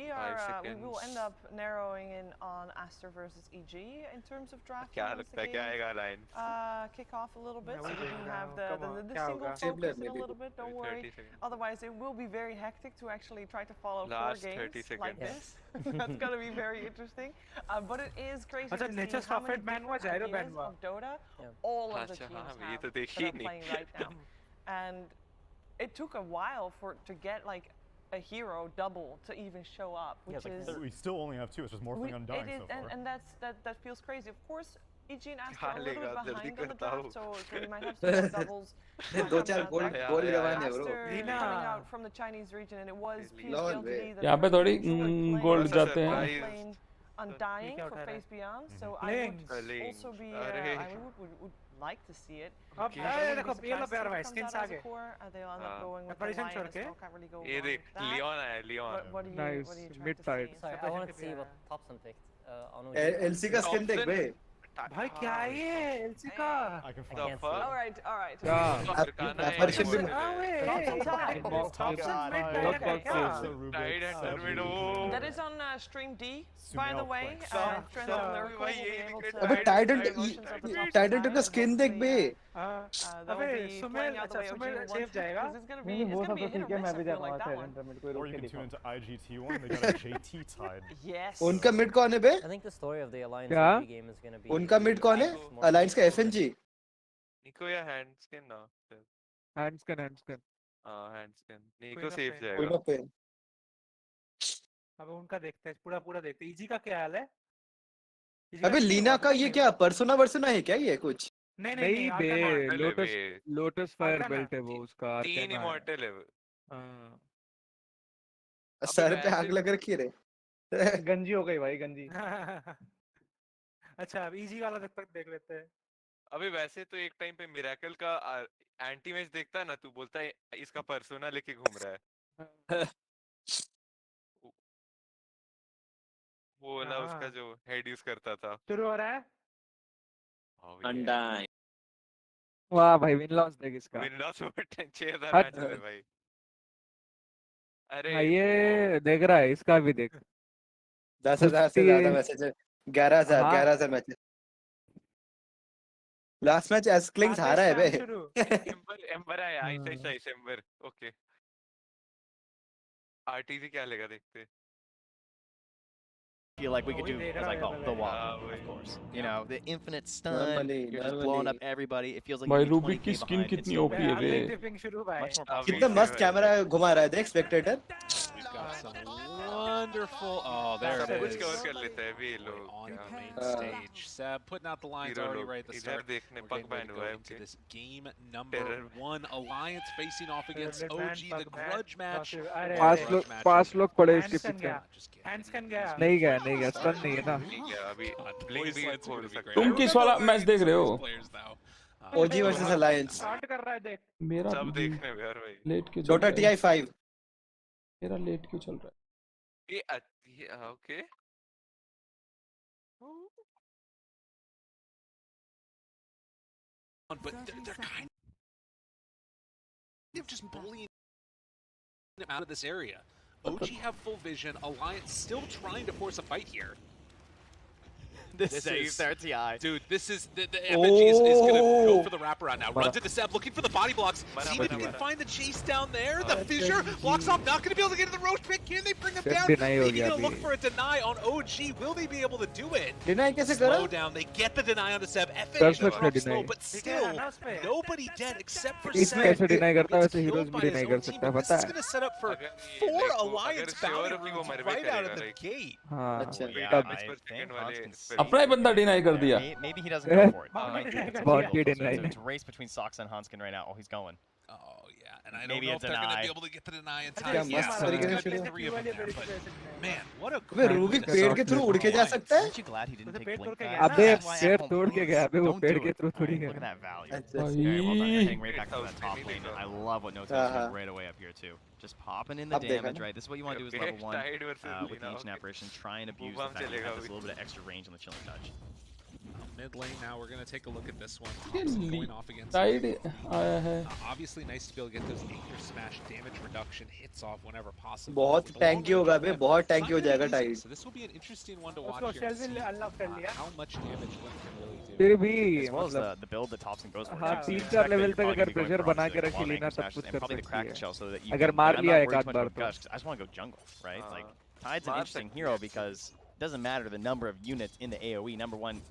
will end up narrowing in on Aster versus EG in terms of draft. क्या लगता है क्या आएगा Alliance? Kick off a little bit, Yeah, so we we do do have now. Come on, the क्या single होगा? focus in a maybe. little bit. Don't Maybe worry. 30 seconds. Otherwise, it will be very hectic to actually try to follow Last 4 30 games like seconds. this. That's going to be very interesting. But it is crazy अच्छा to Nature's see how many Prophet ban हुआ, different Gyro ban ideas हुआ. of Dota Yeah. all of the अच्छा, teams हाँ, ये have तो that देखी are नहीं. playing right now. And it took a while to get like a hero double to even show up, which is We still only have 2. It's just morphing Undying so far. and that feels crazy. Of course, EG and Aster क्या are a little लेगा, bit जल्दी behind on the करता draft, हूँ. so we might have some more doubles. दो चार गोल गवाने bro. Aster Lina. coming out from the Chinese region, and it was Lina. PSG LTD that यहाँ पे were थोड़ी playing gold What's जाते हैं. surprise? Undying क्या for उठा रहा है? Face Beyond, so I Link. would Link. also be, अरे. I would like to see it. अब Okay. अरे देखो Wouldn't be ये लो surprised प्यार if भाई it comes skins out uh as a गए. core. They'll end up हाँ. going with the Apparition Lion छोड़ as के. well, can't really go ये wrong देख with that. Leon आया Leon. What are you Nice. trying to Mid-side. see? Sorry, I want to see what Thompson picked. On OG. LC का skin देख बे. भाई क्या है ये LC का? I can I find can't it. see. All right. क्या? Apparition भी Thompson tied. Thompson mid Okay, player है क्या? Tied under middle. That is on stream D, by the Sumail way. Flex. Friends of Lyrical will be able to अबे Tidal motions of the Thompson Tidal का tied, skin देख बे. they'll अबे be Sumel playing out the अच्छा way OG Sumel wants safe to, जाएगा. 'cause it's gonna be नहीं it's वो gonna सब be a तो hit or ठीक है, miss. मैं I भी feel जाता like हूँ that one. साइलेंट मिड कोई Or रोक you के can tune दिखाओ. into IGT1. They got a JT tied. Yes. उनका mid कौन है बे? I think the story of the Alliance क्या? OG game is going to be. उनका mid कौन है? Alliance का FNG. Nico या Handskin ना. Handscan. Handskin. Nico Queen of safe Pain. जाएगा. Queen of Pain. अब उनका देखते हैं पूरा देखते हैं. EG का क्या हाल है? EG का अबे skin लीना हुआ का था ये नहीं क्या पर्सोना वर्सोना है क्या ये कुछ? नहीं बे लोटस फायर Arcana. बेल्ट है वो उसका. 3 Arcana है. immortal है वो. हाँ. सर पे आग लग रखी रे. गंजी हो गई भाई गंजी. अच्छा अब EG वाला तक देख लेते हैं. अबे वैसे तो एक टाइम पे मिरेकल का एंटी मैच देखता है ना तू बोलता है इसका पर्सोना लेके घूम रहा है. वो ना उसका जो हेड यूज करता था. शुरू हो रहा है. Undying. वाह भाई विन लॉस देख इसका. विन लॉस 6000 हट. मैच है भाई. अरे हाँ ये देख रहा है इसका भी देख. 10,000 से ज्यादा मैसेज है. 11,000 मैसेज. लास्ट मैच एस्क्लिंग्स हारा है बे. एम्बर आया ऐसा एम्बर. ओके आरटीजी क्या लेगा देखते. Feel like we could do like the wall, of course. You know, the infinite stun. You're just blowing up everybody. It feels like भाई you'd be Rubik 20k की skin behind. कितनी It's OP है बे. Tipping शुरू भाई. much more possible. कितना मस्त camera घुमा रहा है देख Spectator. We've got some wonderful. Oh, there it कुछ is. कवर कर लेते हैं भी लोग. On the main stage. Seb putting out the lines Hero already लोग right at the इधर start. देखने We're पग getting ready बैन to हुआ go है into उनके. this game number Terror. 1. Alliance facing off against Terror OG, ban, the pug ban. grudge match. अरे पांच लोग पड़े इसके हैंड्सकन पीछे. गया. Just kidding. हैंडस्कन गया. नहीं गया स्टन नहीं है ना. ठीक है अभी ब्लिंक Voice भी lines are खोल gonna be सकते great. तुम हैं. किस वाला मैच देख रहे हो? Players now. OG versus alliance. Start कर रहा है देख. मेरा सब देखने में यार भाई. लेट क्यों चल डोटा रहा है? TI5. मेरा लेट क्यों चल रहा है? ये okay. But they're kind of just bullying him out of this area. OG have full vision. Alliance still trying to force a fight here. This saves their TI. Dude, this is the FNG is going to go for the wraparound now. Runs into Seb, looking for the body blocks. See if he can find the chase down there. The fissure blocks off. Not going to be able to get to the roach pit. Can they bring him down? Maybe going to look for a deny on OG. Will they be able to do it? Deny कैसे Slow करा? down. They get the deny onto Seb. FNG drops slow, but still nobody dead except for इसमें Seb. कैसे deny करता है वैसे Killed heroes by भी his deny own कर team, सकता है but पता this is है. going to set up for अगर 4 ये Alliance अगर bounty sure runes मर भी right out of करेगा, the like- gate. हाँ. अच्छा. Yeah, Tab. I think Hanskins- अपना ही बंदा डिनाई कर दिया. Maybe he doesn't go for it. Oh, He might yeah, it's yeah. Bond difficult. denied. It's a race between Sox and Hanskin right now. Oh, he's going. Oh, yeah. And I don't Maybe know a if they're going to deny. be able to get the deny in क्या time. मस्त Yeah, तरीके से good शुरू. three of them there, but man, what a अबे great Rubik win. पेड़ के through उड़ के जा सकता है? Aren't you glad he didn't तो take पेड़ blink तोड़ के back? गया ना? अबे That's why I पेड़ won't तोड़ के please. गया अबे वो Don't पेड़ do के it. थ्रू थोड़ी Look है. at that value. अच्छा. Very well done. You're भाई heading right back to that top lane. I love what Noto's doing right away up here too. Just popping in the अब देखा damage, ना? right? This is what you want to do is Okay, level 1 tied versus with the Lina, ancient okay. apparition. Try and abuse the Boom-bam fact that you चलेगा have this अभी. little bit of extra range on the chilling touch. mid lane now. We're going to take a look at this one. ये Thompson going off against side आया है. obviously nice to be able to get those anchor smash damage reduction hits off whenever possible. बहुत टैंकी होगा बे, बहुत टैंकी हो जाएगा Tide. So this will be an interesting one to watch उसको here. शेल भी अनलॉक कर लिया. How much damage Lim can really do. फिर भी As well as the build that Thompson goes for. हाँ, too. So 3-4 you're लेवल तक probably अगर gonna be going pressure for बना के obviously रखी long लेना anchor सब smashes कुछ and कर probably the सकती Kraken है. shell so that you अगर can, मार like, I'm लिया not एक worried आध too much बार about तो. Gush, 'cause I just want to go jungle, right? Like Tide's an interesting hero because it doesn't matter the number of units in the AoE. Number one,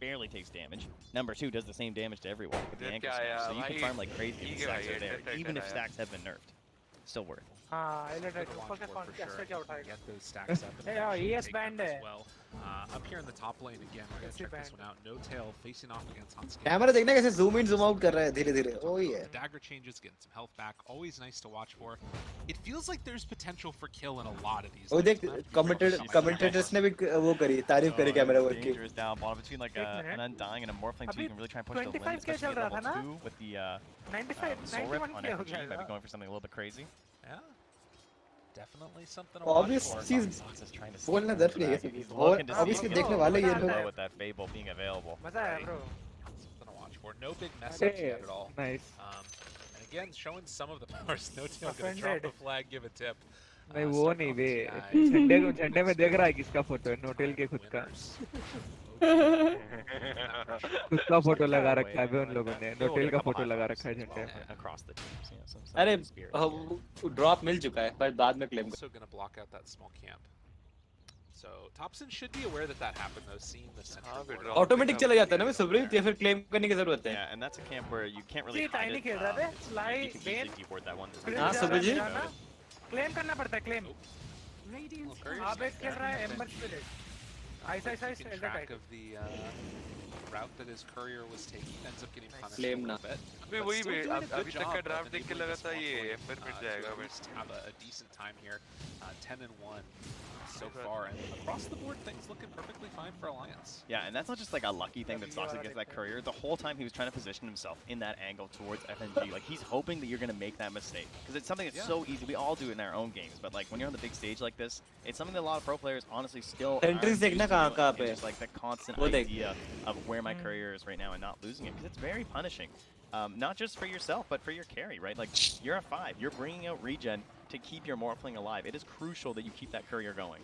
barely takes damage. Number two, does the same damage to everyone with the anchor smash. So you can farm like crazy if the stacks are there, even if stacks have been nerfed. Still worth it. हाँ, electric Good to ऊपर watch का for कौन for कैसे sure. क्या He can उठाएगा? get those stacks up. Hey, oh, and ES take banned them है. as well. Up here in the top lane again, we're going to check this one out. No tail facing off against Hanskin. Camera देखना कैसे zoom in zoom out कर रहा है धीरे-धीरे. ओ ये. The dagger changes, getting some health back. Always nice to watch for. It feels like there's potential for kill in a lot of these. ओ देख commentators ने भी वो करी तारीफ करी कैमरा वर्क की. Dangerous down bottom between like an Undying and a Morphling too. You can really try and push the limit, 25K especially चल at रहा था level ना? 2 with the 95 Soul Rip 91 on के हो FG. Might be गया. going for something a little bit crazy. Yeah. Definitely something to watch Obvious for. चीज Fox is trying to बोलना sneak दर्द into नहीं the है back. He's और looking to see obviously if he देखने can वाले ये blow लोग. with that Fable being available. मजा आया bro. Something to watch for. No big mess ups yet at all. Nice. And again, showing some of the powers. No tail gonna drop Offended. a flag, give a tip. नहीं वो Start नहीं off बे. TI. झंडे में देख रहा है किसका photo है? नोटेल के खुद का. Winners. खुद का फोटो लगा रखा है बे उन लोगों ने. नोटेल का फोटो लगा रखा है झंडे में. Across the teams, you know, some अरे spirit. ड्रॉप मिल चुका है पर बाद में claim. Also going to block out that small camp. So Thompson should be aware that that happened though, seeing the central ward. Automatic चला जाता है ना मैं सुब्रीत या फिर क्लेम करने की जरूरत है. Yeah, and that's a camp where you can't really See, hide Tiny it. खेल रहा था. It's- Fly, you can easily deboard that one. हाँ सुब्रीत जी. क्लेम करना पड़ता है क्लेम. Radiant's आप एक खेल रहा है amber spirit. Ice ice ice Keeping Elder track tight. of the route that his courier was taking, ends up getting punished Claim a ना. little bit. अबे but वही still बे, doing a good अभी तक job का of draft देख के enabling लगा the था small ये point, एम्बर मिट to जाएगा at बे. least have a decent time here. 10-1 so far, and across the board, things looking perfectly fine for Alliance. Yeah, and that's not just like a lucky thing that sucks against that courier. The whole time he was trying to position himself in that angle towards FNG. Like he's hoping that you're going to make that mistake. Because it's something that's so easy. We all do it in our own games. But like when you're on the big stage like this, it's something that a lot of pro players honestly still aren't Entries used देखना to कहाँ doing. कहाँ It's पे. just like the constant वो देख. idea of where my courier is right now and not losing it. Because it's very punishing. Not just for yourself, but for your carry, right? Like you're a 5. You're bringing out regen to keep your Morphling alive. It is crucial that you keep that courier going.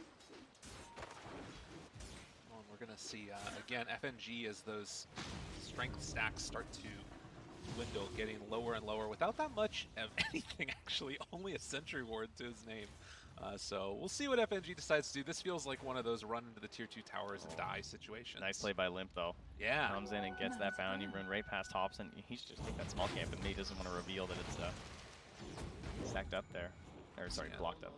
Well, we're going to see, again, FNG as those strength stacks start to dwindle, getting lower and lower without that much of anything, actually. Only a Sentry Ward to his name. So we'll see what FNG decides to do. This feels like one of those run into the tier 2 towers and die situations. Nice play by Limp, though. Yeah. Comes in and gets that bounty run right past Hobson. He should just take that small camp, and Nate doesn't want to reveal that it's stacked up there. Or, sorry, blocked up.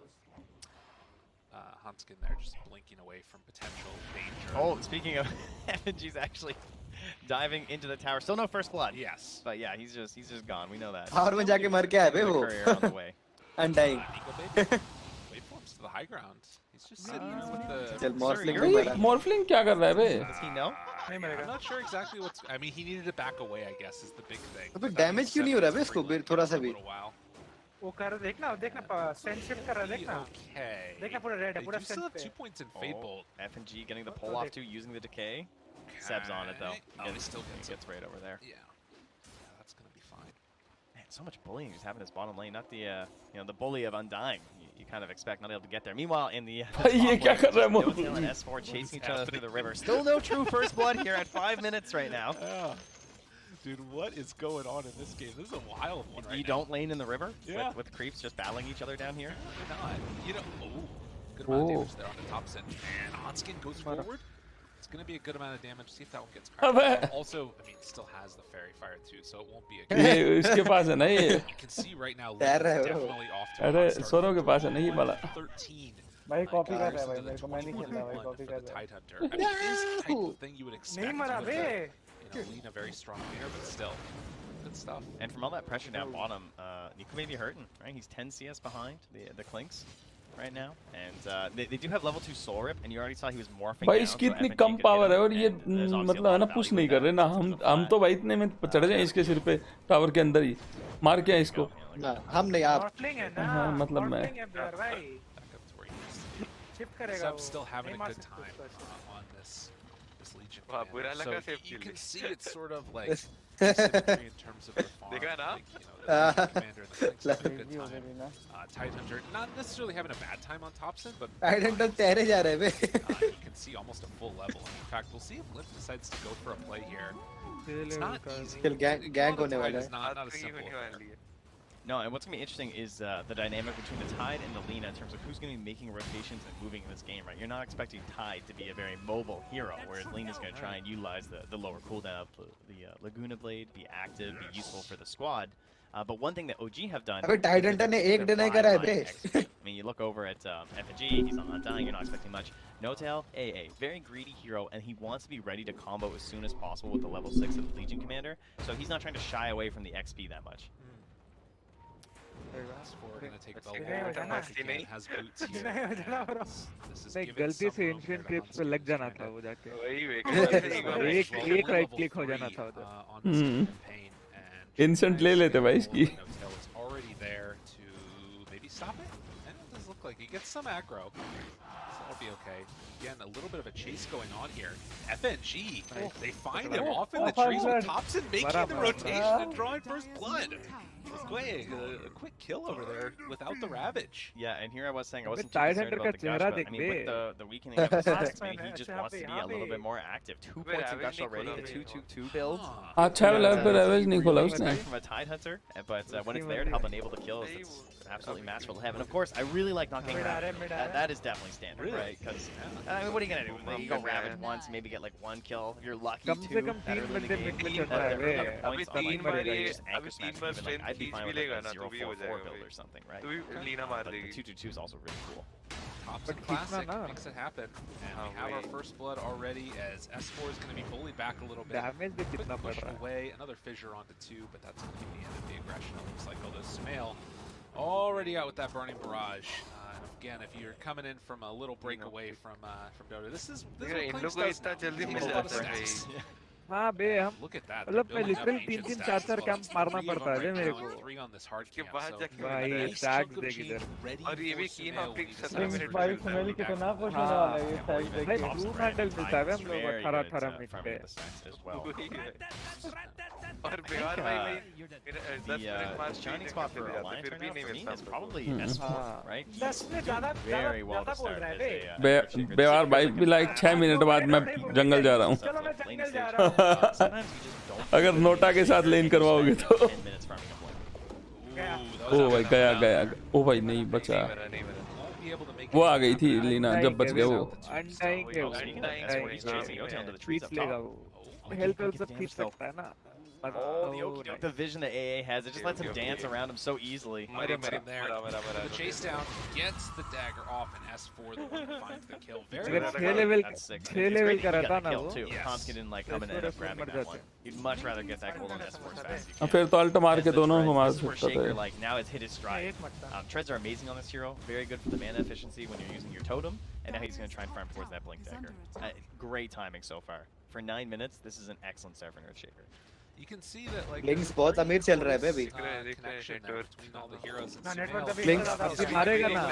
Hanskin there just blinking away from potential danger. Oh, speaking of, FNG's actually diving into the tower. Still no first blood. Yes. But yeah, he's just gone. We know that. और में जाके मर के आए बे The वो. courier on the way. Undying. Waveforms to the high ground. He's just sitting there with the... चल Morphling भाई को मारा. मॉर्फलिंग क्या कर रहा है बे? Does he know? नहीं मरेगा. I'm not sure exactly what's... I mean, he needed to back away, I guess, is the big thing. अबे damage क्यों नहीं हो रहा बे इसको थोड़ा सा भी? वो कर देखना सेंस शिफ्ट कर रहा है देखना. Okay. देखना पूरा रेड है They पूरा do still सेंस have पे. 2 points in Fade Bolt. FNG getting the pull off too, using the decay. Seb's on it though. Oh, he still He gets gets right over there. Yeah. That's going to be fine. Man, so much bullying just happened in his bottom lane. Not the the bully of Undying. You kind of expect not able to get there. Meanwhile, in the ये क्या कर रहा है Notail मॉर्फलिंग? and S4 chasing each other through the river. Still no true first blood here at 5 minutes right now. Dude, what is going on in this game? This is a wild one right You now. don't lane in the river Yeah. with creeps just battling each other down here. Not. You know, good amount of damage there on the top set. And Hanskin goes forward. It's going to be a good amount of damage. See if that one gets cracked. Also, I mean, still has the Fairy Fire too, so it won't be a ये इसके पास है ना ये. You can see right now, Luke is definitely off to a अरे hot start. Saurav के पास है ना ये वाला. 13. भाई कॉपी कर रहा है भाई to the मेरे को मैं नहीं खेल रहा भाई 21 कॉपी for कर the रहा है. Tidehunter. I mean, it is the type of thing you would expect. नहीं मरा with बे. Lina very strong there, but still, good stuff. And from all that pressure down bottom, Nico may be hurting, right? He's 10 CS behind the Clinks right now. And they do have level 2 Soul Rip, and you already saw he was morphing भाई down, इसकी so इतनी FNG come could power hit है him, और ये and there's obviously मतलब a है lot ना of push value नहीं with कर that. रहे ना. हम तो भाई इतने में चढ़ जाए इसके सिर पे टावर के अंदर ही मार के इसको. हम नहीं आप. Morphling है ना. हाँ, मतलब मैं. Morphling है प्लेयर भाई. Back up to where he needs to be. Shift करेगा Seb's वो. still having a नहीं मार good सकते time उसको ऐसे. on this this Legion Wow, commander. बुरा So लगा save you kill can list. see it's sort of like asymmetry in terms of the farm. देखा ना? Like, you know, the Legion commander and the Flink's having a good Crazy हो गई time. ना Tidehunter not necessarily having a bad time on Topson, but Tidehunter तैरे जा रहे बे you can see almost a full level. In fact, we'll see if Lift decides to go for a play here. It's not easy. Kill gang होने वाला It's है not a simple affair. No, and what's going to be interesting is the dynamic between the Tide and the Lina in terms of who's going to be making rotations and moving in this game, right? You're not expecting Tide to be a very mobile hero, whereas Lina's going to try and utilize the lower cooldown of the Laguna Blade, be active, be useful for the squad. But one thing that OG have done... अबे Tidehunter ने एक deny करा है बे I mean, you look over at FNG, he's on Undying, you're not expecting much. Notail, AA, very greedy hero, and he wants to be ready to combo as soon as possible with the level 6 of the Legion Commander, so he's not trying to shy away from the XP that much. S4 gonna take Belgor again, has boots here. This is नहीं giving गलती some से room here ancient to clips पे Huntsman लग जाना and था वो जाके Well, एक राइट क्लिक हो जाना था उधर on this campaign, and Instant ले लेते भाई इसकी Notail is already there to maybe stop it. And it does look like he gets some aggro, so that'll be okay. Again, a little bit of a chase going on here. FNG, they find him off in the trees with Topson making the rotation and drawing first blood. A quick kill over there without the Ravage. Yeah, and here I was saying I wasn't too Tidehunter concerned का about the gush, चेहरा but I mean, with the weakening of his stats, I mean, he just wants to be a little bit more active. 2 points in gush already, the 2-2-2 build. अच्छा level पे Ravage नहीं खोला उसने From a Tidehunter, but when it's there to help enable the kills, it's absolutely magical to have. And of course, I really like knocking Ravage. That is definitely standard, right? Because I mean, what are you gonna do? You go Ravage once, maybe get like 1 kill. If you're lucky, 2 better than the game. Points on like just anchor smash. Even like I'd be fine with like a 0-4-4 build or something, right? But the 2-2-2 is also really cool. Topson Classic makes it happen, and we have our first blood already as S4 is going to be bullied back a little bit. Damage भी Quick कितना पड़ push रहा है away, another fissure onto 2, but that's going to be the end of the aggression. It looks like although Sumail already out with that burning barrage. And again, if you're coming in from a little break away from Dota, this is what Clinks does now. Takes a lot of stacks. हाँ बे हम Look at that. मतलब मैं literally 3-3 4-4 camp मारना पड़ता है मेरे को भाई स्टैक्स देख इधर और ये भी कीन ऑप्टिक भाई सुमेल कितना खुश होने वाला है ये साइड देख भाई ब्लू हैंडल मिलता है हम लोग 18-18 मिनट पे और बिहार भाई The shining spot for Alliance right now for me is probably S4, right? 10 में ज़्यादा Very well ज़्यादा to बोल start रहा है as बे a बेवार भाई भी लाइक 6 मिनट बाद मैं जंगल जा रहा हूँ चलो मैं जंगल जा रहा हूँ अगर नोटा के साथ लेन करवाओगे तो ओ भाई गया ओ भाई नहीं बचा वो आ गई थी लीना जब बच गए वो अनडाइंग है वो ट्वीट लेगा वो हेल्थ सब खींच सकता है ना the vision that AA has, it just lets him dance around him so easily. The chase down gets the dagger off, and S4 the one who finds the kill. अगर 6 level का रहता ना वो Tomsky didn't like come in and end up grabbing that one. You'd much rather get that gold on S4 as fast as you can. फिर तो alt मार के दोनों को मार सकता Shaker, like now it's hit his stride. Treads are amazing on this hero, very good for the mana efficiency when you're using your totem, and now he's going to try and farm towards that blink dagger. Great timing so far. For 9 minutes, this is an excellent start for Nerdshaker. You can see that like Links बहुत अमीर चल रहा है बे अभी connection there between all the heroes and network Sumail. Links अभी मारेगा ना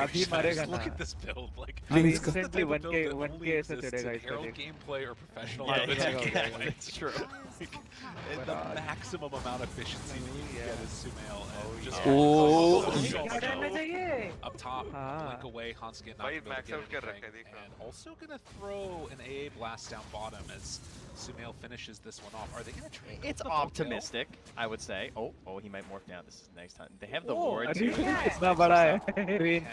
अभी मारेगा ना Look at this build, like अभी this is the instantly type of build that 1k only ऐसे exists चढ़ेगा in इसका Herald देख gameplay or professional Yeah, gameplay. it's true. The maximum amount of efficiency that you can get is Sumail. And just up top, blink away, Hanskin not going to get anything. And also going to throw an AA blast down bottom as Sumail finishes this one off. Are they going to try? It's optimistic, I would say. Oh, he might morph down. This is next time. They have the ward too. कितना बड़ा है Okay.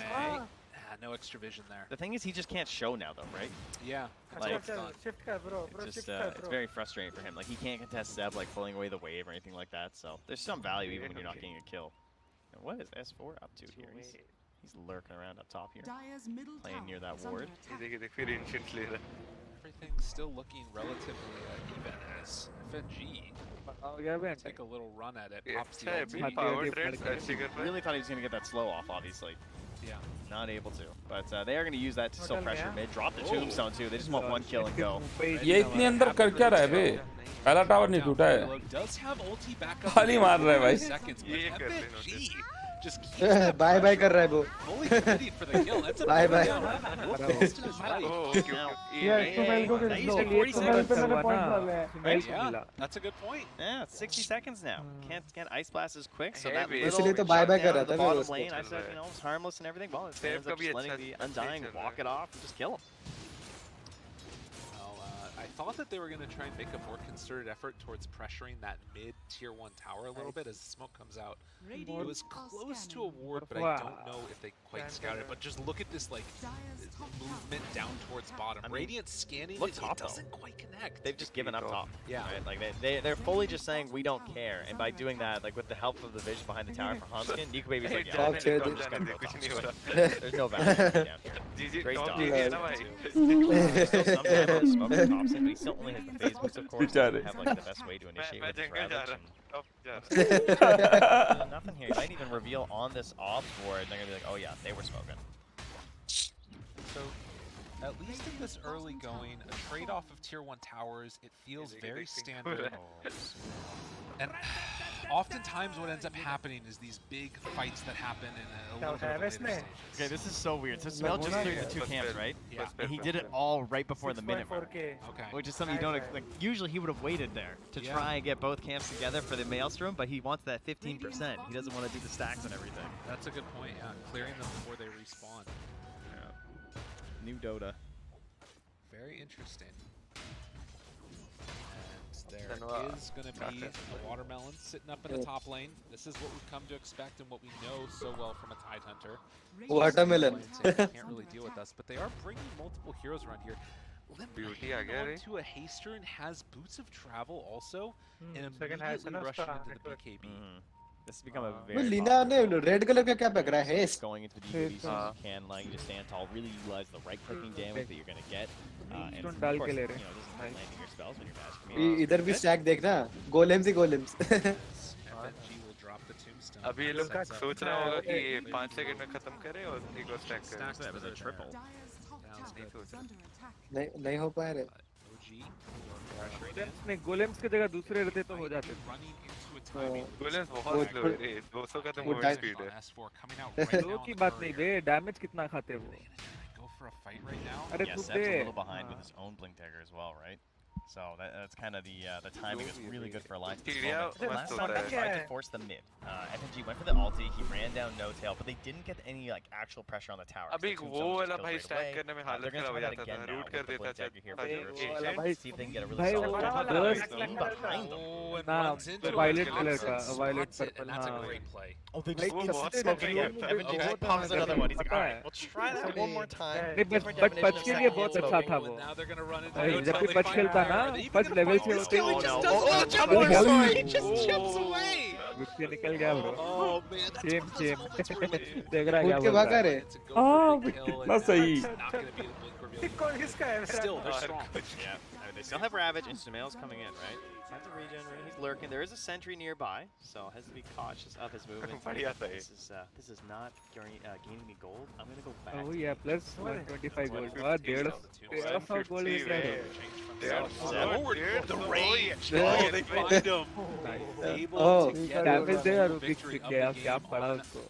No extra vision there. The thing is, he just can't show now, though, right? Yeah. Like, shift कर bro it's just, shift कर it's bro very frustrating for him. Like, he can't contest Zeb, like, pulling away the wave or anything like that. So, there's some value even when you're not getting a kill. And what is S4 up to here? He's lurking around up top here, playing near that ward. Everything's still looking relatively even as FNG take a little run at it. Pops the ulti. Really thought he was going to get that slow off, obviously. Yeah. Not able to. But they are going to use that to still pressure mid. Drop the tombstone, too. They just want 1 kill and go. ये इतने अंदर कर क्या रहा है बे पहला tower नहीं टूटा है Does have ulti back up खाली मार रहा है भाई seconds, but FNG just keeps that bye bye कर रहा है वो fully committed for the kill. That's a Bye, bye. Lost in his life. Yeah, that's a good point. Yeah, 60 seconds now. Can't ice blast as quick, so that इसलिए little तो bye bye कर shutdown रहा in the था मैं bottom उसको lane, I said, you know, it's harmless and everything. Well, it ends up just letting the Undying walk it off and just kill him. I thought that they were going to try and make a more concerted effort towards pressuring that mid tier 1 tower a little bit as the smoke comes out. It was close to a ward, but I don't know if they quite scouted it. But just look at this like movement down towards bottom. I mean, Radiant scanning look it, top, it doesn't quite connect. They've just given up top. Yeah. Right? Like they're fully just saying we don't care, and by doing that, like with the help of the vision behind the tower for Hanskin, Nico Baby's like, yeah, we're just gonna go top. There's no value down here. Great dog. Still sometimes smoke the top side, but he still only has the phase boots, of course. Doesn't have like the best way to initiate with his ravage. Nothing here. He might even reveal on this off board. They're gonna be like, oh yeah, they were smoking. So, at least in this early going, a trade-off of tier 1 towers, it feels very standard. And oftentimes what ends up happening is these big fights that happen in a little bit of a later stage. Okay, this is so weird. So Smell just cleared the 2 camps, right? Yeah. And he did it all right before the minute mark. Okay. Which is something you don't like. Usually he would have waited there to try and get both camps together for the Maelstrom, but he wants that 15%. He doesn't want to do the stacks and everything. That's a good point, yeah. Clearing them before they respawn. New Dota. Very interesting. And there is going to be a watermelon sitting up in the top lane. This is what we've come to expect and what we know so well from a Tidehunter. Watermelon. Can't really deal with us, but they are bringing multiple heroes around here. Beauty to a haster and has boots of travel also, and immediately rushing into the BKB. This has become a very Leena ने red colour का क्या पकड़ा है going into the BKB so you can like just stand tall, really utilize the right clicking damage that you're gonna get, and of course, you know, this is landing your spells when you're magic. इधर भी stack देखना golems he golems FNG will drop the tombstone. अभी ये लोग सोच रहा होगा कि ये 5 सेकंड में खत्म करे और एक और स्टैक करे. That was a triple. नहीं हो पाया रे. नहीं गोलेम्स की जगह दूसरे रहते तो हो जाते. गोलेम्स बहुत स्लो है. 200 का तो मूवमेंट स्पीड है. स्लो की बात नहीं बे, डैमेज कितना खाते वो. अरे Yeah, खुद Seb's a they. little behind with his own blink dagger as well, right? So that's kind of the timing is really good for Alliance. At this moment. Last time they tried to force the mid. FNG went for the ulti. He ran down no tail, but they didn't get any like actual pressure on the tower. अभी वो वाला भाई stack करने में हालत खराब हो जाता था. रूट कर देता था. See if they can get a really solid behind them. ना वायलेट कलर का violet purple. That's a great play. Oh, they just smoking him. FNG just pops another one. He's like, all right, we'll try that one more time. But पच के लिए बहुत अच्छा था वो. Now they're gonna run into जब भी पच खेलता ना पच लेवल से होते he just chips away. गुस्से निकल गया bro. Oh man, that's same same देख रहा उठ के भागा रे. कितना सही. Still, they're strong. Yeah, they still have Ravage and Sumail's coming in, right? Have to regenerate. He's lurking. There is a sentry nearby, so has to be cautious of his movement. This is not gaining me gold. I'm gonna go back. Oh yeah, plus 125 gold. और 150 gold is there. The range. Oh, they find him. Oh, damage there और big गया क्या पड़ा उसको.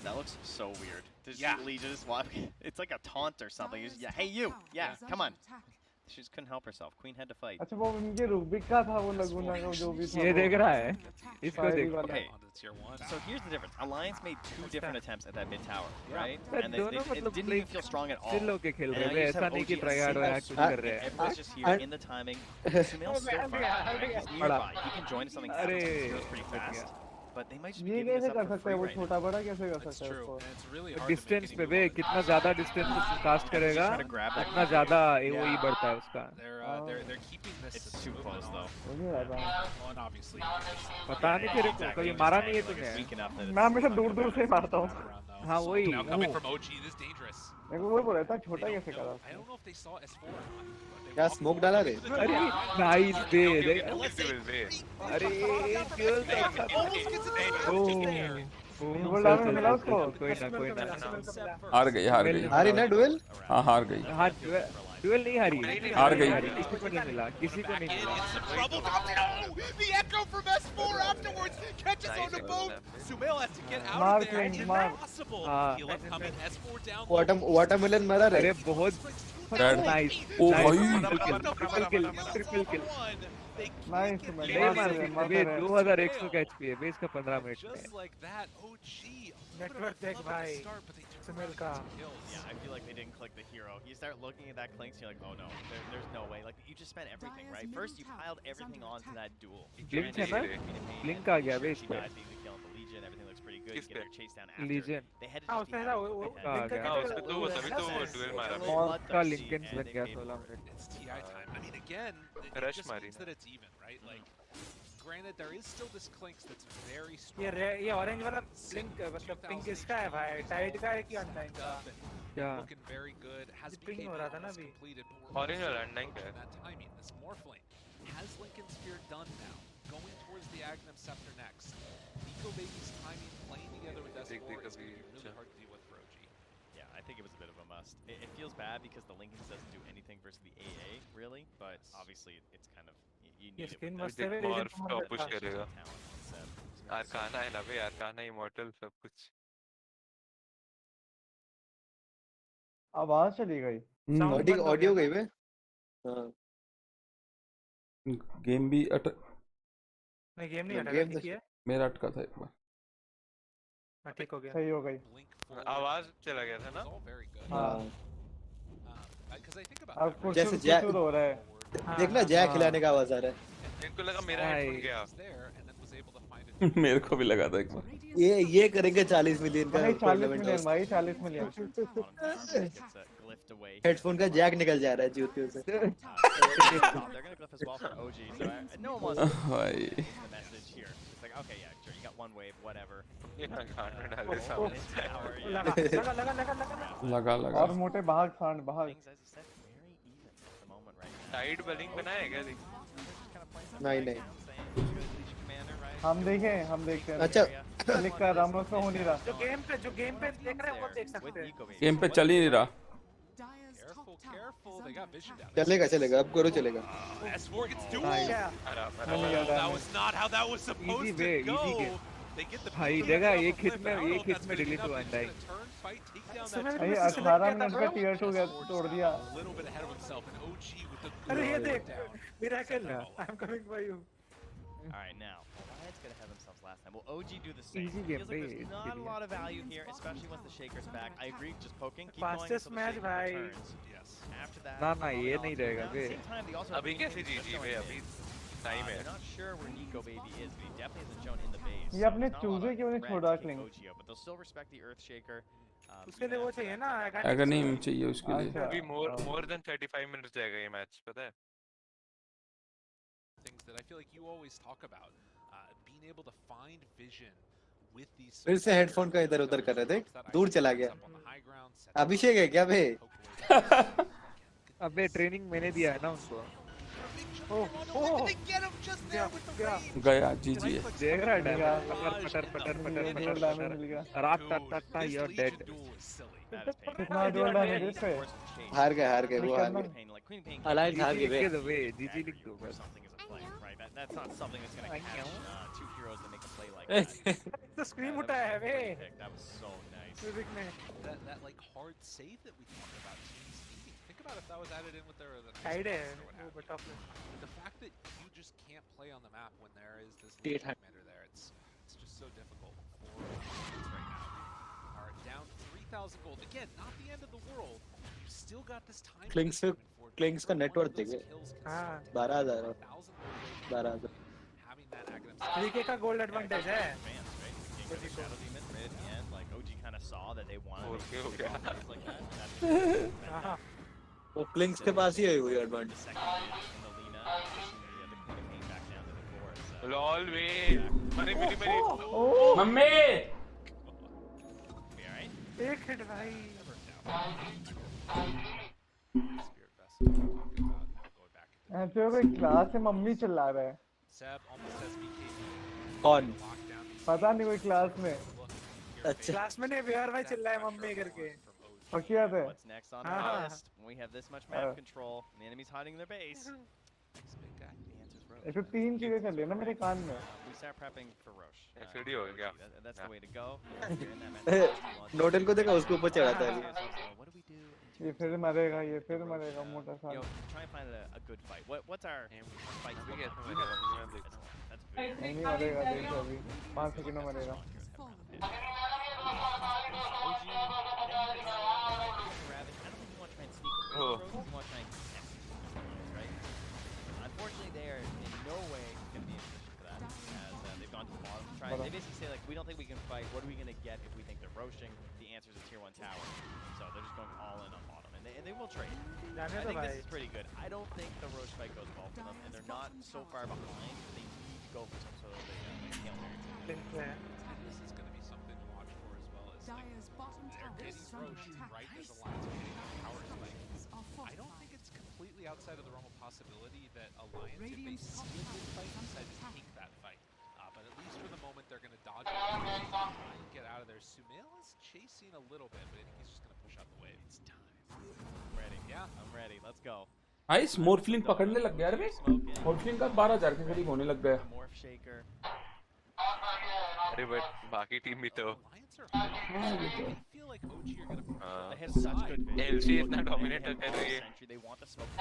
That looks so weird. Legion just walking. It's like a taunt or something. Just, yeah, hey you. Yeah, come on. She just couldn't help herself. Queen had to fight. अच्छा वो उनके Rubik का था वो लगूना का जो भी था. ये देख रहा है. इसको देख. Okay. So here's the difference. Alliance made 2 different attempts at that mid tower, right? And they didn't even feel strong at all. चिल्लो के खेल रहे हैं. ऐसा नहीं कि tryhard react कर रहे हैं. Everyone's just here in the timing. Sumail's still fine. He's nearby. He can join something else. He goes pretty fast. But they might just be ये giving कैसे this कर up for सकता है free वो right छोटा बड़ा कैसे कर सकता है True. उसको. And it's really hard distance पे बे कितना ज़्यादा डिस्टेंस से कास्ट करेगा उतना ज़्यादा AOE बढ़ता है उसका. They're keeping this. It's too close though. And obviously, पता नहीं तेरे को कभी मारा नहीं है तूने. मैं हमेशा दूर दूर से मारता हूँ. हाँ वही. now coming from OG, this is dangerous. मेरे को वही बोल रहा था छोटा कैसे करा. I don't know if they saw S4 or not. क्या स्मोक डाला रे. अरे नाइस बे. अरे ड्यूल मिला उसको. कोई ना हार गई हारी ना डुएल. हाँ हार गई. हाँ डुएल नहीं हारी, हार गई। किसी को नहीं मिला, किसी को नहीं मिला। The echo from S4 afterwards catches on the boat. Sumail has to get out Mark of there. Link, It's Mark. impossible. हाँ। Heal upcoming, S4 down. Watermelon मारा रे। अरे बहुत नाइस। ओ भाई ट्रिपल किल। नाइस नहीं मार बे 2100 का एचपी है बे इसका 15 मिनट में। Just like that, OG. Network देख भाई सुमेल का। Yeah, I feel like they didn't click the hero. You start looking at that Clinks, you're like, oh no, there's no way. Like, you just spent everything, right? First, you piled everything onto that duel. Blink है ना? Blink आ गया बे इसका। Legion, everything looks pretty good. You get their chase down after. Legion। They headed हाँ to उसने the ना वो तभी तो वो डुएल मारा। का लिंकन बन गया 16 minute. It's TI time. I mean, again, it Rush just मारी means that it's even, right? Like, granted, there is still this Clinks that's very strong. ये ऑरेंज वाला लिंक मतलब पिंक इसका है भाई, टाइड का है कि अनटाइड का? क्या? Looking very good. Has ping हो रहा था ना अभी। completed. ऑरेंज वाला अनटाइड का है। That timing, this Morphling. Has Lincoln Spear done now? Going towards the Agnum Scepter next. Nico Baby's timing, playing together with S4 is going to be really hard to deal with for OG. Yeah, I think it was a bit of a must. It feels bad because the Lincolns doesn't do anything versus the AA, really, but obviously it's kind of, you need it. Skin with मस्त that. है और लेकिन top push करेगा। Talent, आरकाना है ना बे, आरकाना immortal सब कुछ। आवाज चली गई। ऑडियो गई बे। हाँ। गेम भी नहीं गेम नहीं अटका, ठीक है। मेरा अटका था एक बार। हाँ ठीक हो गया। सही हो गई। आवाज चला गया था ना? हाँ। अब जैसे जैक हो रहा है। देखना जैक खिलाने का आवाज आ रहा है। इनको लगा मेरा हेडफोन गया। मेरे को भी लगा था एक बार। ये करेंगे 40 मिलियन का। भाई 40 मिलियन भाई 40 मिलियन। हेडफोन का जैक निकल जा रहा है जूते से। भाई okay, yeah, sure, you got one wave, whatever. लगा और मोटे भाग सांड भाग। साइड बलिंग बनाया क्या देख? नहीं हम देखते हैं। अच्छा लिख कर रामोस में हो नहीं रहा। जो गेम पे देख रहे हैं वो देख सकते हैं। गेम पे चल ही नहीं रहा। चलेगा अब करो चलेगा। S4 gets duel. That was not how that was supposed to go. They get the भाई देखा एक हिट में डिलीट हुआ अनटाइड। भाई 18 मिनट में टियर 2 तोड़ दिया। अरे ये देख miracle I am coming for you. All right, now Alliance gonna have themselves last time. Will OG do the same? Easy It game, feels like there's not a lot of value here, especially once the Shaker's back. I agree, just poking, keep going Fastest until the match, Shaker bhai. returns. Yes. After that, ना ये नहीं रहेगा बे। अभी कैसे जीजी बे अभी time है। They're not sure where Nico Baby is, but he definitely hasn't shown in the base. ये अपने चूजे क्यों नहीं छोड़ा cling? But they'll still respect the Earth Shaker. उसके लिए वो चाहिए ना अगर नहीं चाहिए उसके लिए। अभी more than 35 minutes जाएगा ये मैच, पता है? Things that I feel like you always talk about, being able to find vision with these. फिर से हेडफोन का इधर उधर कर रहे थे, दूर चला गया। अभिषेक है क्या बे? अबे ट्रेनिंग मैंने दिया है ना उनको। गया जी देख रहा है पटर रात तक यू आर डेड। कितना डोल डैमेज इस पे? हार गए वो हार गए। अलाइंस हार गए बे जीजी लिख दो बस। That's not something that's going to catch two heroes that make a play like that. तो स्क्रीम उठाया है बे। That was so nice. That like hard save that we talked about. Think about if that was added in with their the fact that you just can't play on the map when there is this commander there. It's just so difficult for right now. Are down 3,000 gold again. Not the end of the world. You've still got this time. Clings का network देखिए। 12,000 12,000। Having that Agnum 3K का gold advantage है। Like OG kind of saw that they wanted to like that. वो clings के पास ही है वो advantage. Lol वे मेरी mummy एक हिट भाई। ऐसे कोई क्लास से मम्मी चिल्ला रहा है। कौन? पता नहीं कोई क्लास में। अच्छा क्लास में नहीं बिहार भाई चिल्लाए मम्मी करके। पक्की याद है? What's next on our list? When we have this much map control, and the enemy's hiding in their base. The answer's Roche. ऐसे 3 चीजें चल रही है ना मेरे कान में. We start prepping for Roche. Actually हो गया. That's the way to go. You're in that mentality. नोटन को देखा उसके ऊपर चढ़ा था अभी. What do we do? ये फिर मरेगा मोटा सा. Try and find a good fight. What's our fight? नहीं मरेगा देखो अभी 5 सेकंड में मरेगा. Unfortunately, they are in no way going to be in position for that, as they've gone to the bottom. They basically say, like, we don't think we can fight. What are we going to get if we think they're roaching? The answer is a tier 1 tower. So they're just going all in on bottom, and they will trade. I think this is pretty good. I don't think the roach fight goes well for them, and they're not so far behind that they need to go for some sort of Hail Mary. This is going to be something to watch for as well. As Dire's bottom tower getting is under roached attack. right as the Lions are getting that power spike. Are I don't fortified. think it's completely outside of the realm of possibility that Alliance, if they Radiant's see top a good tower fight, is under decide to attack. take that fight. But at least for the moment, they're going to dodge it and try and get out of there. Sumail is chasing a little bit, but I think he's just going to push out the wave. It's time. I'm ready. Yeah. I'm ready. Let's go. Nice Morphling पकड़ने लग गया यार बे. मोरफ्लिंग का 12,000 के करीब होने लग गया. Morph shaker. अरे बट बाकी टीम भी तो I feel like OG are going to They have such good vision. LC इतना डोमिनेट कर रही है. They want the smoke.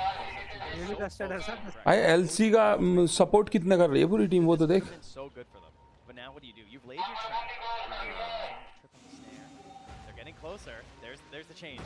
भाई एलसी का सपोर्ट कितना कर रही है पूरी टीम वो तो देख. So good for them. But now what do? You've laid your trap. Trip on the snare. They're getting closer. There's the change.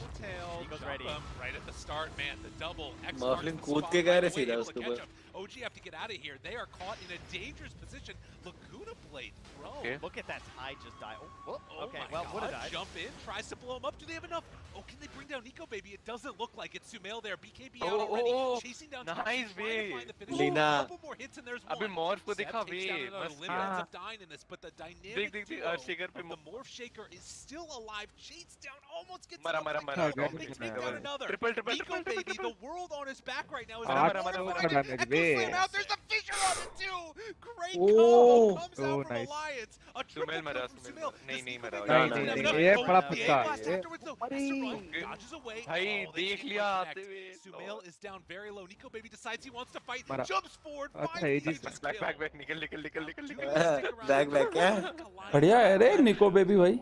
Nico's ready. Right at the start, man. The double. Mufflin कूद के गए रे सीधा उसके ऊपर. OG have to get out of here. They are caught in a dangerous position. Laguna Blade throw. Okay. Look at that tide just die. Oh, okay. My Well, God. what a dive. Jump in, tries to blow him up. Do they have enough? Oh, can they bring down Nico, baby? It doesn't look like it. Sumail there. BKB out already. Chasing down top, nice trying to find the finish. Lina. A couple more hits and there's one. अबे morph को Zeb दिखा takes बे. down another. मस्त Lim किया. ends up dying in this, but the dynamic देख duo shaker पे of the Morph Shaker is still alive. Chased down, almost gets मरा up. मरा They मरा. take down another. Triple Nico, baby, the world on his back right now is मरा Slam out. There's a fissure on it too. Great Oh. combo comes out from nice. Alliance. A Sumail triple मरा. kill from Sumail. नहीं मरा. ये बड़ा The पक्का A-blast है. afterwards though. Has to run. Dodges away. भाई Oh, they देख can't लिया connect. आते हुए. Sumail is down very low. Nico, baby, decides he wants to fight. मरा. Jumps forward. अच्छा, Finds ये the cheese- Aegis Back kill. निकल. Back क्या? बढ़िया है रे निको बेबी भाई.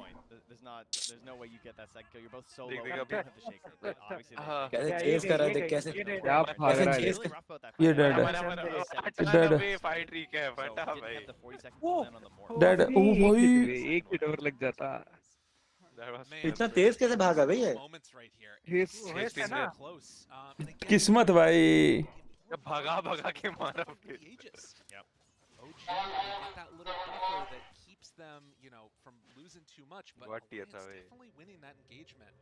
There's no way you get that second kill. You're both so देख low. देख You अबे. don't have the shaker. But obviously they- हाँ. कैसे चेस कर रहा है देख कैसे. क्या भाग कैसे रहा chase है. Really rough about that ये fight. dead है. Dead. Dead. फाइट ठीक है So, फटा didn't भाई. have the 40 seconds to land on the morph. Dead. ओ भाई. एक ही डोर लग जाता. इतना तेज कैसे भागा भाई ये? Moments right here. Yes. It's है ना? close. And again, किस्मत भाई. भगा के मारा the Aegis. Yep. OG get that little buffer that keeps them, from losing too much, but What Alliance दिया था भाई? definitely winning that engagement.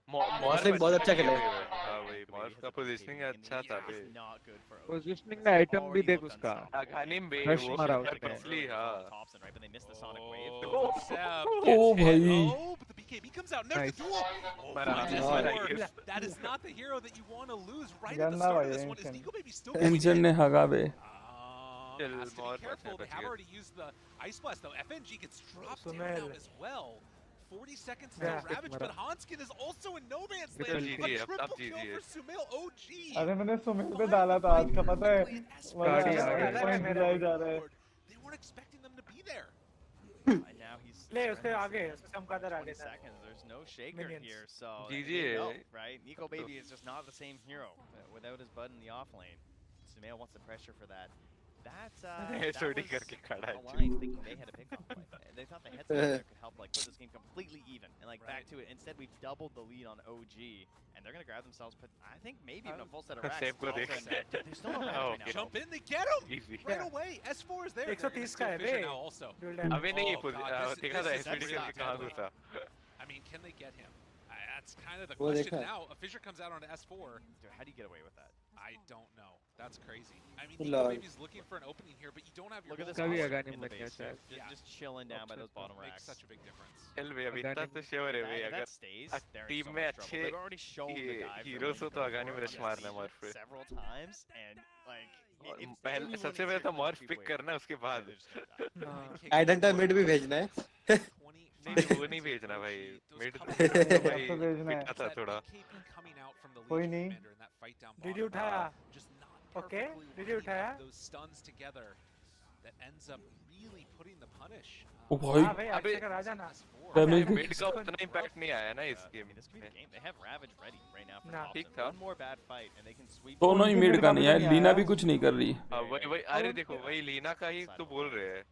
Morph बहुत अच्छा खेला है. हाँ भाई मॉर्फ का पोजीशनिंग अच्छा था बे. Not good for OG. Positioning का आइटम भी देख उसका. अगानिम बे Rush वो मारा super उसने. पिछली हाँ. Thompson, right? But they missed the sonic wave. Oh, Seb Oh, gets hit. भाई. Oh, but the BKB comes out. There's Nice. the duel. Oh, Mara, my mara, lord. yes. That is not the hero that you want to lose right at the गंदा start भाई of this one. Is Ancient. Nico Baby still going engine ने हगा बे. Still Has to more be careful. They much have better. already used the Ice Blast, though. FNG gets dropped down Sumail. now as well. 40 seconds Yeah. to Ravage, but Hanskin is also in no man's Triple land. GG, A अब triple GG kill है. for Sumail OG. अरे मैंने सुमिल पे डाला था आज का पता है. गाड़ी आ गई. पॉइंट दिलाई जा रहा है. They weren't expecting them to be there. And now he's ले उसके आगे उसके चमगादड़ 20 आगे था. seconds. There's no shaker Minions. here, so GG they know, है. right? Nico Baby is just not the same hero without his bud in the off lane. Sumail wants the pressure for that. That SOD was करके खड़ा है. Alliance thinking they had a pickoff point. They thought the head spin there could help put this game completely even and back to it. Instead, we've doubled the lead on OG, and they're gonna grab themselves. But I think maybe even a full set of racks. Same को Also, देख. there's still no racks Oh, right now. Jump in, they get him Easy. right Yeah. away. S4 is there. 130 They're का है gonna steal Fisher बे. now also. Dual damage. अबे नहीं Oh, God, this देखा था is SOD करके कहाँ definitely- घुसा. I mean, can they get him? That's kind of the वो question देखा. now. A Fisher comes out on S4. Dude, how do you get away with that? I don't know. That's crazy. I mean, Lol. Nico Baby's looking for an opening here, but you don't have your Look at this कभी Thompson अगानी in the बन गया base. शायद. Just chilling down by those bottom Makes racks. such a big difference. चल बे अभी इतना तो sure है बे If अगर that stays, they're in team so में much trouble. अच्छे They've already shown the guy for heroes हो winning तो the आगानी में war rush मारना है Morph पे. several times, and it's पहले सबसे पहले तो Morph पिक करना उसके बाद. आइडेंटा मिड भी भेजना है. नहीं वो नहीं भेजना भाई मिड तो भाई तो भेजना है पिटा था थोड़ा कोई नहीं वीडियो उठाया ओके वीडियो उठाया that ends up really putting the punish. ओ भाई हाँ भाई अक्षय का राजा ना डैमेज मिड का उतना इम्पैक्ट नहीं आया ना इस गेम में They have Ravage ready right now for Nah. Thompson. ठीक था One more bad fight and they can sweep. दोनों ही मिड का नहीं है, लीना भी कुछ नहीं कर रही। वही वही अरे देखो वही लीना का ही तो बोल रहे हैं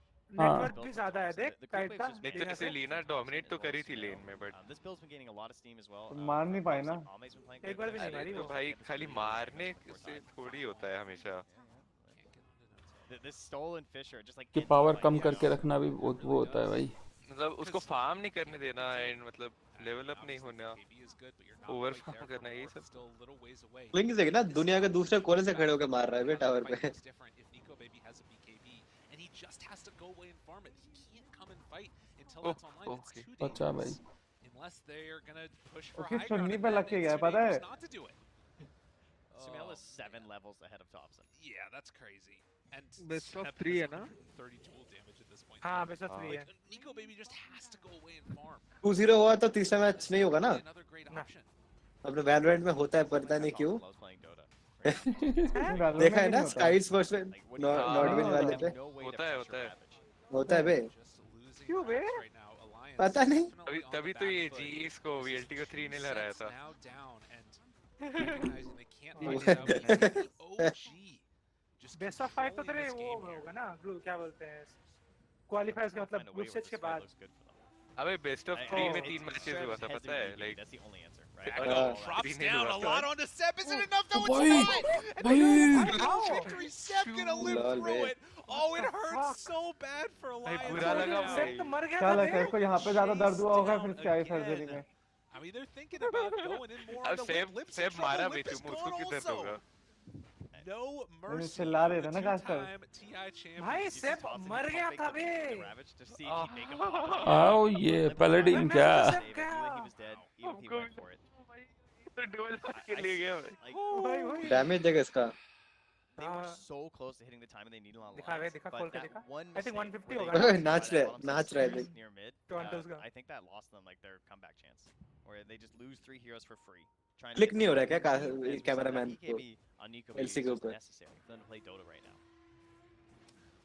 नेटवर्क भी ज्यादा है देख काइट का नहीं तो ऐसे लीना डोमिनेट तो करी थी लेन में but This build's been gaining a lot of steam as well. मार नहीं पाए ना Ame's been playing एक बार भी नहीं अरे मारी तो वो भाई खाली मारने से थोड़ी होता है हमेशा This stolen Fisher just like कि पावर कम करके रखना भी वो होता है भाई। मतलब उसको फार्म नहीं करने देना एंड मतलब लेवल अप नहीं होना ओवर फार्म करना यही सब लिंक से ना दुनिया के दूसरे कोने से खड़े होकर मार रहा है बे टावर पे अच्छा भाई उसकी चुन्नी पे लग के गया पता है Sumail is 7 levels ahead of Thompson. Yeah, that's crazy. And Best of Seb 3 है has ना 30 duel damage at this point. हाँ best of 3 है Nico Baby just has to go away and farm. 2-0 हुआ तो तीसरा मैच नहीं होगा ना Another great option. अपने वैलोरेंट में होता है पता नहीं क्यों Loves playing Dota. देखा है ना स्काइड्स वर्सेस नॉर्डविन वाले पे होता है होता है बे क्यों बे पता नहीं तभी तभी तो ये जीएस को वीएलटी को 3-0 हराया था Now down and recognizing they can't find it out. OG just best of 5 तो तेरे वो होगा ना ग्रुप क्या बोलते हैं क्वालिफायर्स का मतलब ग्रुप स्टेज के बाद अबे बेस्ट ऑफ 3 में 3 मैचेस हुआ था पता है like That's the only answer, Back right? up, drops down a lot onto Seb. Isn't enough though? Boy, It's boy. not. Victory. Seb gonna live Lol, through man. it. Oh, it hurts so bad for Alliance. बुरा लगा भाई तो मर गया क्या था लगता है इसको यहाँ पे ज्यादा दर्द हुआ होगा फिर क्या है सर्जरी में I mean, they're thinking about going in more on अब the lip. Lip's in सेब trouble. मारा Lip भी is तुम उसको gone किधर also. होगा No mercy चिल्ला for रहे the थे ना कास्टर two-time TI champion. भाई सेब मर गया था बे Ravage to see if he'd make him pop up. आओ ये पैलेडिन क्या Save it, he was dead, even if he went for it. तो डुअल के लिए गया भाई Like, भाई भाई डैमेज देगा इसका they were so close to hitting the time and they needed a lot of दिखा lives, दिखा but खोल के that दिखा one I think mistake 150 where they होगा got नाच by रहे the bottom नाच side रहे थे near mid, Toronto's got. I think that lost them like their comeback chance, where they just lose 3 heroes for free. Trying click get नहीं हो रहा some क्या wins, and कैमरामैन को BKB on Nico Baby LC is के just ऊपर necessary for them to play Dota right now.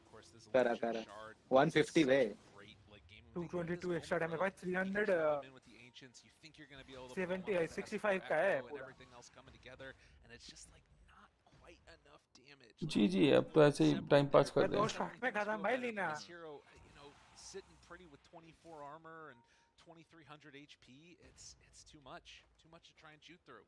Of course, this करा Electric करा Shard 150 वे great like game 222 extra damage भाई 300 come in with the ancients. You think you're gonna be able to 70 65 का है and पूरा everything else coming together, and it's just like not quite enough damage. जी जी अब तो ऐसे ही time pass कर रहे दो हैं। शॉट में खत्म भाई Leena This hero, sitting pretty with 24 armor and 2300 HP. It's too much to try and shoot through.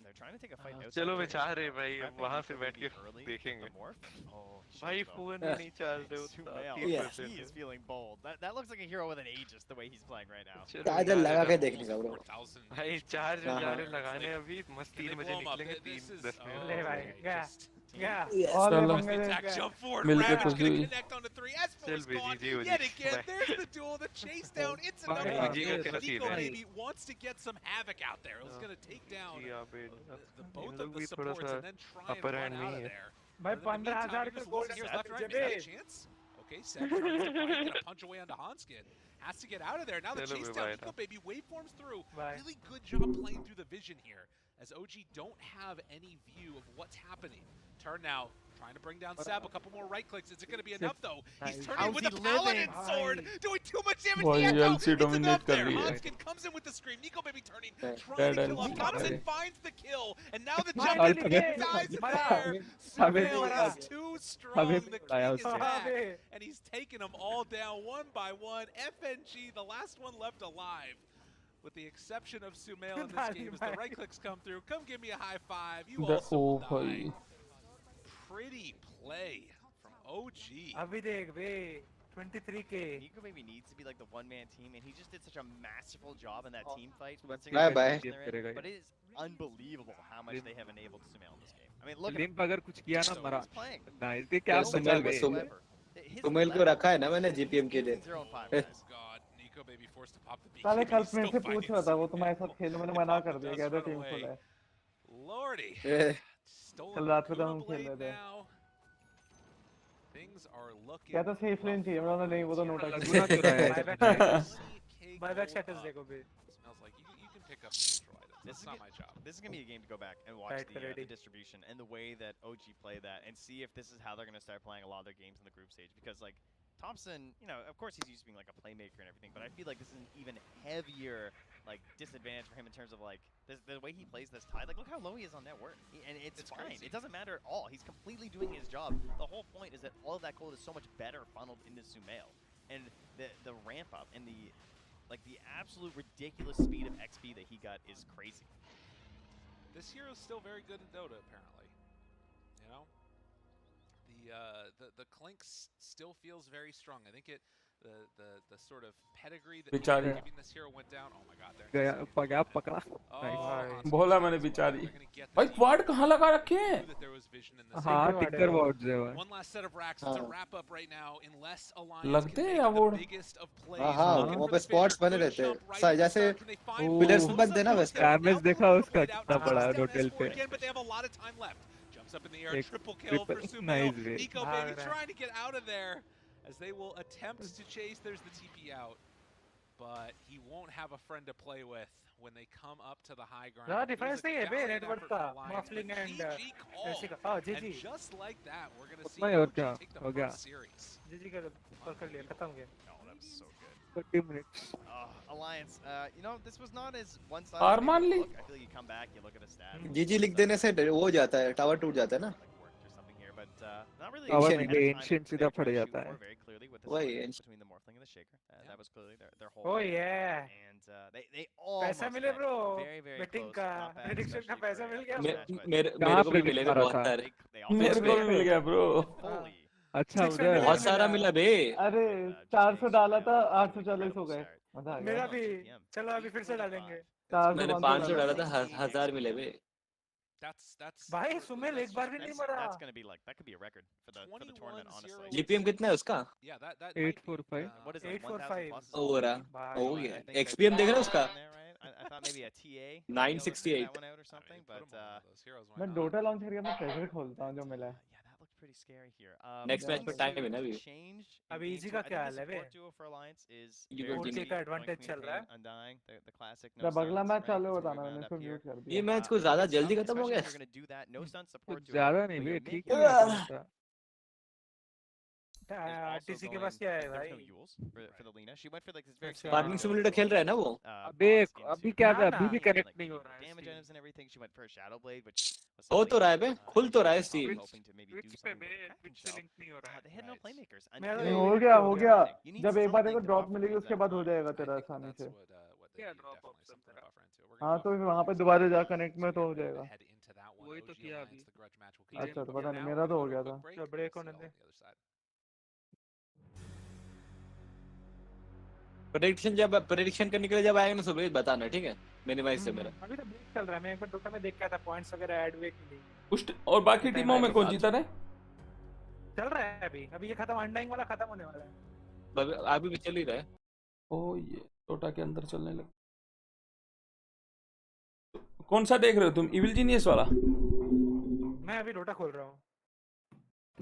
They're trying to take a fight outside. चलो मैं the चाह base. रहे भाई Prepping वहां for से बैठ के early, देखेंगे the morph. Oh, भाई shit, फोन though. में नहीं चाल रहे Sumail, उतना Yeah. he is feeling bold. That looks like a hero with an Aegis, the way he's playing right now. काजल लगा के देखने का ब्रो 4000. भाई चार्ज हाँ, जा रहे हाँ। लगाने अभी मस्त 3 बजे निकलेंगे 3:10 में ले भाई गया गया और चलो। पंगे दे Attack jump forward. मिलके Ravage खुशी gonna हुई। connect on the 3. चल Espo's बेजी gone जी हो yet जी again. By There's the duel, the chase down. It's enough. Bye. for जी का क्या Nico सीन है Baby wants to get some havoc out there. He's gonna take down जी आप the both in of लोग the भी थोड़ा supports सा and then try and upper run hand out में of ही है there. भाई But in the 15,000 meantime, के just gold losing heroes left and right. जबे Maybe a chance. Okay, Seb tries to fight, gonna punch away onto Hanskid. Has to get out of there. Now the चलो chase बे down. भाई Nico Baby waveforms through. Bye. Really good job playing through the vision here, as OG don't have any view of what's happening. Turn now. Trying to bring down Seb. A couple more right clicks. Is it going to be enough though? He's turning How's with he the Paladin living? sword, doing too much damage. Boy, The Echo. LC It's dominate enough कर there. रही है। Hanskin comes in with the scream. Nico Baby turning, Dead trying to kill LC off. Thompson है। finds the kill, and now the Bye, jump Bye. dies in Bye. there. हमें Sumail भी is too strong. हमें The भी king बुलाया is उसने। back, अबे and he's taking them all down one by one. FNG, the last one left alive. With the exception of Sumail in this Bye, game, as bye. the right clicks come through, come give me a high five. You The also will oh die. भाई। Pretty play from OG. अभी देख बे 23k Nico Baby needs to be like the one-man team, and he just did such a masterful job in that team fight. Bye, bye. But it is unbelievable how much they have enabled Sumail in this game. I mean, look at limp अगर कुछ किया ना him. मरा He's playing. ना इसके क्या बचा बे सुमेल को रखा है ना मैंने जीपीएम के लिए 0-5, God, Nico Baby forced to pop the BKB. साले कल He's मेरे still से पूछ fighting रहा था वो Sumail. तुम्हारे साथ खेलने मैंने मना कर दिया क्या था टीम खोला है Lordy. ए, Stolen कल रात को तो Kuna हम खेल Blade रहे थे now. Things are looking क्या था सेफ लेन चाहिए मैंने बोला नहीं वो तो नोटा लगुना क्यों रहा है 20k Buyback status देखो बे. Smells like you can pick up neutral items. That's not my job. This is gonna be a game to go back and watch the distribution and the way that OG play that, and see if this is how they're gonna start playing a lot of their games in the group stage. Because like Thompson, you know, of course he's used to being like a playmaker and everything, but I feel like this is an even heavier like disadvantage for him in terms of like the way he plays this tide. Like look how low he is on net worth, and it's fine. Crazy. It doesn't matter at all. He's completely doing his job. The whole point is that all of that gold is so much better funneled into Sumail, and the ramp up and the absolute ridiculous speed of XP that he got is crazy. This hero's still very good in Dota, apparently. You know, the Clinks still feels very strong. I think the sort of pedigree that giving this hero went down. Oh my God, there. गया पकड़ा. बोला मैंने बिचारी. भाई quad कहाँ लगा रखे हैं? हाँ टिकर वार्ड्स है वो. One last set of racks to wrap up right now. Unless Alliance लगते हैं या वो? हाँ वहाँ पे स्पॉट्स बने रहते हैं. जैसे पिलर्स पे बंद देना वैसे. डैमेज देखा उसका कितना बड़ा है होटल पे. But they have a lot of time left. Jumps up in the air, triple kill for Sumail. Nico baby trying to get out of there as they will attempt to chase. There's the TP out, but he won't have a friend to play with when they come up to the high ground. No difference नहीं है बे network का. Muffling and ऐसे का. हाँ GG. And just like that, we're gonna see OG take the first series. GG कर लिया खत्म गया. Oh, that was so good. 30 minutes. Alliance, you know, this was not as one-sided. Armanli. I feel like you come back, you look at the stats. GG लिख देने से वो हो जाता है, टावर टूट जाता है ना. But not really. Ancient सीधा फट जाता है. Very clearly with Why, this between the Morphling and the Shaker. That was clearly their whole. Oh yeah. And they all. पैसा मिले bro. Very very Betting close. का Not bad, prediction का especially पैसा for mill a गया. first match, but मेरे को भी मिलेगा बहुत सारे. मेरे को भी मिल गया bro. Holy. अच्छा उधर. बहुत सारा मिला बे. अरे 400 डाला था 840 हो गए. मेरा भी. चलो अभी फिर से डालेंगे. मैंने 500 डाला था 1000 मिले बे. That's भाई सुमेल एक बार भी नहीं मरा. That's gonna be like that could be a record for the tournament honestly. GPM कितना है उसका? Yeah, that 845. What is it? 845. Oh रहा. Oh yeah. XPM देख रहे हो उसका? I thought maybe a TA 968. that one out or something, but मैं Dota launch करके अपना ट्रेजर खोलता हूँ जो मिला है. yeah, that looked pretty scary here. Next match पे time है ना अभी. अभी इजी का क्या हाल है बे? Duo for Alliance is OG का एडवांटेज चल रहा है. Undying, the classic. जब अगला मैच चालू होता ना मैंने इसको म्यूट कर दिया. ये मैच को ज़्यादा जल्दी खत्म हो गया. ज़्यादा नहीं बे ठीक है. टीसी के पास क्या है भाई? For the Lina, she went for like this very. Farming simulator खेल रहा है ना वो? अभी क्या था? अभी भी कनेक्ट नहीं हो रहा है. Damage items and everything. She went for a Shadow Blade, which हो तो रहा है बे. खुल तो रहा है स्टीम. ट्विच पे बे ट्विच से लिंक नहीं हो रहा है. They had no playmakers. नहीं हो गया. जब एक बार देखो ड्रॉप मिलेगी उसके बाद हो जाएगा तेरा आसानी से. क्या ड्रॉप ऑप्शन तेरा? हाँ तो फिर वहाँ पे दोबारा जा कनेक्ट में तो हो जाएगा. वही तो किया अभी. अच्छा तो पता नहीं मेरा तो हो गया था. तो ब्रेक होने दे. प्रेडिक्शन करने के लिए जब आएगा ना सुबह बताना ठीक है. मिनिमाइज से मेरा. अभी तो ब्रेक चल रहा है. मैं एक बार डोटा में देख के आया था पॉइंट्स वगैरह ऐड हुए कि नहीं. उस और बाकी टीमों में कौन जीता है? चल रहा है अभी ये खत्म. अनडाइंग वाला खत्म होने वाला है. अभी भी चल ही रहा है. ओ ये डोटा के अंदर चलने लगा. कौन सा देख रहे हो तुम? इविल जीनियस वाला? मैं अभी डोटा खोल रहा हूँ.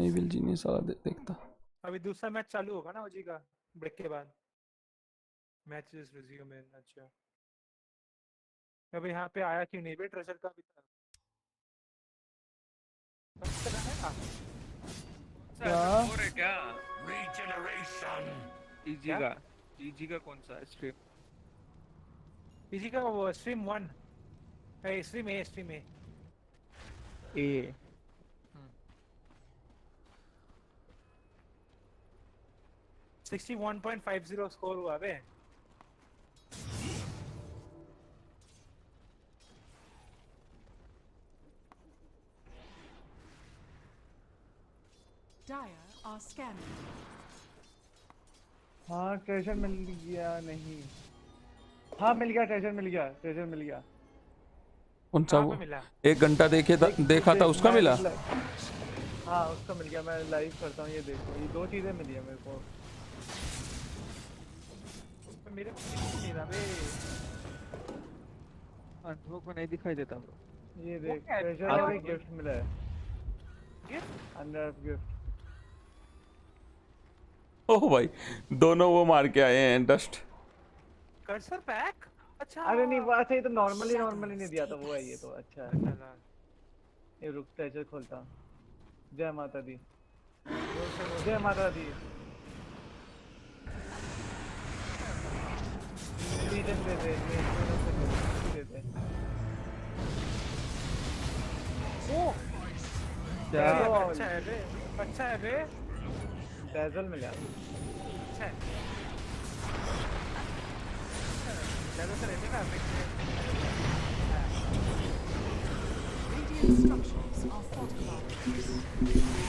इविल जीनियस वाला देखता. अभी दूसरा मैच चालू होगा ना ओजी का ब्रेक के बाद. मैच इज रिज्यूम इन. अच्छा अभी यहाँ पे आया क्यों नहीं बे? ट्रेजर का भी था. क्या? रीजनरेशन. ईजी का कौन सा स्ट्रीम? ईजी का वो स्ट्रीम 1 है. स्ट्रीम ए. 61.50 स्कोर हुआ बे. Dire are scanning. हाँ ट्रेजर मिल गया नहीं. हाँ मिल गया ट्रेजर मिल गया. कौन सा वो? 1 घंटा देखा था उसका मिला. हाँ उसका मिल गया. मैं लाइव करता हूँ. ये देखो ये 2 चीजें मिली है मेरे को. मेरे को नहीं रहा बे. अंधों को नहीं दिखाई देता ब्रो. ये देख ट्रेजर और एक गिफ्ट मिला है. Under gift. ओह भाई दोनों वो मार के आए हैं डस्ट. कर्सर पैक अच्छा अरे नहीं वो अच्छा ये तो नॉर्मली नहीं दिया था वो है ये तो अच्छा है ये रुकता है चल खोलता जय माता दी जय माता दी रीजन दे दे ओ क्या अच्छा है बे डेजल मिला अच्छा है डेजल से रहने का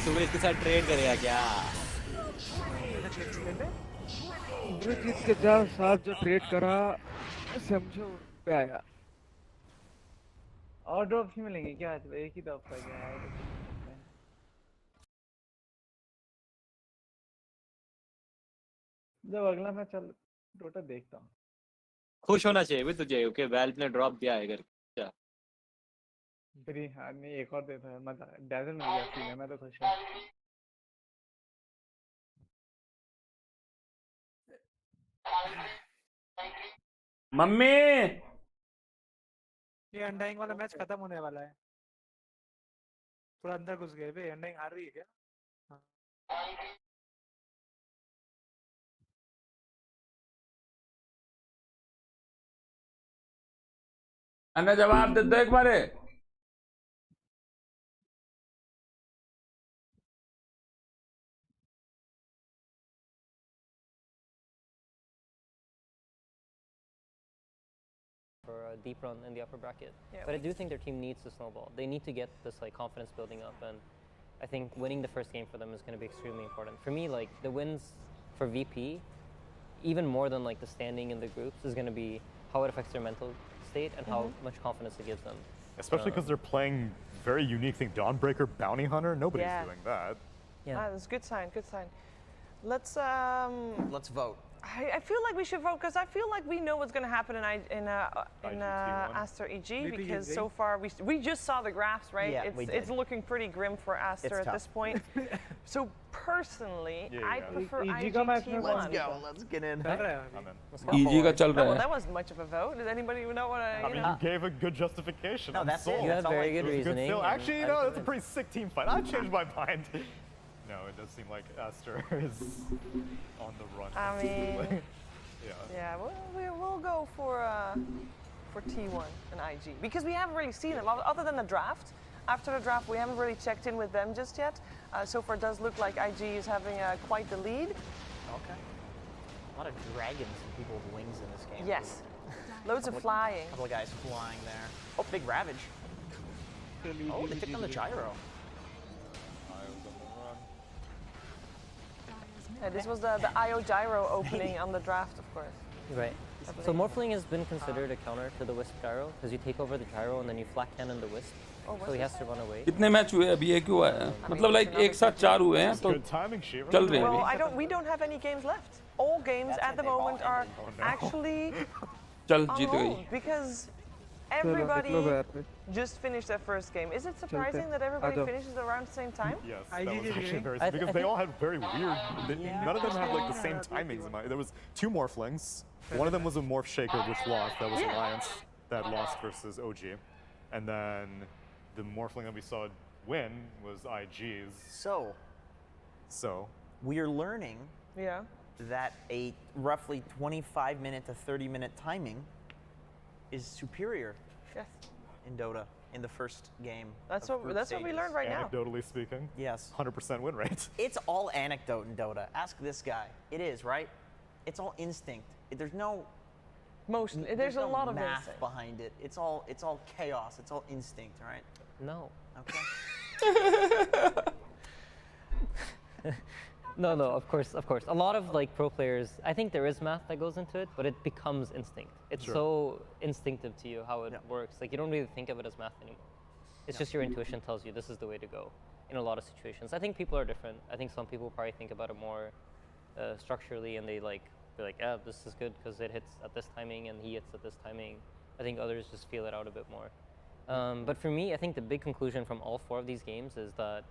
सुबह इसके साथ ट्रेड करेगा क्या ब्रिजित के साथ जो ट्रेड करा समझो पे आया और ड्रॉप्स नहीं मिलेंगे क्या आज एक ही ड्रॉप का क्या है जब अगला मैं चल डोटा देखता हूँ खुश होना चाहिए भी तुझे ओके वेल्थ ने ड्रॉप दिया है कर क्या फ्री हाँ नहीं एक और देता है मतलब डेजल मिल गया फ्री में मैं तो खुश हूँ मम्मी ये अंडाइंग वाला मैच खत्म होने वाला है पूरा अंदर घुस गए बे अंडाइंग हार रही है क्या हाँ। अन्ना जवाब दे दो एक बारे for a deep run in the upper bracket. Yeah, but I do think their team needs to snowball. They need to get this like confidence building up, and I think winning the first game for them is going to be extremely important. For me, like the wins for VP, even more than like the standing in the groups, is going to be how it affects their mental state and how much confidence it gives them. Especially because they're playing very unique thing. Dawnbreaker, Bounty Hunter, nobody's doing that. Yeah, that's a good sign. Good sign. Let's vote. I feel like we should vote because I feel like we know what's going to happen in Aster EG because so far we just saw the graphs, right? Yeah, it's looking pretty grim for Aster at this point. So personally, I prefer IG T1. Let's go. Let's get in. EG का चल रहा Well, है. that wasn't much of a vote. Does anybody know what I mean, you gave a good justification. No, that's it. You have very good reasoning. Actually, you know, it's a pretty sick team fight. I changed my mind. No, it does seem like Aster is on the run. I mean, yeah, we'll go for T1 and IG because we haven't really seen them other than the draft. After the draft, we haven't really checked in with them just yet. So far, it does look like IG is having quite the lead. Okay. A lot of dragons and people with wings in this game. Yes. Loads of flying. A couple of guys flying there. Oh, big Ravage. Oh, they picked on the gyro. Yeah, this was the IO gyro opening on the draft, of course. Right. So Morphling has been considered a counter to the Wisp gyro because you take over the gyro and then you flat cannon the Wisp. So he has to run away. कितने match हुए अभी ये क्यों आया? मतलब like एक साथ 4 हुए हैं तो चल रहे हैं Well, we don't have any games left. All games at the moment are actually चल on जीत hold गई. because everybody just finished their first game. Is it surprising that everybody finishes around the same time? Yes, that was actually very because they all had very weird. None of them had like the same timings. There was 2 Morphlings. One of them was a Morph Shaker, which lost. That was Alliance that lost versus OG, and then the Morphling that we saw win was IG's. So we are learning that a roughly 25-minute to 30-minute timing is superior in Dota in the first game. That's what we learned right now. Anecdotally speaking, yes, 100% win rate. It's all anecdote in Dota. Ask this guy. It is, right? It's all instinct. There's no there's a lot of math instinct behind it. It's all chaos. It's all instinct, right? No. Okay. No, of course. A lot of like pro players, I think there is math that goes into it, but it becomes instinct. It's so instinctive to you how it works. Like you don't really think of it as math anymore. It's just your intuition tells you this is the way to go in a lot of situations. I think people are different. I think some people probably think about it more structurally and they're like, yeah, this is good because it hits at this timing and he hits at this timing. I think others just feel it out a bit more. But for me, I think the big conclusion from all 4 of these games is that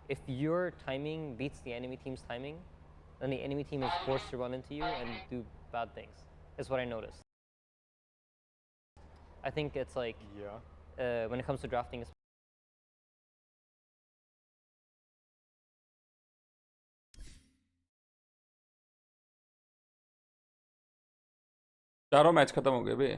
if your timing beats the enemy team's timing, then the enemy team is forced to run into you and do bad things, is what I noticed. I think it's like when it comes to drafting. चारों match खत्म हो गए बे।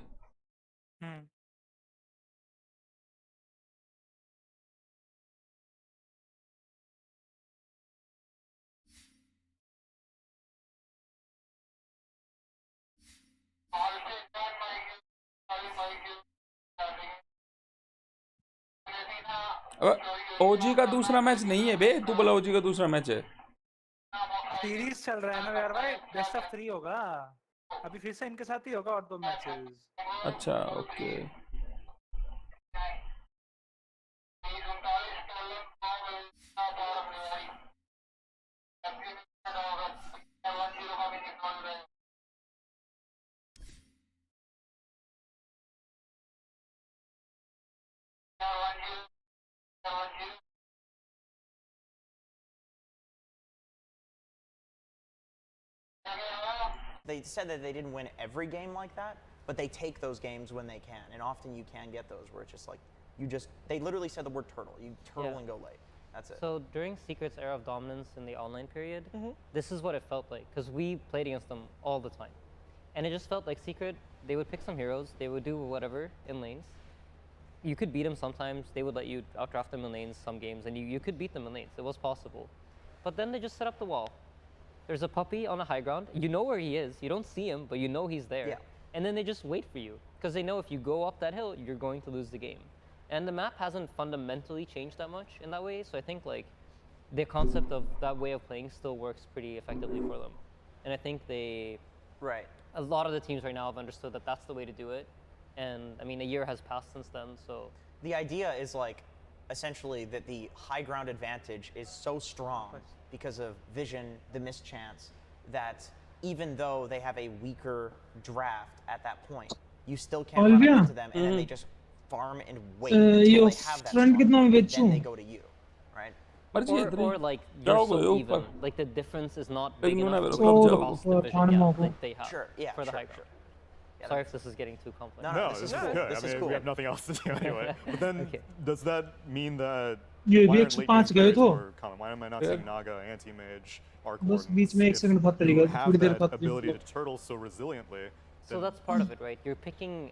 ओजी का दूसरा match नहीं है बे, तू बोला ओजी का दूसरा मैच है। सीरीज चल रहा है ना यार भाई, बेस्ट ऑफ 3 होगा अभी, फिर से इनके साथ ही होगा और 2 मैचेस। अच्छा okay. They said that they didn't win every game like that, but they take those games when they can, and often you can get those where it's just like they literally said the word turtle. You turtle and go late. That's it. So during Secret's era of dominance in the online period, this is what it felt like, because we played against them all the time. And it just felt like Secret, they would pick some heroes, they would do whatever in lanes. You could beat them sometimes, they would let you outdraft them in lanes some games, and you could beat them in lanes. It was possible. But then they just set up the wall. There's a puppy on the high ground. You know where he is. You don't see him, but you know he's there. Yeah. And then they just wait for you, because they know if you go up that hill, you're going to lose the game. And the map hasn't fundamentally changed that much in that way, so I think like the concept of that way of playing still works pretty effectively for them. And I think a lot of the teams right now have understood that that's the way to do it. And I mean, a year has passed since then, so. The idea is like essentially that the high ground advantage is so strong because of vision, the mischance, that even though they have a weaker draft at that point, you still can't run into them, and then they just farm and wait until they have that strong, then they go to you, right? Or like you're so even, like the difference is not big enough to cross the vision gap that they have for the high ground. Sorry if this is getting too complex. No, this is good. I mean, we have nothing else to do anyway. But then, does that mean that ये why भी aren't 105 late game गए players तो more common? Why am I not seeing Naga, Anti-Mage, Arc बस Wardens? बीच में 1 second बहुत तरीका Have थोड़ी देर that बाद ability to turtle so resiliently. So that's part of it, right? You're picking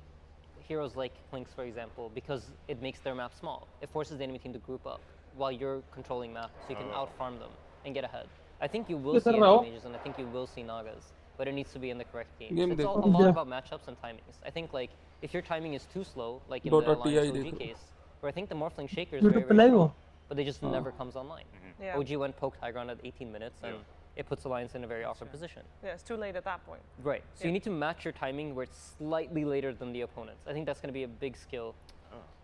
heroes like Clinks, for example, because it makes their map small. It forces the enemy team to group up while you're controlling map, so you can out-farm them and get ahead. I think you will see Anti-Mages and I think you will see Nagas, but it needs to be in the correct team. So it's a lot about matchups and timings. I think like if your timing is too slow, like in the Alliance OG case, where I think the Morphling Shaker is very, very strong, but they just never comes online. OG went poked high ground at 18 minutes and it puts Alliance in a very awkward position. Yeah, it's too late at that point. Right. So you need to match your timing where it's slightly later than the opponents. I think that's going to be a big skill.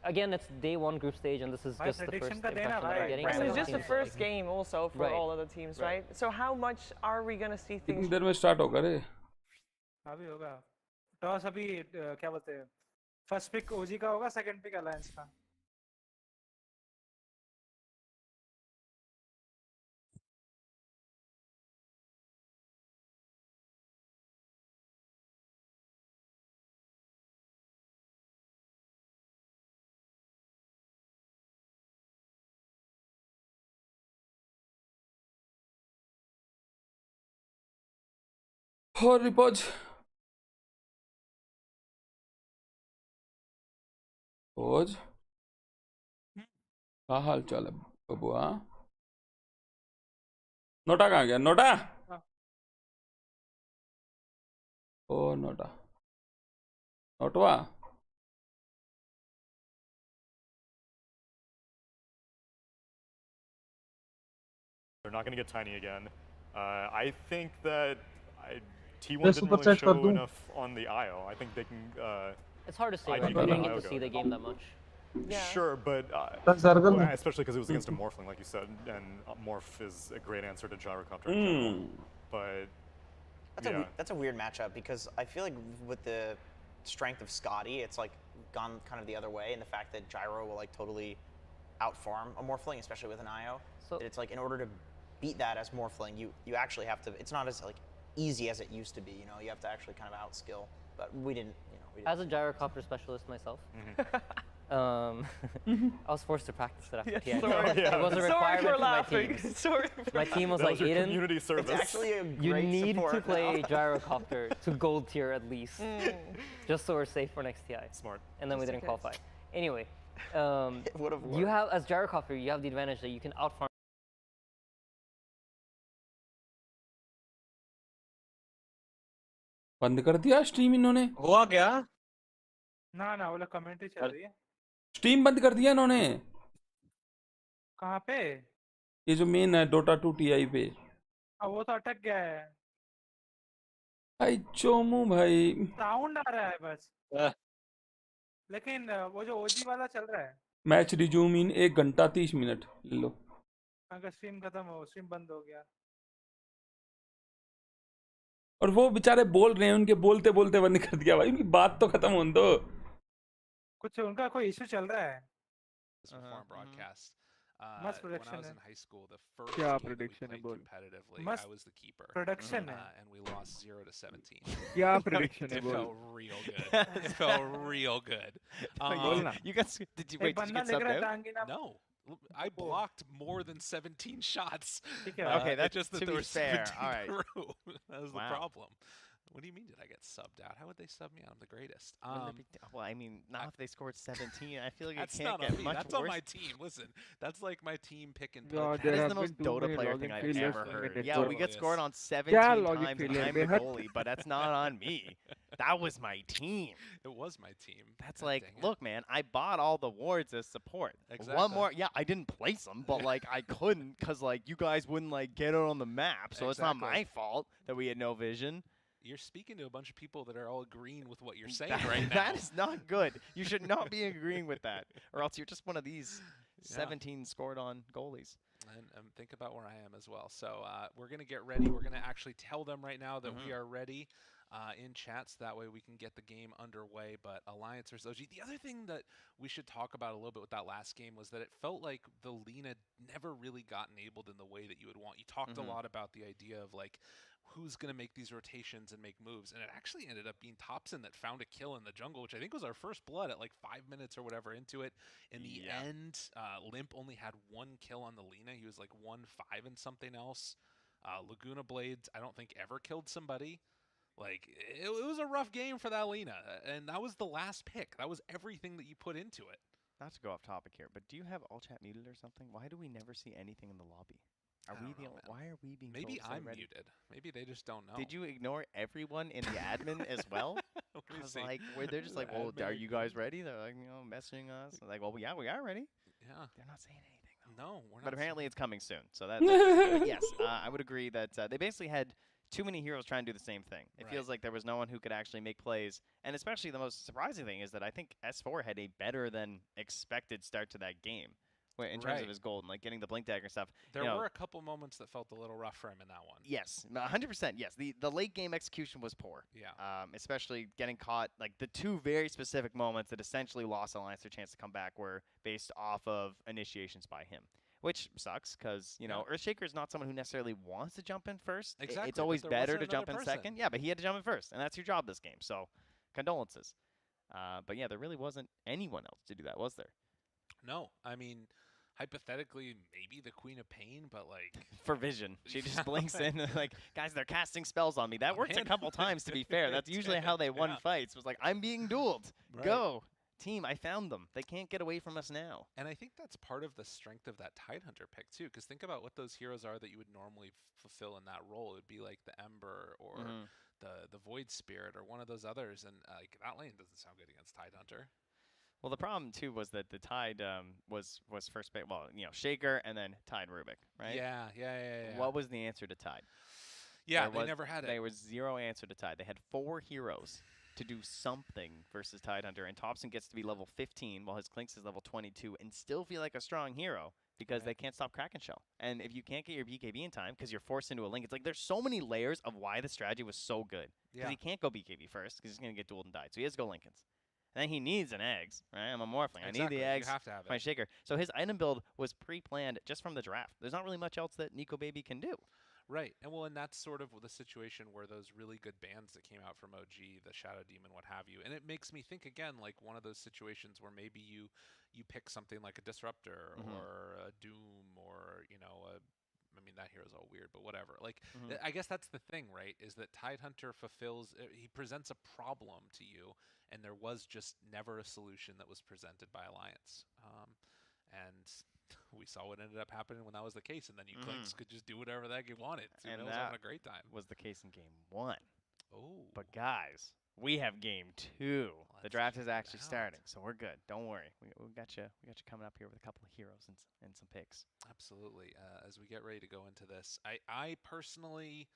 Again, it's day 1 group stage, and this is just the first impression that we're getting. And it's just the first game also for all of the teams, right? So how much are we going to see things? कितनी देर में start होगा रे? अभी होगा. Toss अभी क्या बोलते हैं? फर्स्ट पिक ओजी का होगा, सेकंड पिक अलायंस का. और रिपोज पोज क्या हाल चाल है बबुआ? नोटा कहाँ गया? नोटा ओ नोटा नोटवा They're not going to get tiny again. I think that T1 didn't really show enough on the IO. I think they can. It's hard to say, right? We didn't get to see the game that much. Yeah. Sure, but especially because it was against a Morphling, like you said, and Morph is a great answer to Gyrocopter. But that's a weird matchup because I feel like with the strength of Scotty, it's like gone kind of the other way, and the fact that Gyro will like totally outfarm a Morphling, especially with an IO. So it's like in order to beat that as Morphling, you actually have to. It's not as like easy as it used to be. You know, you have to actually kind of outskill. But we didn't As a gyrocopter specialist myself, I was forced to practice it after TI. It was a requirement for my team. Sorry. My team was That like, was your Aiden, community service. It's actually a you great need to support play now. gyrocopter to gold tier at least, just so we're safe for next TI. Smart. And then we didn't qualify. Anyway, would've you worked. have, as gyrocopter, you have the advantage that you can outfarm. बंद कर दिया stream इन्होंने। हुआ क्या? ना वो लोग commentary चल रही है। स्ट्रीम बंद कर दिया इन्होंने। कहाँ पे? ये जो मेन है Dota 2 TI पे। वो तो अटक गया है। भाई चोमू भाई। साउंड आ रहा है बस। लेकिन वो जो ओजी वाला चल रहा है। मैच रिज्यूम इन 1 घंटा 30 मिनट ले लो। अगर स्ट्रीम खत्म हो, स्ट्रीम बंद हो गया। और वो बेचारे बोल रहे हैं, उनके बोलते बोलते बंद कर दिया भाई, उनकी बात तो खत्म होने दो। कुछ उनका कोई इशू चल रहा है। broadcast. Must When I prediction was है। in high school, the first क्या game that we prediction है played बोल। competitively, Must I was the keeper. prediction है। And we lost 0-17. क्या prediction है It बोल। felt real good. It felt real good. बोलना। You guys, did you wait? Did you get subbed out? No. I blocked more than 17 shots. Okay, that's just that to there be were fair. 17 All right. through. That was the Wow. problem. What do you mean did I get subbed out? How would they sub me out? I'm the greatest. Well, I mean, not if they scored 17. I feel like it That's can't not get on me. much That's worse. on my team. Listen, that's like my team pick and Yeah, put. there That is have the most been too Dota many player login thing I've failures ever in heard. it. Yeah, we get scored on क्या 17 login times and failure I'm the बेहद goalie, but that's not on me. That was my team. It was my team. That's God like, dang it. look, man, I bought all the wards as support. Exactly. One more, yeah, I didn't place them, but like I couldn't because like you guys wouldn't like get it on the map, so it's not my fault that we had no vision. You're speaking to a bunch of people that are all agreeing with what you're saying That- right now. That is not good. You should not be agreeing with that, or else you're just one of these 17 scored on goalies. And think about where I am as well. So we're going to get ready. We're going to actually tell them right now that we are ready in chat, so that way we can get the game underway. But Alliance versus OG. The other thing that we should talk about a little bit with that last game was that it felt like the Lina never really got enabled in the way that you would want. You talked a lot about the idea of like who's going to make these rotations and make moves, and it actually ended up being Thompson that found a kill in the jungle, which I think was our first blood at like 5 minutes or whatever into it. In the end, Limp only had 1 kill on the Lina. He was like 1-5 and something else. Laguna Blades, I don't think ever killed somebody. Like, it was a rough game for that Lina, and that was the last pick. That was everything that you put into it. Not to go off topic here, but do you have all chat muted or something? Why do we never see anything in the lobby? Why are we being Maybe told so I'm ready? muted. Maybe they just don't know. Did you ignore everyone in the admin as well? Let me Because see. like, where they're just like, well, are you guys ready? They're like, messaging us. Like, well, yeah, we are ready. Yeah. They're not saying anything though. No, we're not. But apparently saying- it's coming soon. So that's yes, I would agree that they basically had too many heroes trying to do the same thing. It feels like there was no one who could actually make plays. And especially the most surprising thing is that I think S4 had a better than expected start to that game. In terms of his gold and like getting the blink dagger stuff. There were a couple moments that felt a little rough for him in that one. Yes, 100%. Yes, the late game execution was poor. Yeah. Especially getting caught. Like the 2 very specific moments that essentially lost Alliance their chance to come back were based off of initiations by him, which sucks because Earthshaker is not someone who necessarily wants to jump in first. Exactly. It's always but there better wasn't to jump in another person. second. Yeah, but he had to jump in first, and that's your job this game. So, condolences. But yeah, there really wasn't anyone else to do that, was there? No, I mean, hypothetically, maybe the Queen of Pain, but like for vision, she just blinks in and like, guys, they're casting spells on me. That worked a couple times, to be fair. That's usually how they won fights. Was like, I'm being dueled. Right. Go, team! I found them. They can't get away from us now. And I think that's part of the strength of that Tidehunter pick too, because think about what those heroes are that you would normally fulfill in that role. It would be like the Ember or the Void Spirit or one of those others, and like that lane doesn't sound good against Tidehunter. Well, the problem too was that the Tide was first pick. Well, Shaker and then Tide Rubik, right? Yeah. What was the answer to Tide? Yeah, they never had it. There was 0 answer to Tide. They had 4 heroes to do something versus Tidehunter, and Thompson gets to be level 15 while his Clinks is level 22 and still feel like a strong hero because they can't stop Kraken Shell. And if you can't get your BKB in time because you're forced into a link, it's like there's so many layers of why the strategy was so good. Because he can't go BKB first because he's going to get dueled and died. So he has to go Lincolns. And then he needs an eggs, right? I'm a Morphling. Exactly. I need the eggs. You have to have for my it. Shaker. So his item build was pre-planned just from the draft. There's not really much else that Nico Baby can do. Right, and that's sort of the situation where those really good bands that came out from OG, the Shadow Demon, what have you, and it makes me think again like one of those situations where maybe you pick something like a Disruptor or a Doom or I mean that hero's all weird, but whatever. Like I guess that's the thing, right? Is that Tidehunter he presents a problem to you, and there was just never a solution that was presented by Alliance, and we saw what ended up happening when that was the case, and then you Clinks could just do whatever the heck you wanted. And was having a great time. Was the case in game 1. Oh. But guys, we have game 2. The draft is actually starting, so we're good. Don't worry. We got you. We got you coming up here with a couple of heroes and some picks. Absolutely. As we get ready to go into this, I personally,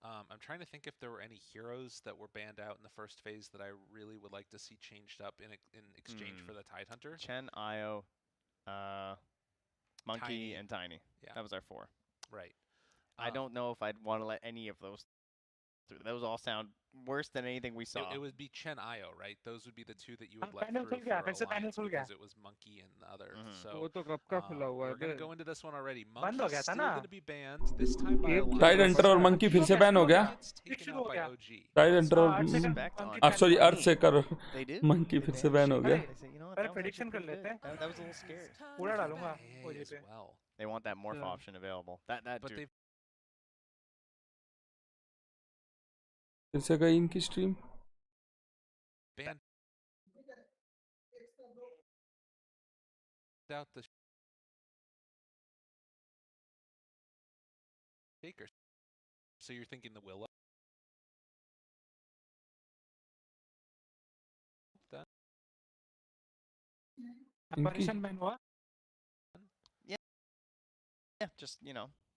I'm trying to think if there were any heroes that were banned out in the first phase that I really would like to see changed up in exchange for the Tidehunter. Chen, Io, Monkey, Tiny. and Tiny. Yeah. That was our 4. Right. I don't know if I'd want to let any of those through. Those all sound worse than anything we saw. It would be Chen Io, right? Those would be the 2 that you would let panel through खुल गया, for फिर से panel Alliance खुल गया. because it was Monkey and the other. So वो तो कब का खुला हुआ है we're going to go into this one already. बंद हो Monkey's गया था still ना? going to be banned, this time by Alliance. Tidehunter और Monkey फिर से बैन हो गया. It's taken out by OG. Tidehunter और sorry Earthshaker Monkey फिर से बैन हो गया. पहले prediction कर लेते हैं. That was a little scary. पूरा डालूंगा OG पे. They want that morph option available. That But dude. फिर से गई इनकी stream. Banned out the Shaker. So you're thinking the Willow? Then? Apparition ban हुआ? Yeah, just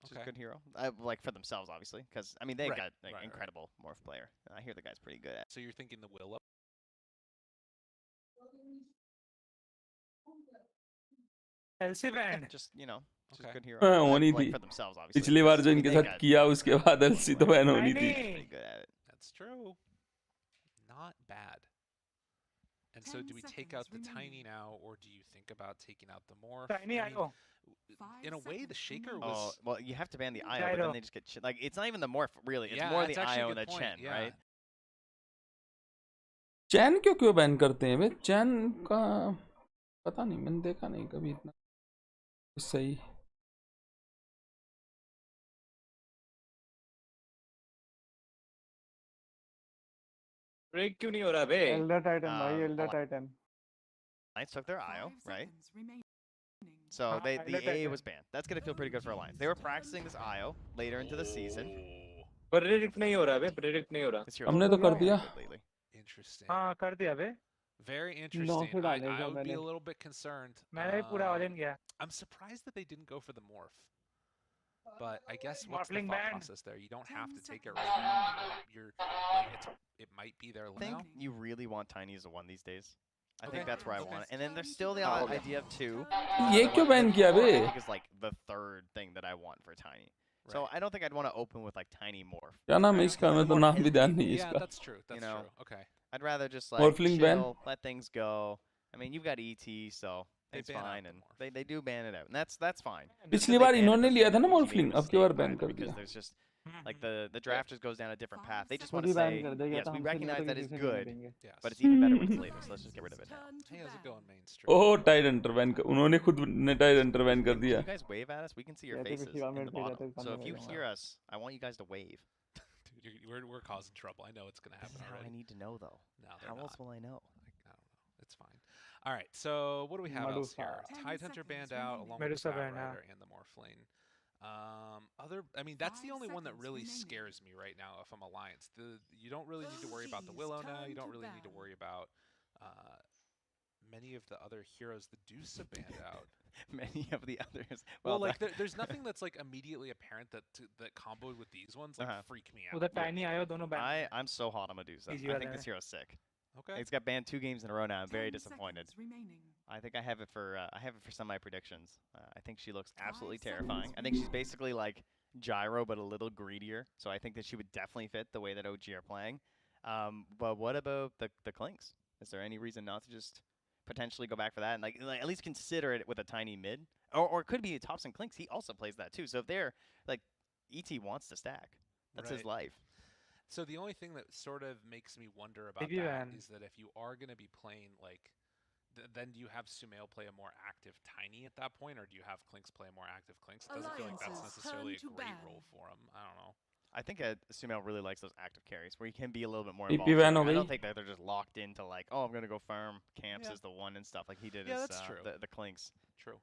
just a good hero. Like for themselves, obviously, because I mean they got an incredible morph player. I hear the guy's pretty good at. So you're thinking the Willow? LC ban. Just just a good hero. होनी थी. Like for themselves, obviously. पिछली बार जो इनके साथ किया उसके बाद LC तो बैन होनी थी. Pretty good at it. That's true. Not bad. And so do we take out the Tiny now, or do you think about taking out the Morph? Tiny IO. In a way, the Shaker was... Oh, well, you have to ban the IO, but then they just get... Like, it's not even the Morph, really. It's more the IO and the Chen, right? Chen क्यों ban करते हैं बे? Chen का पता नहीं, मैंने देखा नहीं कभी इतना सही. ब्रेक क्यों नहीं हो रहा बे? Elder Titan भाई, Elder Titan. Alliance took their IO, right? So the AA was banned. That's gonna feel pretty good for Alliance. They were practicing this IO later into the season. Predict नहीं हो रहा बे, predict नहीं हो रहा. हमने तो कर दिया. Interesting. हाँ कर दिया बे. Very interesting. I would be a little bit concerned. मैंने भी पूरा all in गया. I'm surprised that they didn't go for the Morph. But I guess what's the thought process there? You don't have to take it right now. You're like, it might be there now. I think you really want Tiny as a 1 these days. I think that's where I want it. And then there's still the idea of 2. ये क्यों ban किया बे? I think is like the third thing that I want for Tiny. So I don't think I'd want to open with like Tiny Morph. क्या नाम है इसका? मैं तो नाम भी ध्यान नहीं Yeah, इसका. that's true. That's true. Okay. I'd rather just like Morphling ban? chill, let things go. I mean, you've got ET, so it's fine, and they do ban it out, and that's fine. पिछली बार इन्होंने लिया था ना Morphling, अब की बार ban कर Because दिया. there's just like the draft just goes down a different path. They just want to say, yes, we recognize that it's good, but it's even better when it's later, so let's just get rid of it now. Hey, how's it going, mainstream? Oh, Tidehunter ban कर. उन्होंने खुद ने Tidehunter ban कर दिया. You guys wave at us. We can see your faces in the bottom. So if you hear us, I want you guys to wave. Dude, we're causing trouble. I know it's going to happen This is how already. I need to know, though. No, how else will I know? I don't know. It's fine. All right, so what do we have else here? Tidehunter banned out along with the Batrider and the Morphling. I mean, that's the only one that really scares me right now if I'm Alliance. You don't really need to worry about the Willow now. You don't really need to worry about many of the other heroes. The Deuce are banned out. Many of the others. Well, like there's nothing that's like immediately apparent that comboed with these ones like freak me out. उधर Tiny IO दोनों ban. I'm so hot on Medusa. I think this hero's sick. Okay. It's got banned 2 games in a row now. I'm very disappointed. I think I have it for some of my predictions. I think she looks absolutely terrifying. I think she's basically like Gyro but a little greedier. So I think that she would definitely fit the way that OG are playing. But what about the Clinks? Is there any reason not to just potentially go back for that and like at least consider it with a Tiny mid? Or it could be Tops and Clinks. He also plays that too. So if they're like ET wants to stack. That's his Right. life. So the only thing that sort of makes me wonder about Maybe that Van. is that if you are going to be playing like, then do you have Sumail play a more active Tiny at that point, or do you have Clinks play a more active Clinks? It doesn't feel like that's Alliances necessarily a turn to great ban. role for him. I don't know. I think Sumail really likes those active carries where he can be a little bit more PP involved. van हो I don't गई. think that they're just locked into like, oh, I'm going to go farm camps Yeah. as the one and stuff like he did Yeah, as that's true. the Clinks. True.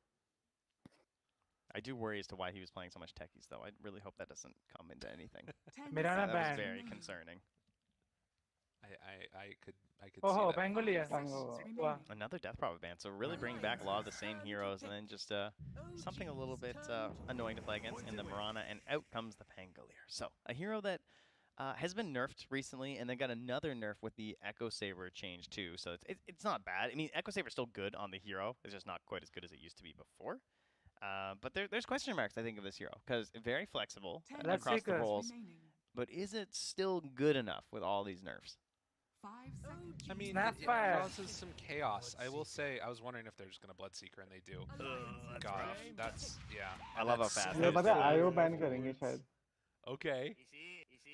I do worry as to why he was playing so much techies, though. I really hope that doesn't come into anything. Mirana That was ban. very concerning. I could see Oh, that. Bengali. Wow. Another Death Prophet ban, so really bringing back a lot of the same heroes, and then just something a little bit annoying to play against in the Mirana, and out comes the Pangolier. So a hero that has been nerfed recently, and then got another nerf with the Echo Saber change too. So it's not bad. I mean, Echo Saber's still good on the hero. It's just not quite as good as it used to be before. But there's question marks, I think, of this hero, because very flexible across the roles. But is it still good enough with all these nerfs? I mean, it causes some chaos. I will say, I was wondering if they're just going to Bloodseeker, and they do. God, that's, yeah. I love how fast मुझे पता है आयो ban करेंगे शायद. Okay.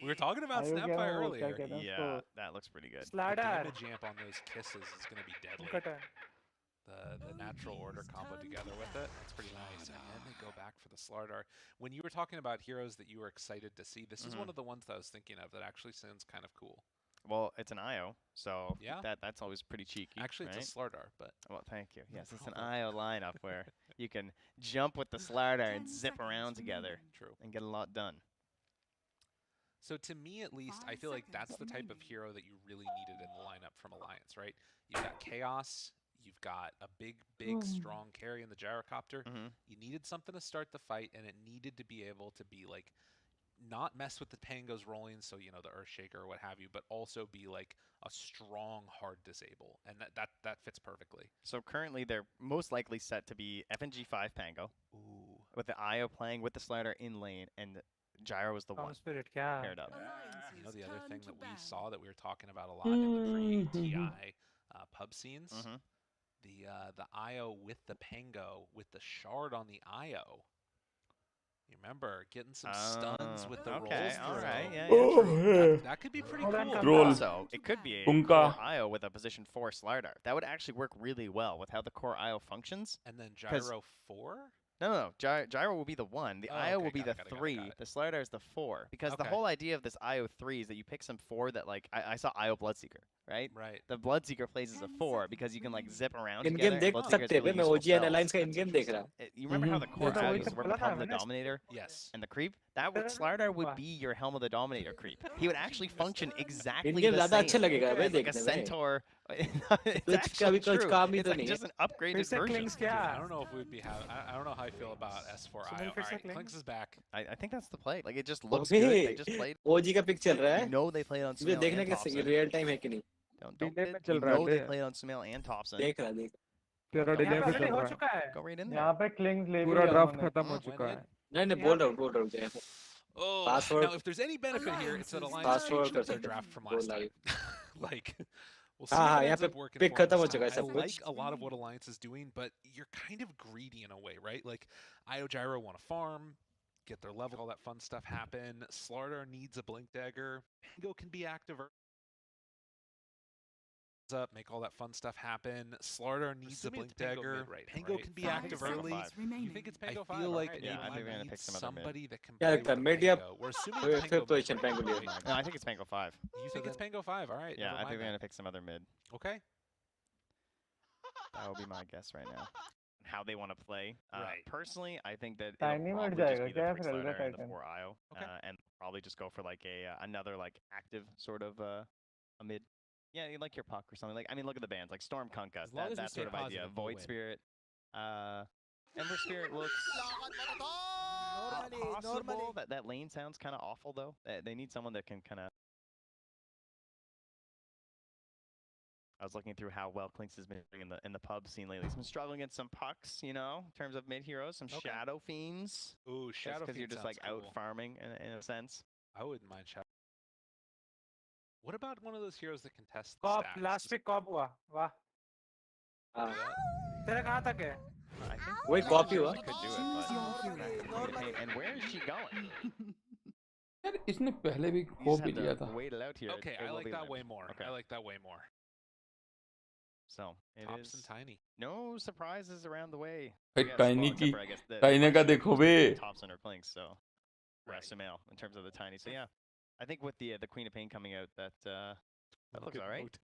We were talking about आयो क्या Snapfire वो क्या earlier. कहते हैं Yeah, उसको. that looks pretty good. The damage amp on those kisses is going to be deadly. Cutter. The natural order combo together with it, that's pretty nice. And then they go back for the Slardar. When you were talking about heroes that you were excited to see, this is one of the ones that I was thinking of that actually sounds kind of cool. Well, it's an IO, so Yeah. that's always pretty cheeky. Actually, right? it's a Slardar, but... Well, thank you. Yes, it's an IO lineup where you can jump with the Slardar and zip around together. True. And get a lot done. So to me, at least, I feel like that's the type of hero that you really needed in the lineup from Alliance, right? You've got Chaos, you've got a big, strong carry in the Gyrocopter. You needed something to start the fight, and it needed to be able to be, like, not mess with the tangos rolling, so, you know, the Earthshaker or what have you, but also be, like, a strong hard disable, and that fits perfectly. So currently, they're most likely set to be FNG5 Pango. Ooh. With the IO playing with the Slardar in lane, and Gyro is the one Spirit, paired up. You know, the other thing that we saw that we were talking about a lot in the pre-TI pub scenes, the IO with the Pango, with the shard on the IO. You remember getting some stuns with the rolls through. Alright, yeah, that could be pretty cool. Roll. Also, it could be a core IO with a position 4 Slardar. That would actually work really well with how the core IO functions. And then Gyro 4? No. Gyro will be the 1. The IO will be the 3. The Slardar is the 4. Because the whole idea of this IO 3 is that you pick some 4 that, like, I saw IO Bloodseeker, right? Right. The Bloodseeker plays as a 4 because you can, like, zip around In together. game देख सकते हैं मैं OG and Alliance का in game देख रहा. You remember how the core IOs were with Helm the Dominator? Yes. And the creep? That would Slardar would be your Helm of the Dominator creep. He would actually function exactly In game the ज़्यादा अच्छा same. लगेगा भाई Like a देखने में. centaur. It's कभी actually कुछ true. काम ही It's तो like नहीं just है. an upgraded version. I don't know if we'd be having. I don't know how I feel about S4 IO. Alright, Clinks is back. I think that's the play. Like it just looks good. They just played. OG का pick चल रहा है. You know they played on मुझे Sumail देखना and कैसे Thompson. real time है कि नहीं. You know they played on Sumail and Thompson. देख रहा देख. तेरा डिले भी चल हो रहा चुका है. Go right in there. यहाँ पे क्लिंग्स ले पूरा ड्राफ्ट खत्म हो चुका है. नहीं बोल रहा हूँ जय. Oh, Password. now if there's any benefit here, it's that Alliance Password changed up their कर draft from सकते last हैं. time. Like, we'll see हाँ what यहाँ ends पे up working pick for them खत्म हो this चुका है time. सब I कुछ. like a lot of what Alliance is doing, but you're kind of greedy in a way, right? Like, IO Gyro want to farm, get their level, all that fun stuff happen. Slardar needs a Blink Dagger. Pango can be active up, make all that fun stuff happen. Slardar needs a Blink Dagger. Pango can be active early. You think it's Pango 5? I feel like Yeah, I think they we're gonna need pick some other mid. somebody that can क्या play लगता है with mid या Pango. We're assuming it's fifth position Pango. Pango Right? No, I think it's Pango 5. You think it's Pango 5? All right. Yeah, never I think mind we're gonna that. pick some other mid. Okay. That would be my guess right now. How they want to play. Right. Personally, I think that Tiny it'll मिट probably just जाएगा be the क्या 3 फिर अलगा Slardar and the Titan. 4 IO. Okay. And probably just go for like another like active sort of a mid. Yeah, you like your puck or something. Like I mean, look at the bands like Storm Concuss. As long as we That stay sort of idea. positive, we'll Void win. Spirit. Ember Spirit looks possible. That lane sounds kind of awful though. They need someone that can kind of. I was looking through how well Clinks has been doing in the pub scene lately. He's been struggling against some pucks, you know, in terms of mid heroes, some Okay. Shadow Fiends. Ooh, Shadow Because you're Fiend just like sounds out cool. farming in a sense. I wouldn't mind Shadow. What about one of those heroes that can test the cop stacks? Last pick cop हुआ. वाह. तेरा कहाँ तक है? I think वही copy हुआ. Could do it, but and where is she going? यार इसने पहले भी You खो just भी have लिया to था. wait it out here. Okay, It I will like be that limped. way more. Okay. I like that way more. So it Tops is and tiny. no surprises around the way. भाई We have tiny small, की except for, I guess, the टाइने का question देखो was bay. the Thompson or Plinks, so Male in terms of the tiny. So yeah, I think with the Queen of Pain coming out, that looks all right.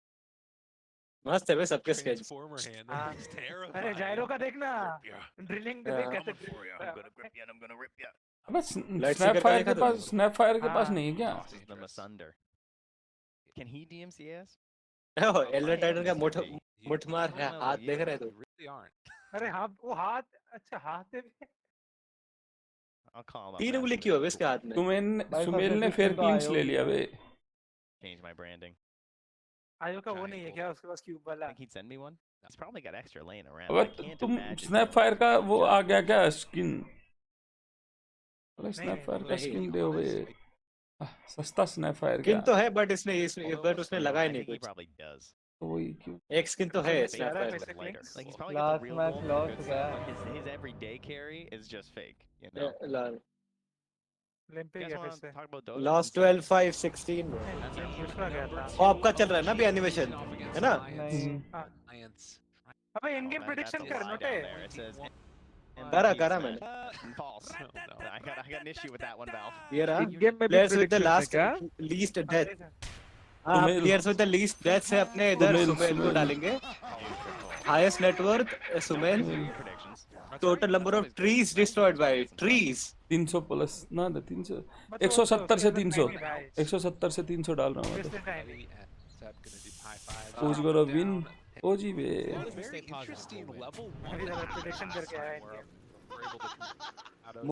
मस्त है बे सबके sketch. Transformer hand. That looks terrifying. अरे जायरो का देखना drilling पे देख कैसे I'm gonna grip you and I'm gonna rip you. अबे स्नैप फायर के पास नहीं है क्या? Tosses them asunder. Can he DMC ass? Oh, Elder Titan का मुठमार है हाथ देख रहे तू. Really aren't. अरे हाँ वो हाथ अच्छा हाथ है. I'll call him. 3 उंगली क्यों है इसके हाथ में? सुमेल ने फिर क्लिंच ले लिया बे. Change my branding. आयो का वो नहीं है क्या उसके पास क्यूब वाला? Think he'd send me one? He's probably got extra laying around. अबे I can't तुम imagine. स्नैप फायर का वो आ गया क्या स्किन? अरे स्नैप फायर का स्किन दे बे. सस्ता स्नैप फायर स्किन तो है बट उसने लगाया नहीं He कुछ. probably does. वही क्यों? एक स्किन तो है snap fire. Like he's probably got the real gold for good stuff. His everyday carry is just fake, you know. You guys want to talk about Dota? Lost 12 5 16. Pop का चल रहा है ना अभी एनिमेशन है ना? अबे इन गेम प्रेडिक्शन कर नोटे. It says करा मैंने. false. I got an issue with that one, Valve. ये रहा. Players with the last least death. हाँ players with the least deaths है अपने इधर सुमेल को डालेंगे. Highest net worth Sumel. Total number of trees destroyed by trees. 300 plus ना 300 170 से 300 170 से 300 डाल रहा हूँ. OG gonna win. OG बे.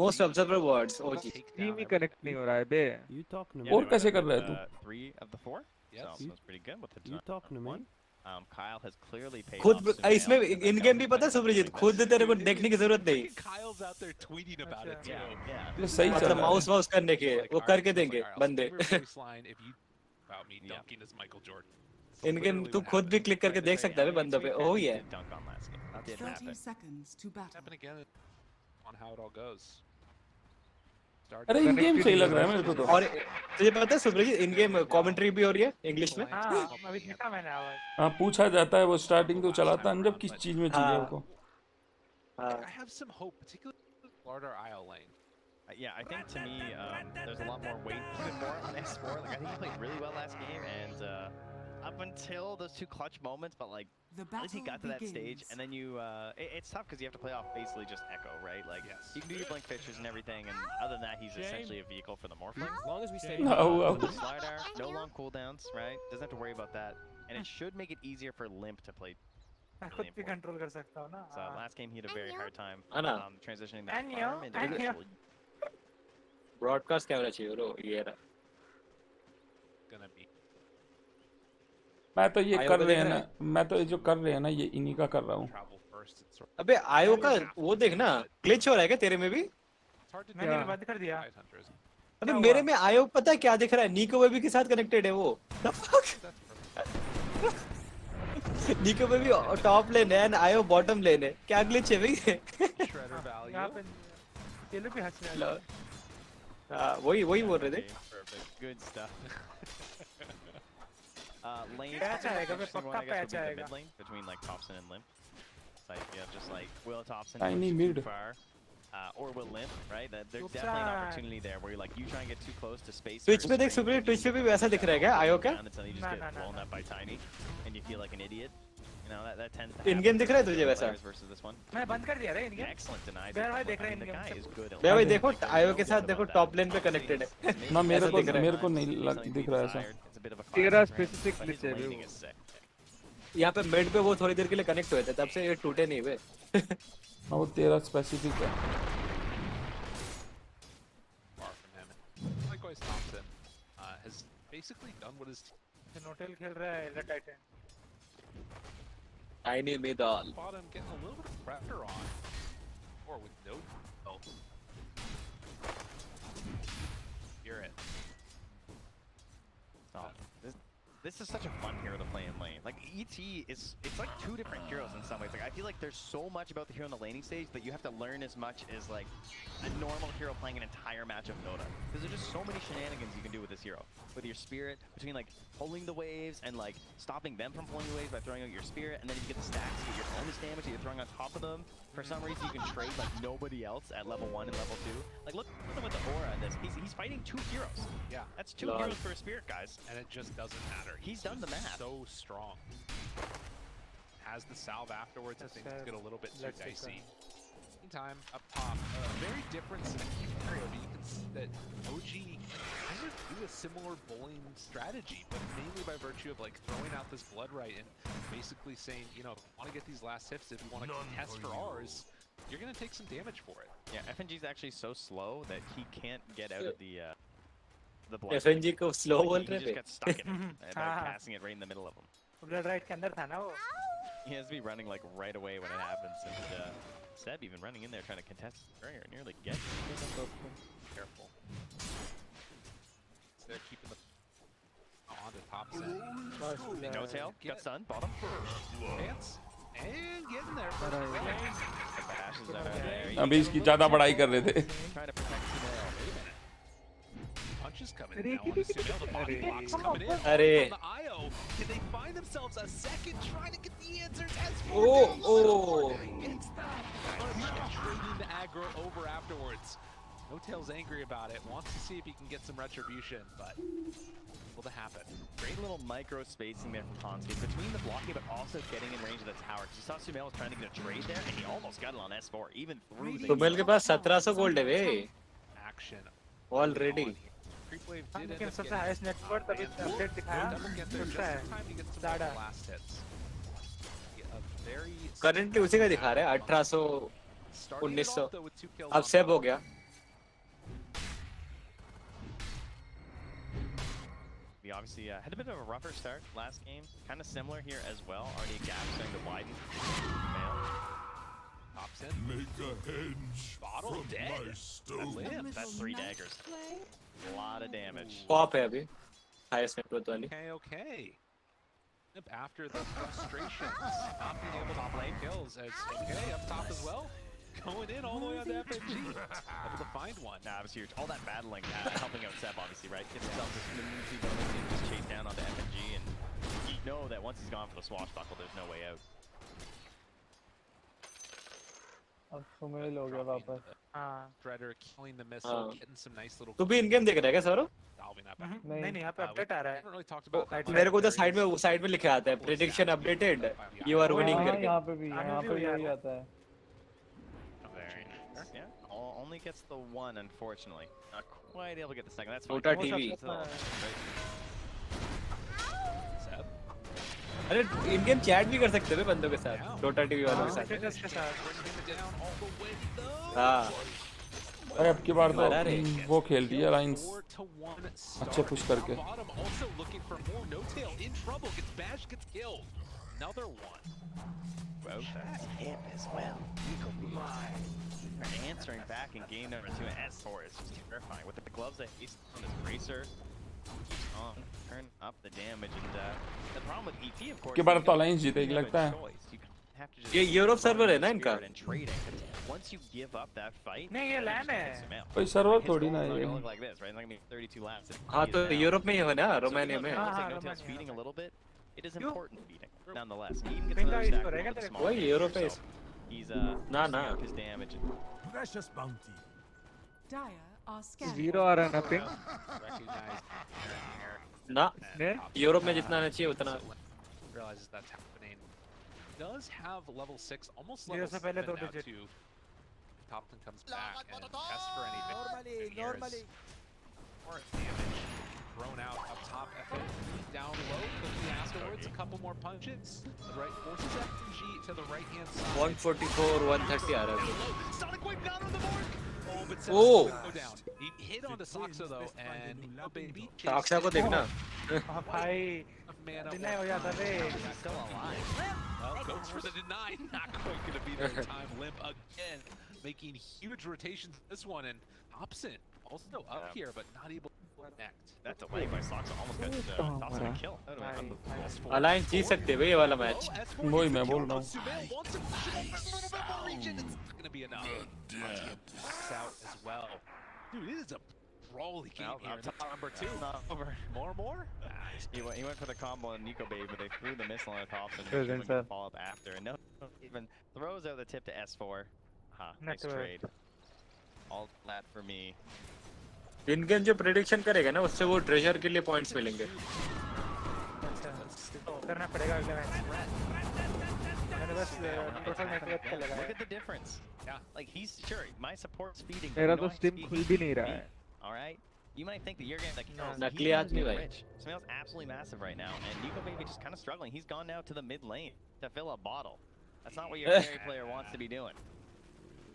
Most observer words OG. Team ही कनेक्ट नहीं हो रहा है बे. और कैसे कर रहा है तू? 3 of the 4. So that's pretty good with the. You talking to me? Kyle has clearly paid खुद off. इसमें इन गेम भी पता है सुब्रजीत खुद तेरे को देखने की जरूरत नहीं. Kyle's out there tweeting about it too. Yeah. सही चल मतलब रहा है. माउस करने के वो करके देंगे बंदे. About me dunking as Michael Jordan. In game तू खुद भी क्लिक करके देख सकता है बंदों पे. ओह ये. Dunk on last game. That did 30 happen. seconds to battle. Happen again on how it all goes. अरे इन गेम सही लग रहा है मेरे को तो. और तुझे पता है सुब्रजीत इन गेम कमेंट्री भी हो रही है इंग्लिश में. हाँ अभी देखा मैंने आवाज. हाँ पूछा जाता है वो स्टार्टिंग तो चलाता है जब किस चीज में चाहिए उनको. I have some hope, particularly with Florida IO lane. Yeah, I think to me, there's a lot more weight more on S4. Like I think he played really well last game, and up until those 2 clutch moments, but like at least he got to that stage, and then it's tough because you have to play off basically just Echo, right? Like you can do your blink fixtures and everything, and other than that, he's essentially a vehicle for the Morphling. As long as we stay The slide R, no long cooldowns, right? Doesn't have to worry about that, and it should make it easier for Limp to play. खुद भी control कर सकता हूँ ना. So last game he had a very hard time transitioning that Anyo, farm into Anyo. actually. Broadcast camera चाहिए bro ये रहा. Gonna be. मैं तो ये कर रहे हैं ना. मैं तो ये जो कर रहे हैं ना ये इन्हीं का कर रहा हूँ. अबे आयो का वो देखना ग्लिच हो रहा है क्या तेरे में भी? मैंने बंद कर दिया. अबे मेरे में आयो पता है क्या दिख रहा है? निको बेबी के साथ कनेक्टेड है वो. निको बेबी टॉप लेन है आयो बॉटम लेन है. क्या ग्लिच है भाई? यहाँ पे ये लोग भी हंस रहे हैं. हाँ वही बोल रहे थे. Good stuff. Lane Patch आएगा बे पक्का पैच आएगा. between like Thompson and Limp. It's like yeah, just like Will Thompson Tiny goes mid. too far, or Will Limp, right? There's definitely an opportunity there where you're like you try and get too close to space. Twitch पे देख Subrajit Twitch पे भी वैसा दिख रहा है क्या आयो का? And suddenly you just get blown up by Tiny, and you feel like an idiot. You know that tends to happen. In game दिख रहा है तुझे वैसा? Versus this one. मैं बंद कर दिया रे इन गेम. Excellent denies. बेर भाई देख रहे हैं The in guy game. is good. बे भाई देखो आयो के साथ देखो टॉप लेन पे कनेक्टेड है. ना मेरे को नहीं दिख रहा ऐसा. तेरा स्पेसिफिक ग्लिच है वो. यहाँ पे मिड पे वो थोड़ी देर के लिए कनेक्ट हुए थे तब से ये टूटे नहीं बे. ना वो तेरा स्पेसिफिक है. Far from him. Likewise, Thompson has basically done what his नोटेल खेल रहा है Elder Titan. Tiny middle. bottom getting a little bit of pressure on, or with no. Oh. Hear it. this is such a fun hero to play in lane. Like ET it's like two different heroes in some ways. Like I feel like there's so much about the hero in the laning stage that you have to learn as much as like a normal hero playing an entire match of Dota. Because there's just so many shenanigans you can do with this hero. With your spirit, between like pulling the waves and like stopping them from pulling the waves by throwing out your spirit, and then you get the stacks, you get your bonus damage that you're throwing on top of them. For some reason you can trade like nobody else at level 1 and level 2. Like look at him with the aura in this. He's fighting 2 heroes. Yeah. That's 2 heroes for a spirit, guys. And it just doesn't matter. He's done the math. So strong. Has the salve afterwards. I think it's get a little bit too dicey. Meantime, up top, very different scenario, but you can see that OG kind of do a similar bullying strategy, but mainly by virtue of like throwing out this blood right and basically saying, you know, if you want to get these last hits, if you want to contest for ours, you're going to take some damage for it. Yeah, FNG's actually so slow that he can't get out of the blood. FNG को slow बोल He रहे just थे. got stuck in it by casting it right in the middle of him. Blood right के अंदर था ना वो. He has to be running like right away when it happens, and Seb even running in there trying to contest very nearly get it. Careful. So they're keeping the on the top set. No tail, got stun, bottom. Dance. And getting there. अभी इसकी ज़्यादा बड़ाई कर रहे थे. Trying to protect Sumail. Punches coming in now on Sumail. The body blocks coming in. From the IO. Can they find themselves a second trying to get the answers? Gets that punch and trading the aggro over afterwards. No Tail's angry about it. Wants to see if he can get some retribution, but will to happen. Great little micro spacing there from Conscape between the blocking, but also getting in range of the tower. You saw Sumail was trying to get a trade there, and he almost got it on S4, even through the. Sumel के पास 1700 gold है बे. Action. Already. Creep wave did लेकिन सबसे highest network तभी update दिखाया. उल्टा है. दादा. Currently उसी का दिखा रहा है 1800 1900. अब सेव हो गया. We obviously had a bit of a rougher start last game. Kind of similar here as well. Already a gap starting to widen. Pops in. Make a henge. Bottle dead. That's 3 daggers. A lot of damage. Pop है अभी. Highest network वाली. Okay. After the frustrations, not being able to play kills as okay up top as well. Going in all the way on the FNG. Able to find one. Nah, obviously, all that battling, helping out Seb, obviously, right? Gets himself this minusy bonus and just chase down onto FNG, and you know that once he's gone for the swashbuckle, there's no way out. अब सुमेल हो गया वापस. Shredder killing the missile, getting some nice little. तू भी इन game देख रहा है क्या सौरभ? नहीं यहाँ पे अपडेट आ रहा है. मेरे को तो साइड में लिखा आता है prediction updated. You are winning करके. यहाँ पे भी यही आता है. Yeah, only gets the 1, unfortunately. Not quite able to get the second. That's Dota TV. अरे इन गेम चैट भी कर सकते हैं बंदों के साथ. Dota TV वालों के साथ. हाँ. अरे अब की बार तो वो खेल रही है लाइंस अच्छे पुश करके. Another one. Well, that's him as well. Answering back in game number 2, and S4 is just terrifying. With the gloves that he's on his bracer, keeps on turn up the damage, and the problem with ET, of course, के बार तो lines जीतेगी लगता है. ये Europe server है ना इनका. Once you give up that fight, नहीं ये लैन है. कोई सर्वर थोड़ी ना है. Look like this, right? It's not gonna be 32 laps. हाँ तो यूरोप में ही है ना, रोमानिया में. Notail's feeding a little bit. It is important feeding, nonetheless. He even gets another stack with the small damage, Europe है. He's nah. his damage. Precious bounty. Dire are scanning. 0 आ रहा है ना ping. ना. Europe में जितना आना चाहिए उतना. Realizes that's happening. Does have level 6, almost Zero level से 7 पहले now 2 digit. too. Topton comes back and tests for anything. Normally. More damage thrown out up top. FNG down low. Quickly afterwards, a couple more punches. The right forces FNG to the right hand side. 144, 130 आ रहा है. Sonic wave down on the mark. Oh, but Seb's go down. He hit onto Saxa though, and baby. Saxa को देखना. भाई. Deny हो जाता है. He's still alive. Well, goes for the deny. Not quite going to be there in time. Limp again, making huge rotations this one, and Hobson also up here, but not able to That delay by Sox almost got tossed in a kill. That would have been unbelievable. Alliance जीत सकते हैं भाई ये वाला match. वही मैं बोल रहा हूँ। Dude, it is a brawly game here. Top number 2, not over. More? He went for the combo on Nico Baby, but they threw the missile on the top and Good he answer. would fall up after. And no even throws out the tip to S4. Nice trade. All that for me. In game जो prediction करेगा ना उससे वो treasure के लिए points मिलेंगे। करना पड़ेगा अगले मैच। मैंने बस टोटल नेटवर्क का लगाया। Look at the difference. Yeah, like he's sure my support's feeding. मेरा तो स्टीम खुल भी नहीं रहा है। All right. You might think that you're getting like नकली आदमी भाई। Smells absolutely massive right now, and Nico Baby just kind of struggling. He's gone now to the mid lane to fill a bottle. That's not what your carry player wants to be doing.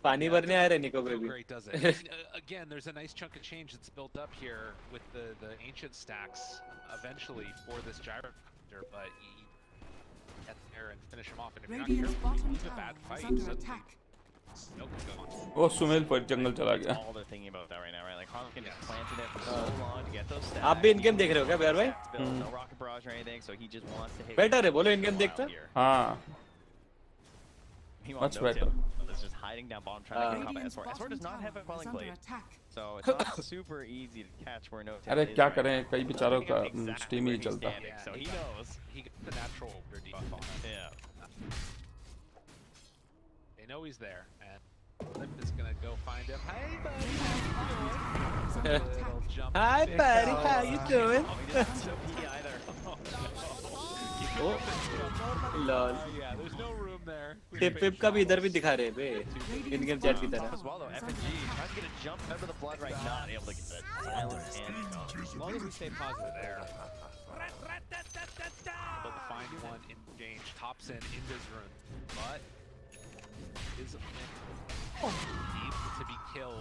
पानी भरने आ रहे निको baby. Great does it. And, again, there's a nice chunk of change that's built up here with the ancient stacks eventually for this gyro, but you get there and finish him off. And if you're not careful, you lose a bad fight. So वो सुमेल पर जंगल चला गया। All they're thinking about that right now, right? Like Honkin just planted there for so long to get those stacks. आप भी इन game देख रहे हो क्या यार भाई? No rocket barrage or anything, so he just wants to hit. Better है बोलो इन गेम देखता? हाँ। He wants Much no better. It's just hiding down bottom trying to get combat. S4. S4 does not have a quelling blade, so it's not super easy to catch where no. अरे क्या करें कई बेचारों का steam ही चलता। So he knows. he got the natural debuff on it. Yeah. They know he's there, and Limp is gonna go find him. Hey, buddy. Hi, buddy. How you doing? Lol. Yeah, there's no room there. टिप पिप का भी इधर भी दिखा रहे हैं बे इन game chat की तरह। As well though, FNG tries to get a jump out of the blood right now, able to get that silence in. As long as we stay positive there. Able to find one in range, tops in this room, but is needs to be killed.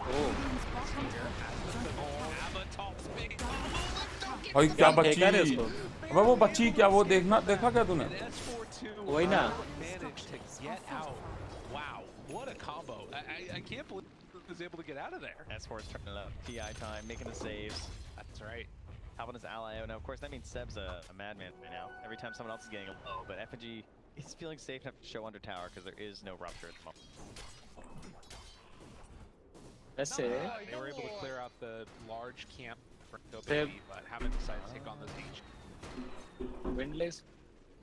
भाई क्या बच्ची? अबे वो बच्ची क्या वो देखा क्या तूने? वही ना। Managed to get out. Wow, what a combo! I can't believe he was able to get out of there. S4 is turning up. TI time, making the saves. That's right. Helping his ally out. Now, of course, that means Seb's a madman right now. Every time someone else is getting a low, but FNG is feeling safe enough to show under tower because there is no rupture at the moment. That's it. They were able to clear out the large camp for Baby, but haven't decided to take on those ancient. Windless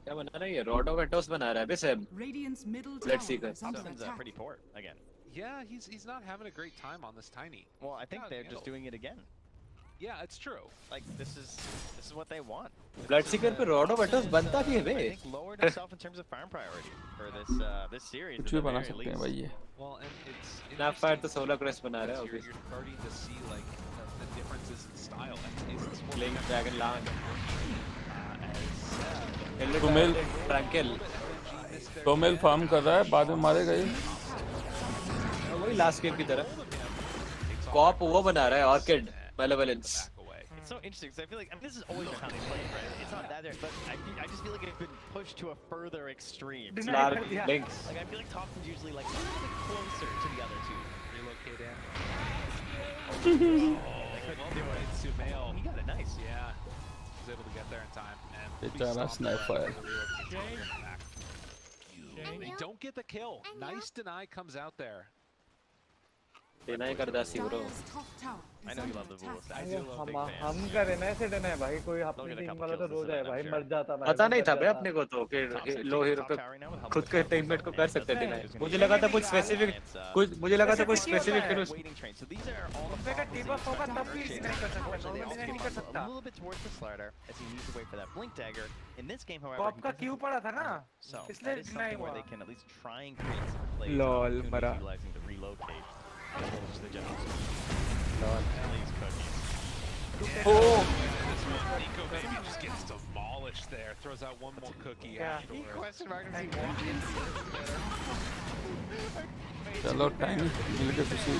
क्या बना रहा है ये? Rod of एटोस बना रहा है बे सेब। Radiant's middle Let's see tower is under Something's attack. pretty poor again. Yeah, he's not having a great time on this tiny. Well, I think they're just doing it again. Yeah, it's true. Like this is what they want. Blood Sikar पे rod of एटोस बनता भी है बे। I think lowered himself in terms of farm priority for this series. कुछ भी बना सकते हैं भाई ये। Well, and it's स्नैपफायर तो 16 क्रेस्ट बना रहा है you're starting to see like the differences in style. Playing dragon land टोमेल फार्म कर रहा है बाद में मारेगा ये। वही लास्ट गेम की तरह कॉप वो बना रहा है orchid मेलेवलेंस। It's so interesting because I feel like this is always how they play, right? It's not that there, but I just feel like it's been pushed to a further extreme. Like I feel like Thompson's usually like a little bit closer to the other two. Relocate in. They couldn't do it. Sumail. He got it nice. Yeah. Was able to get there in time. And बेचारा sniper. They don't get the kill. Nice deny comes out there. Deny कर दासी bro. I know you love the rules. I do love big fans. हम करे ना ऐसे done है भाई कोई अपनी टीम वाला तो रोज है भाई मर जाता भाई। पता नहीं था बे अपने को तो कि लो हीरो पे खुद के टीममेट को कर सकते डिनाई। मुझे लगा था कुछ स्पेसिफिक उनपे का डिबफ होगा तब भी डिनाई कर सकता है। नहीं कर सकता। A little bit towards the slider as he needs to wait for that blink dagger. In this game, however, cop का क्यू पड़ा था ना इसलिए that is deny something where हुआ। they can at least try and create some plays. Lol मरा। Utilizing the relocate. The general. At least cookies. Nico Baby just gets demolished there. Throws out one more cookie afterwards. Question mark and see चलो time मिल के खुशी।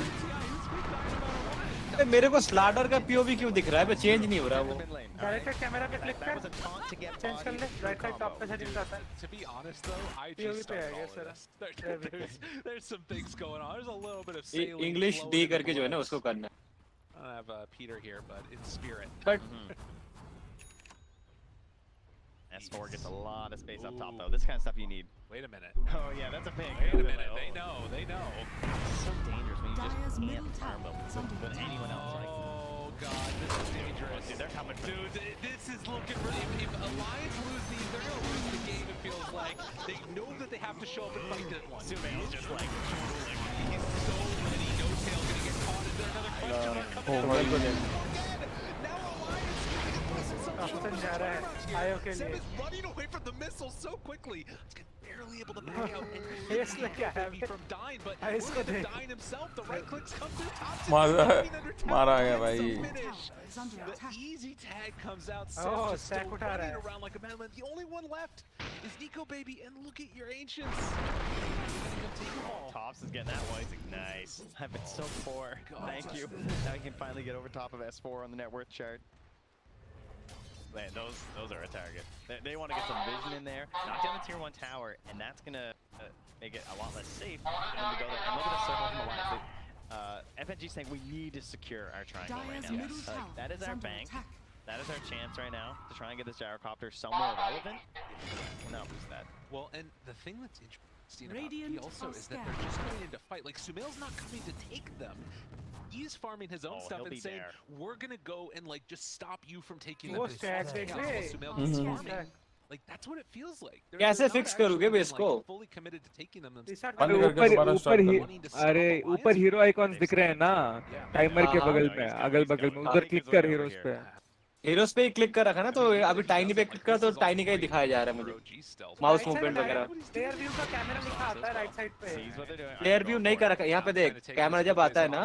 मेरे को स्लाडर का POV क्यों दिख रहा है? चेंज नहीं हो रहा वो। डायरेक्ट कैमरा पे क्लिक कर चेंज कर ले राइट साइड टॉप पे सेटिंग करता है। To be honest though, I just started all of this. There's some things going on. There's a little bit of sailing. English D करके जो है ना उसको करना। I don't have Peter here, but in spirit. But S4 gets a lot of space up top, though. This kind of stuff you need. Wait a minute. Oh, yeah, that's a ping. Wait a minute. They know. They know. It's so dangerous when you Dyer's just middle can't farm tower is them under with attack. anyone else. Like, Oh god, this is dangerous. dude, they're coming for Dude, this is looking really. If Alliance lose these, they're gonna lose the game. It feels like they know that they have to show up and fight this one. Sumail's just like, He's so ready. No tail gonna get caught. Is there another question mark coming Oh out? my Again. Now Alliance is so much Kaptan जा रहा है आयो के Seb लिए is running away from the missile so quickly. He's barely able to back out and Yes, like I have maybe from Dine, but I look इसको at the देख Dine himself. The right clicks come through top. मारा गया भाई. The easy tag comes out. Oh, Seb just stack still उठा रहा running है. around like a madman. The only one left is Nico Baby, and look at your ancients. Tops is getting that one. He's like, nice. I've been so poor. Thank you. Now he can finally get over top of S4 on the net worth chart. Man, those are a target. They want to get some vision in there, knock down the tier 1 tower, and that's going to make it a lot less safe for them to go there. And look at the circle from Alliance. FNG saying we need to secure our triangle right now. Like, that is our bank. That is our chance right now to try and get this gyrocopter somewhere relevant. No, who's that? Well, and the thing that's interesting about B also is that they're just going into fight. Like, Sumail's not coming to take them. He's farming his own stuff and saying, we're going to go and, like, just stop you from taking them. Sumail keeps farming. Like, that's what it feels like. कैसे fix करोगे base को? Fully committed to taking them अरे ऊपर hero icons दिख रहे हैं ना timer के बगल में अगल बगल में उधर क्लिक कर हीरोज पे हीरोज पे ही क्लिक कर रखा ना तो अभी टाइनी पे क्लिक कर तो टाइनी का ही दिखाया जा रहा है मुझे माउस मूवमेंट वगैरह प्लेयर व्यू का कैमरा लिखा आता है राइट साइड पे प्लेयर व्यू नहीं कर रखा यहाँ पे देख कैमरा जब आता है ना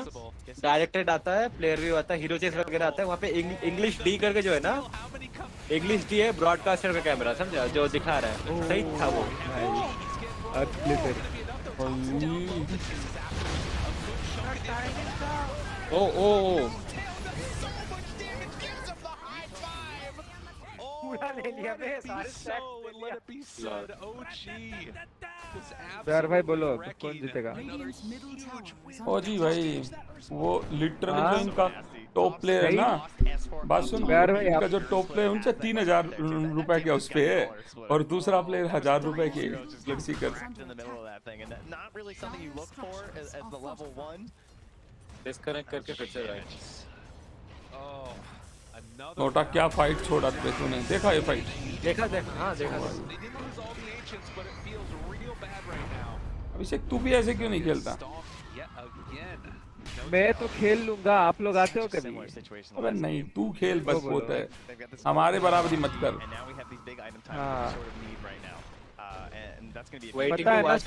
डायरेक्टेड आता है प्लेयर व्यू आता है हीरो चेस वगैरह आता है वहाँ पे इंग्लिश डी करके जो है ना इंग्लिश डी है ब्रॉडकास्टर का कैमरा समझा जो दिखा रहा है सही था वो ओ पूरा ले लिया बे सारे यार भाई बोलो कौन जीतेगा ओ जी भाई वो लिटरली जो इनका टॉप प्लेयर है ना बात सुन यार भाई इनका जो टॉप प्लेयर उनसे 3000 रुपए के उस पे है और दूसरा प्लेयर 1000 रुपए की फ्लेक्सी कर डिस्कनेक्ट करके फिर से नोटा क्या फाइट छोड़ा था तूने देखा ये फाइट देखा हाँ देखा अभिषेक तू भी ऐसे क्यों नहीं खेलता मैं तो खेल लूंगा आप लोग आते हो कभी अबे नहीं तू खेल बस बहुत है हमारे बराबरी मत कर पता है ना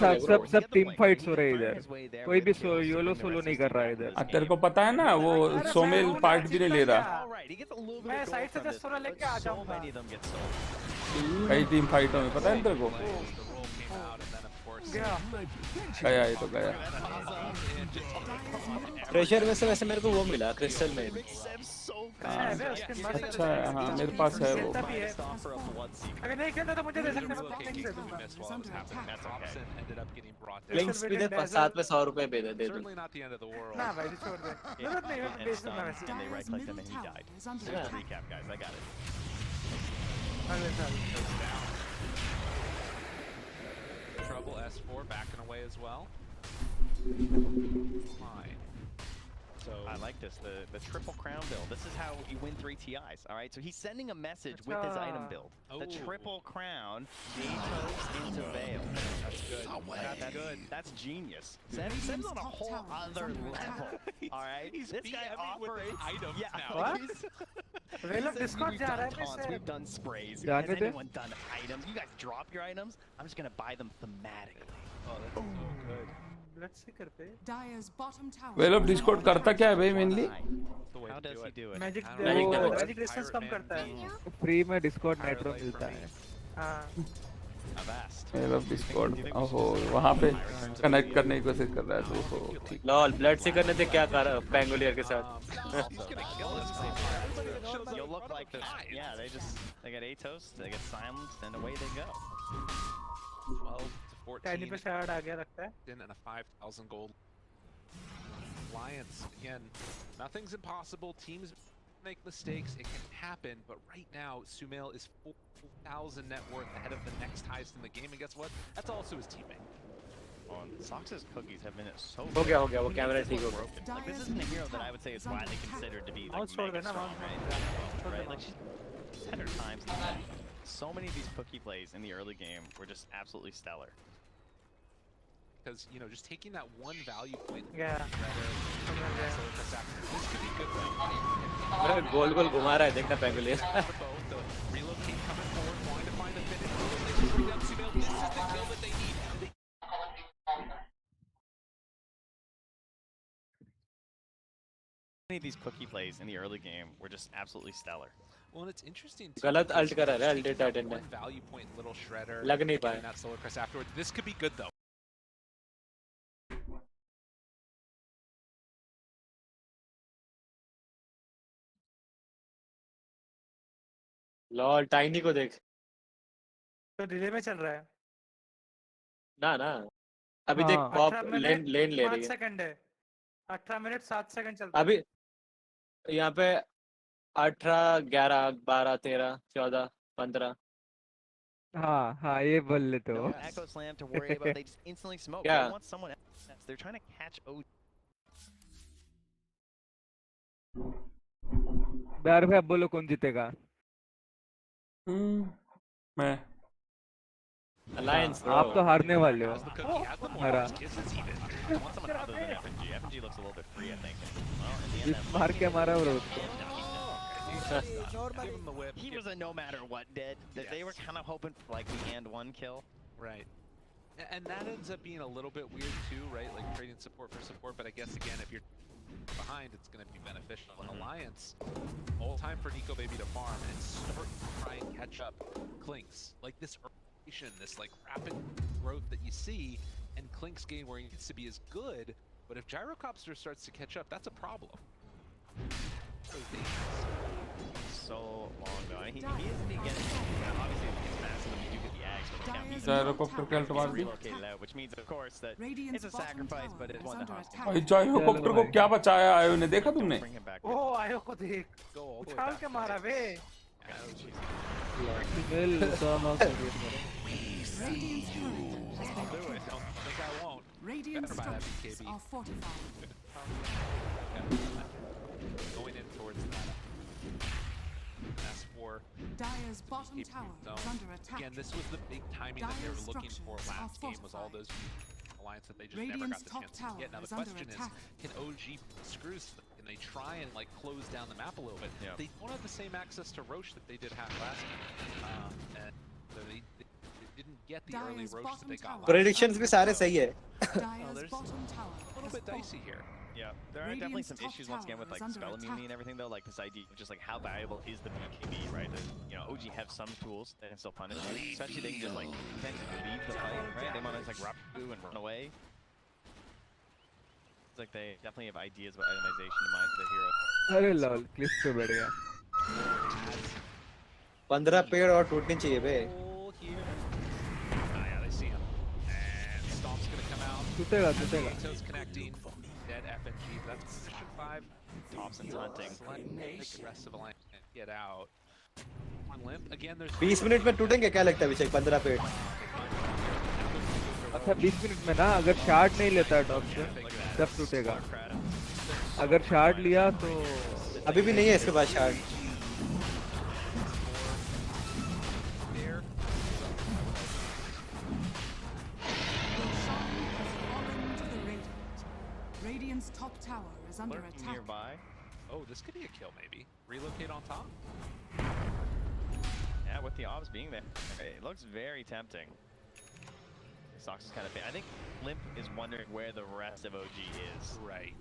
सब टीम फाइट्स हो रहे हैं इधर कोई भी योलो सोलो नहीं कर रहा है इधर तेरे को पता है ना वो सोमेल पार्ट भी नहीं ले रहा मैं साइड से 10 सोना लेके आ जाऊंगा कई टीम फाइटों में पता है तेरे को गया ये तो गया प्रेशर में से वैसे मेरे को वो मिला क्रिस्टल में अच्छा है हाँ मेरे पास है वो अगर नहीं खेलता तो मुझे दे सकते लिंक्स भी दे साथ में 100 रुपए दे दे दूं ना भाई छोड़ दे जरूरत नहीं है बेच दूंगा वैसे Trouble S4 backing away as well. Fine. So I like this, the triple crown build. This is how you win 3 TIs, all right? So he's sending a message with his item build. The triple crown, Datos into Veil. That's good. That's good. That's genius. Seb's on a whole other level, all right? He's this guy operates items now. What? We've done sprays. Has anyone done items? You guys drop your items? I'm just going to buy them thematically. Oh, that's so good. Let's see करते Dyer's bottom tower. Veil of discord करता क्या है भाई mainly How does he do it? Magic distance कम करता है free में Discord network मिलता है हां वेल ऑफ डिस्कॉर्ड ओहो वहां पे कनेक्ट करने की कोशिश कर रहा है तो ओहो ठीक लॉल ब्लड से करने थे क्या कर पेंगोलियर के साथ You'll look like this. Yeah, they get Atos, they get silenced, and away they go. 12 to 14. Tiny पे शायद आ गया लगता है And a 5,000 gold. Alliance, again, nothing's impossible. Teams make mistakes. It can happen. But right now, Sumail is 4,000 net worth ahead of the next highest in the game. And guess what? That's also his teammate. Sox's cookies have been so हो गया वो camera ठीक हो broken. Like, this isn't a hero that I would say is widely considered to be like mega strong, right? Like she's had her times. So many of these cookie plays in the early game were just absolutely stellar. Because, you know, just taking that one value point. Yeah. This could be good. अरे गोल गोल घुमा रहा है देखना pangolin Relocate coming forward, wanting to find the finish. They bring down Sumail. This is the kill that they need. Many of these cookie plays in the early game were just absolutely stellar. Well, and it's interesting too. गलत alt करा है alt Titan ने One value point, little shredder. लग नहीं पाया That solar crest afterwards. This could be good though. Lol tiny को देख तो डिले में चल रहा है ना अभी देख पॉप लेन ले रही है 5 सेकंड है 18 मिनट 7 सेकंड चलता है अभी यहाँ पे 18 11 12 13 14 15 हाँ ये बोल ले तो Echo slam to worry about. They just instantly smoke. Yeah. They want someone else. They're trying to catch OG. यार भाई अब बोलो कौन जीतेगा मैं Alliance आप तो हारने वाले हो हरा Someone other than FNG. FNG looks a little bit free, I think. Well, in the end, इस मार के मारा bro he was a no matter what dead. They were kind of hoping for like the and one kill. Right. And that ends up being a little bit weird too, right? Like trading support for support, but I guess again, if you're behind, it's going to be beneficial. An Alliance, all time for Nico Baby to farm and start to try and catch up Clinks. Like this rotation, this like rapid growth that you see, and Clinks gain where he needs to be is good, but if Gyrocopter starts to catch up, that's a problem. So long though. He isn't getting, obviously it's massive, but you do get the ags, but yeah, Gyrocopter का ultimate भी relocated out, which means of course that it's a sacrifice, but it's one that has भाई Gyrocopter को क्या बचाया आयो ने देखा तुमने ओ आयो को देख उछाल के मारा बे Radiant structures are fortified. Going in towards that. S4. Dire's bottom tower is under attack. Again, this was the big timing that they were looking for last game, was all those Alliance that they just never got the chance to get. Now the question is, can OG screws them? Can they try and like close down the map a little bit? Yeah. They don't have the same access to Roche that they did have last game. And so they didn't get the early Roche that they got last predictions भी सारे सही है Dire's bottom tower a little bit dicey here. Yeah, there are definitely some issues once again with like spell immunity and everything though, like this idea of just like how valuable is the BKB, right? That, you know, OG have some tools that can still punish it, especially they can just like potentially leave the fight, right? They want to just like Rapu and run away. It's like they definitely have ideas about itemization in mind for their hero. अरे lol clip पे बैठ गया 15 पेड़ और टूटने चाहिए बे Yeah, they see him. And Stomp's gonna come out. टूटेगा Toes connecting. Dead FNG. That's position 5. Thompson's hunting. Aggressive Alliance can't get out. One limp. Again, there's 20 minute में टूटेंगे क्या लगता है अभिषेक 15 पेड़ अच्छा 20 मिनट में ना अगर शार्ड नहीं लेता टॉप से तब टूटेगा अगर शार्ड लिया तो अभी भी नहीं है इसके पास shard Radiant's top tower is under attack. Nearby. Oh, this could be a kill maybe. Relocate on top. Yeah, with the obs being there, it looks very tempting. Sox is kind of. I think Limp is wondering where the rest of OG is. Right.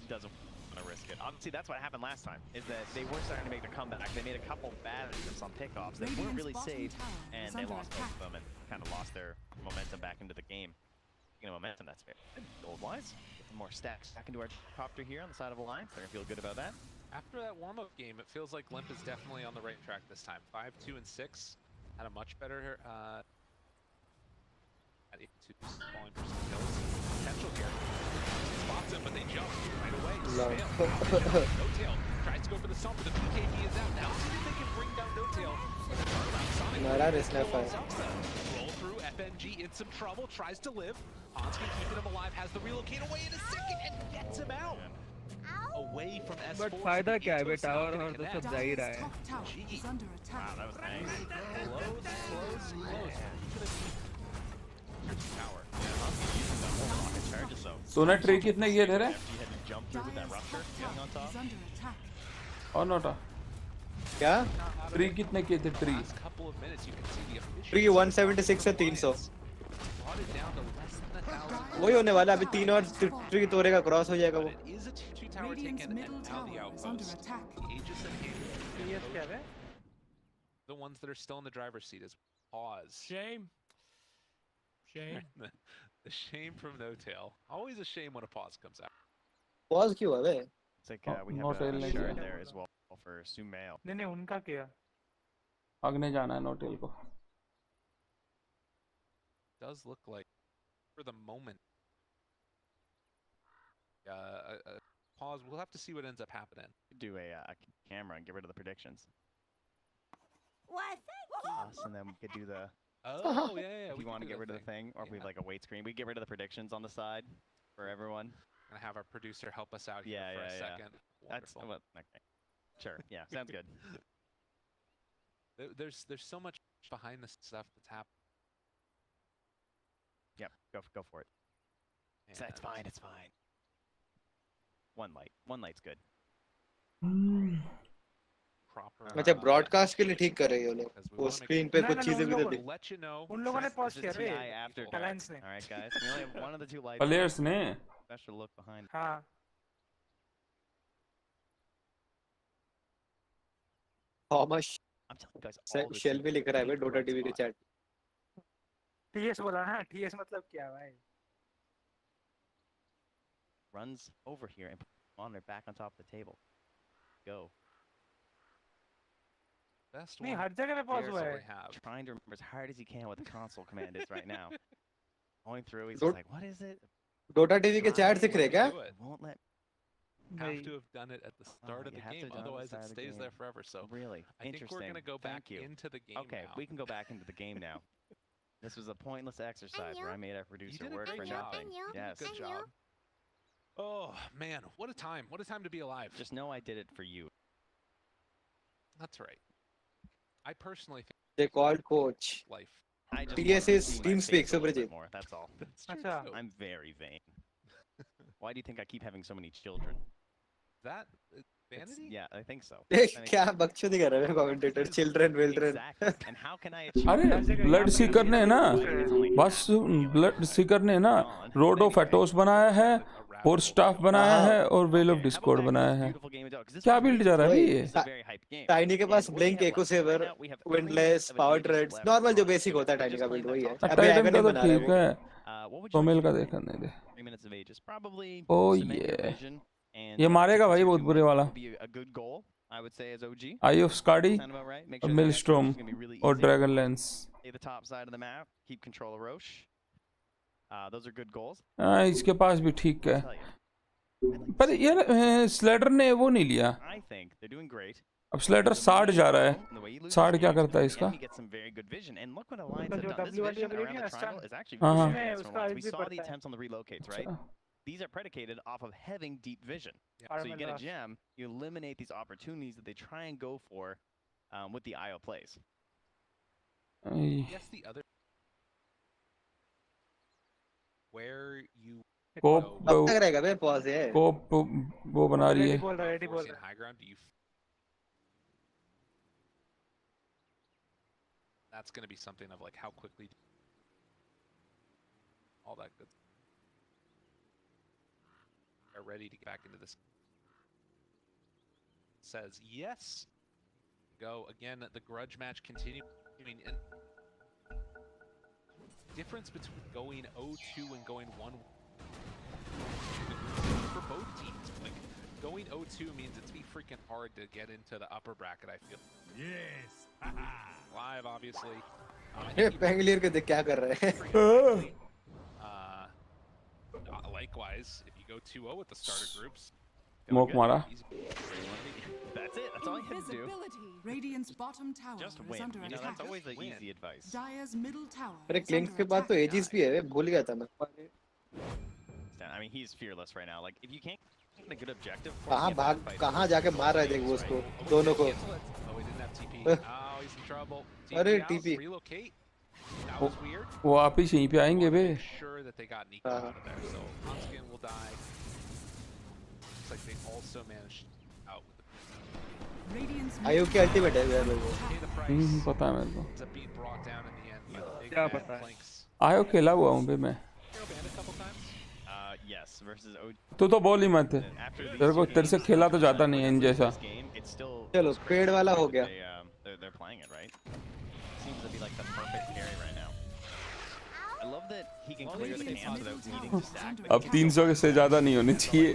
He doesn't want to risk it. Obviously, that's what happened last time. Is that they were starting to make their comeback. They made a couple bad attempts on pickoffs. They weren't really safe, and they lost both of them and kind of lost their momentum back into the game. Speaking of momentum, that's fair. Gold-wise, get some more stacks back into our copter here on the side of Alliance. They're gonna feel good about that. After that warm-up game, it feels like Limp is definitely on the right track this time. 5, 2, and 6 had a much better at 82 falling for some kills. Potential here. Spots him, but they jumps right away. No-Tail tries to go for the stomp, but the BKB is out. Now see if they can bring down No-Tail. Roll through, FNG in some trouble, tries to live. Hanskin keeping him alive, has the relocate away in a second and gets him out. Away from S4. But फायदा क्या है बेटा और तो सब जा ही रहा है. Wow, that was nice. Close. Power. तूने ट्री कितने किए थे रे? और नोटा क्या? ट्री कितने किए थे? ट्री 176 से 300 वही होने वाला. अभी 3 और ट्री तोड़े का क्रॉस हो जाएगा वो. The ones that are still in the driver's seat is pause. Shame. The shame from No-Tail. Always a shame when a pause comes out. Pause क्यों है? It's like we have a shard there as well for Sumail. नहीं उनका क्या? आगने जाना है No-Tail को. Does look like for the moment. Pause. We'll have to see what ends up happening. Do a camera and get rid of the predictions. What? And then we could do the. Oh yeah. If you want to get rid of the thing, or if we have like a wait screen, we get rid of the predictions on the side for everyone. Gonna have our producer help us out here for a second. That's okay. Sure. Yeah, sounds good. There's so much behind the stuff that's happening. Yep, go for it. It's fine. It's fine. One light's good. अच्छा broadcast के लिए ठीक कर रहे हो लोग. वो screen पे कुछ चीजें भी तो दिख. उन लोगों ने पॉज किया रे. Alliance ने. All right, guys. We only have one of the two lights. Players ने. Special look behind. हाँ. Thomas. I'm telling you guys. शेल भी लिख रहा है Dota TV के चैट. TS बोला ना. TS मतलब क्या भाई? Runs over here and on their back on top of the table. Go. Best नहीं हर जगह पे पॉज हुआ है. Trying to remember as hard as he can what the console command is right now. Going through, he's just like, what is it? Dota TV के chat दिख रहे क्या? Won't let. Have to have done it at the start of the game, otherwise it stays there forever. So really, I think we're gonna go back into the game. Okay, we can go back into the game now. This was a pointless exercise where I made our producer work for nothing. Yes, good job. Oh man, what a time! What a time to be alive. Just know I did it for you. That's right. I personally think they called coach. Life. TS is TeamSpeak, so more. That's all. I'm very vain. Why do you think I keep having so many children? That vanity? Yeah, I think so. क्या बकचोदी कर रहे हैं commentator? Children. And how can I achieve? अरे blood Sikar ने ना बस blood Sikar ने ना रोड ऑफ एटोस बनाया है और स्टाफ बनाया है और वेल ऑफ डिस्कॉर्ड बनाया है. क्या बिल्ड जा रहा है ये? टाइनी के पास blink echo sabre windlace power treads normal जो बेसिक होता है टाइनी का बिल्ड वही है. टाइटन का तो ठीक है. सोमेल का देखने दे. ओह ये ये मारेगा भाई बहुत बुरे वाला. आई ऑफ स्काडी और मिलस्ट्रॉम और dragon lens. The top side of the map, keep control of Roche. Those are good goals. इसके पास भी ठीक है. पर यार स्लेडर ने वो नहीं लिया. I think they're doing great. अब स्लेडर 60 जा रहा है. 60 क्या करता है इसका? We saw the attempts on the relocates, right? These are predicated off of having deep vision. So you get a gem, you eliminate these opportunities that they try and go for with the IO plays. Yes, the other where you कोप वो बना रही है. High ground, do you? That's going to be something of like how quickly all that good are ready to get back into this. Says yes. Go again. The grudge match continuing. And difference between going 0-2 and going 1 for both teams. Like going 0-2 means it's be freaking hard to get into the upper bracket. I feel. Yes. Live, obviously. ये पेंगलियर के देख क्या कर रहे हैं? Likewise, if you go 2-0 with the starter groups. Smoke mara. That's it. That's all you have to do. Radiant's bottom tower Just is win. under You know, attack. that's always the easy advice. Dire's middle tower अरे is clink under के बाद तो attack. Edges भी है, भूल गया था मैं. I mean, he's fearless right now. Like, if you can't get a good objective, कहाँ जाके मार रहा है देख वो उसको दोनों को. Oh, he didn't have TP. Oh, he's in trouble. अरे TP out, TP. relocate. That was weird. वो आप ही यहीं पे आएंगे बे. Make sure that they got Nico out of there. So Hanskin will die. Looks like they also managed out with the आयोग के ultimate है यार वो. पता है मेरे को. Ends up being brought down in the end by the big क्या bad पता है? flanks. आयो खेला हुआ हूँ बे मैं. yes, versus OG. तू तो बोल ही मत. तेरे को तेरे से खेला तो जाता नहीं है इन जैसा. चलो पेड़ वाला हो गया. They're playing it right. Seems to be like the perfect carry right now. I love that he can clear the cans without needing to stack. अब 300 से ज्यादा नहीं होने चाहिए.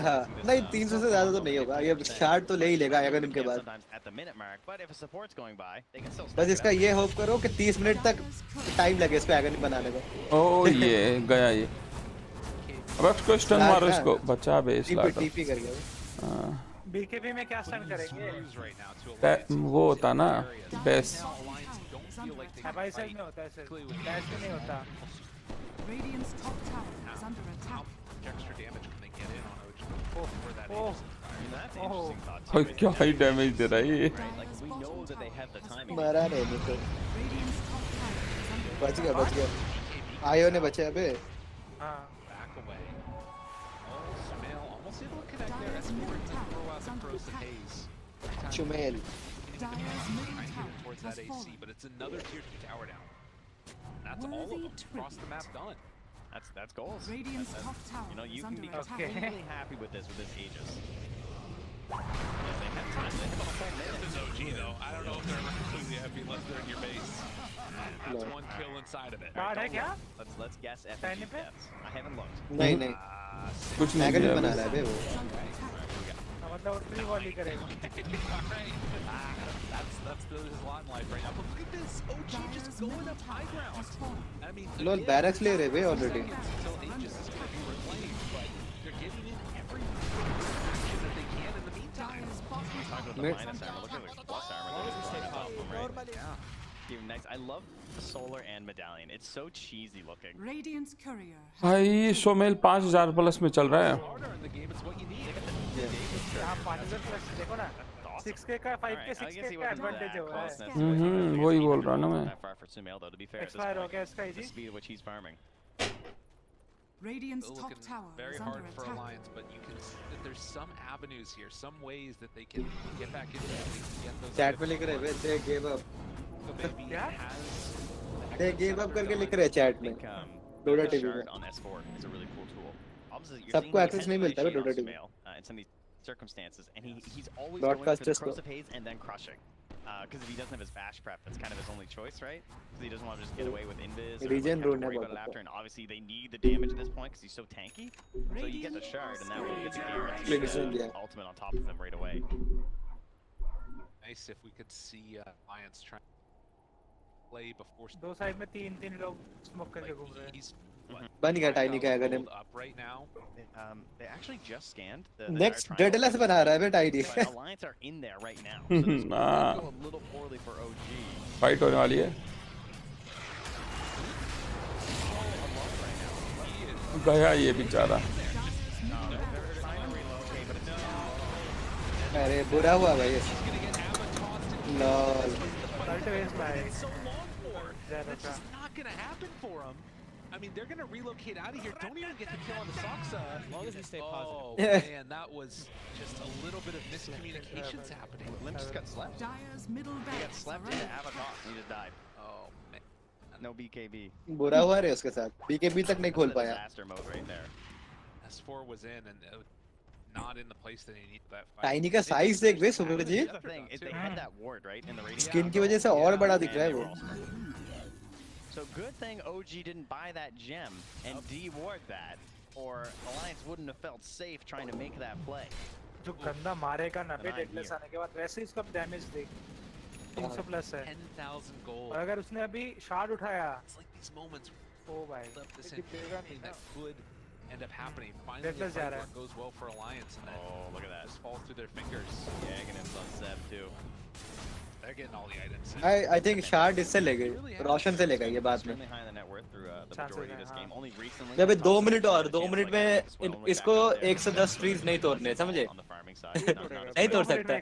हाँ, नहीं 300 से ज्यादा तो नहीं होगा. ये शार्ट तो ले ही लेगा अगर इनके बाद. बस इसका ये होप करो कि 30 मिनट तक टाइम लगे इस पे एगन बनाने में. ओह ये गया ये. अब उसको स्टन मारो इसको. बचा बे इस लाट. टीपी कर गया. बीकेबी में क्या स्टन करेंगे? वो होता ना बेस. भाई सही में होता है सर. डैश में नहीं होता. Radiant's top tower is under attack. Extra damage can they get in on OG before that Oh. I mean, that's an interesting thought too. और क्या ही डैमेज दे रहा है ये. Like, we know that they have the timing. मारा नहीं मुझको. Radiant's top tower is under बच गया बच गया. आयो ने बचे अबे. हाँ. Back away. Oh, Sumail almost able to connect there. That's more to throw out the corrosive haze. Chumail. Dire's middle tower Towards has that AC, fallen. but it's another tier 2 tower down. That's all of them across the map done. That's goals. Radiant's top tower You know, you is can under be attack. completely happy with this Aegis. Yeah, they have time. They have a whole minute. This is OG though. I don't know if they're ever completely happy unless they're in your base. That's one kill inside of it. Card है क्या? Let's guess FG deaths. I haven't looked. नहीं नहीं. कुछ नहीं एगन किया बना बस. रहा है बे वो. मतलब उतनी वॉली करेगा. That's his lot in life right now. But look at this, OG just going up high ground. I mean, लोग बैरक्स ले रहे बे already. so Aegis is going to be reclaimed, but they're getting in every action that they can in the meantime. Talk about the minus armor. Look at the plus armor. Yeah. Even nice. I love the solar and medallion. It's so cheesy looking. Radiant's courier. भाई Somil 5000 plus में चल रहा है. Harder in the game, it's what you need. यहाँ 5000 plus देखो ना. 6k का 5k 6k का एडवांटेज हो रहा है. वही बोल रहा ना मैं. Not far for Sumail though. To be fair, at this Expire हो point, गया इसका the जी. speed at which he's farming. Radiant's top Looking tower very is hard under for attack. Alliance, but you can see that there's some avenues here, some ways that they can get back into it. They can get those. Chat में लिख रहे बे they gave up. So maybe क्या? has They gave up करके लिख रहे chat में. Dota TV Shard में. on S4 is a really cool tool. Obviously, you're सबको seeing access नहीं मिलता है Dota TV. in some of these circumstances, and he's always Broadcast going for the just go. corrosive haze and then crushing. Because if he doesn't have his bash prep, that's kind of his only choice, right? Because he doesn't want to just get away with invis or Regen like, have rune to है worry about बहुत it after. And obviously, they need the damage at this point because he's so tanky. So you get the shard, and that way you get the Cleansing, guarantee yeah. ultimate on top of them right away. nice if we could see Alliance trying to play before. दो side में तीन लोग smoke करके घूम रहे हैं. He's बन गया टाइनी का एगन. up right now. They actually just scanned the Next entire triangle. डेडलेस बना रहा है बे tiny. But Alliance are in there right now. So this Nah. could go a little poorly for OG. Fight होने वाली है. गया ये बेचारा. अरे बुरा हुआ भाई. लॉल. अल्ट वेस्ट भाई. That's just not going to happen for him. I mean, they're going to relocate out of here. Don't even get the kill on the Soxa. As long as we stay positive. Oh, man, that was just a little bit of miscommunications happening. Limp just got slept. Dire's middle He got barracks are slept under into attack. Avatar. He just died. Oh, man. No BKB. बुरा हुआ रे उसके साथ. BKB तक नहीं खोल That's a पाया. disaster mode right there. S4 was in and not in the place that he needed that fight. Tiny का साइज देख बे Sumit ji. That's the thing. If they had that ward, right, in the rating. Skin की वजह से और बड़ा दिख रहा है वो. So good thing OG didn't buy that gem and de-ward that, or Alliance wouldn't have felt safe trying to make that play. जो गंदा मारेगा ना बे Denied डेडलेस here. आने के बाद वैसे ही उसका डैमेज देख. 300 प्लस है. 10,000 gold. और अगर उसने अभी शार्ड उठाया. It's like these moments ओ भाई. left this ये in देगा नहीं something ना. that could end up happening. Finally, a fight where it goes well for Alliance, and then look at that. just falls through their fingers. Yeah, Aghanim's on Zeb too. They're getting all the items. I think Shard इससे ले गए, रोशन से ले गए ये बात में। जब 2 मिनट और 2 मिनट में इसको 110 ट्रीज नहीं तोड़ने, समझे? नहीं तोड़ सकता।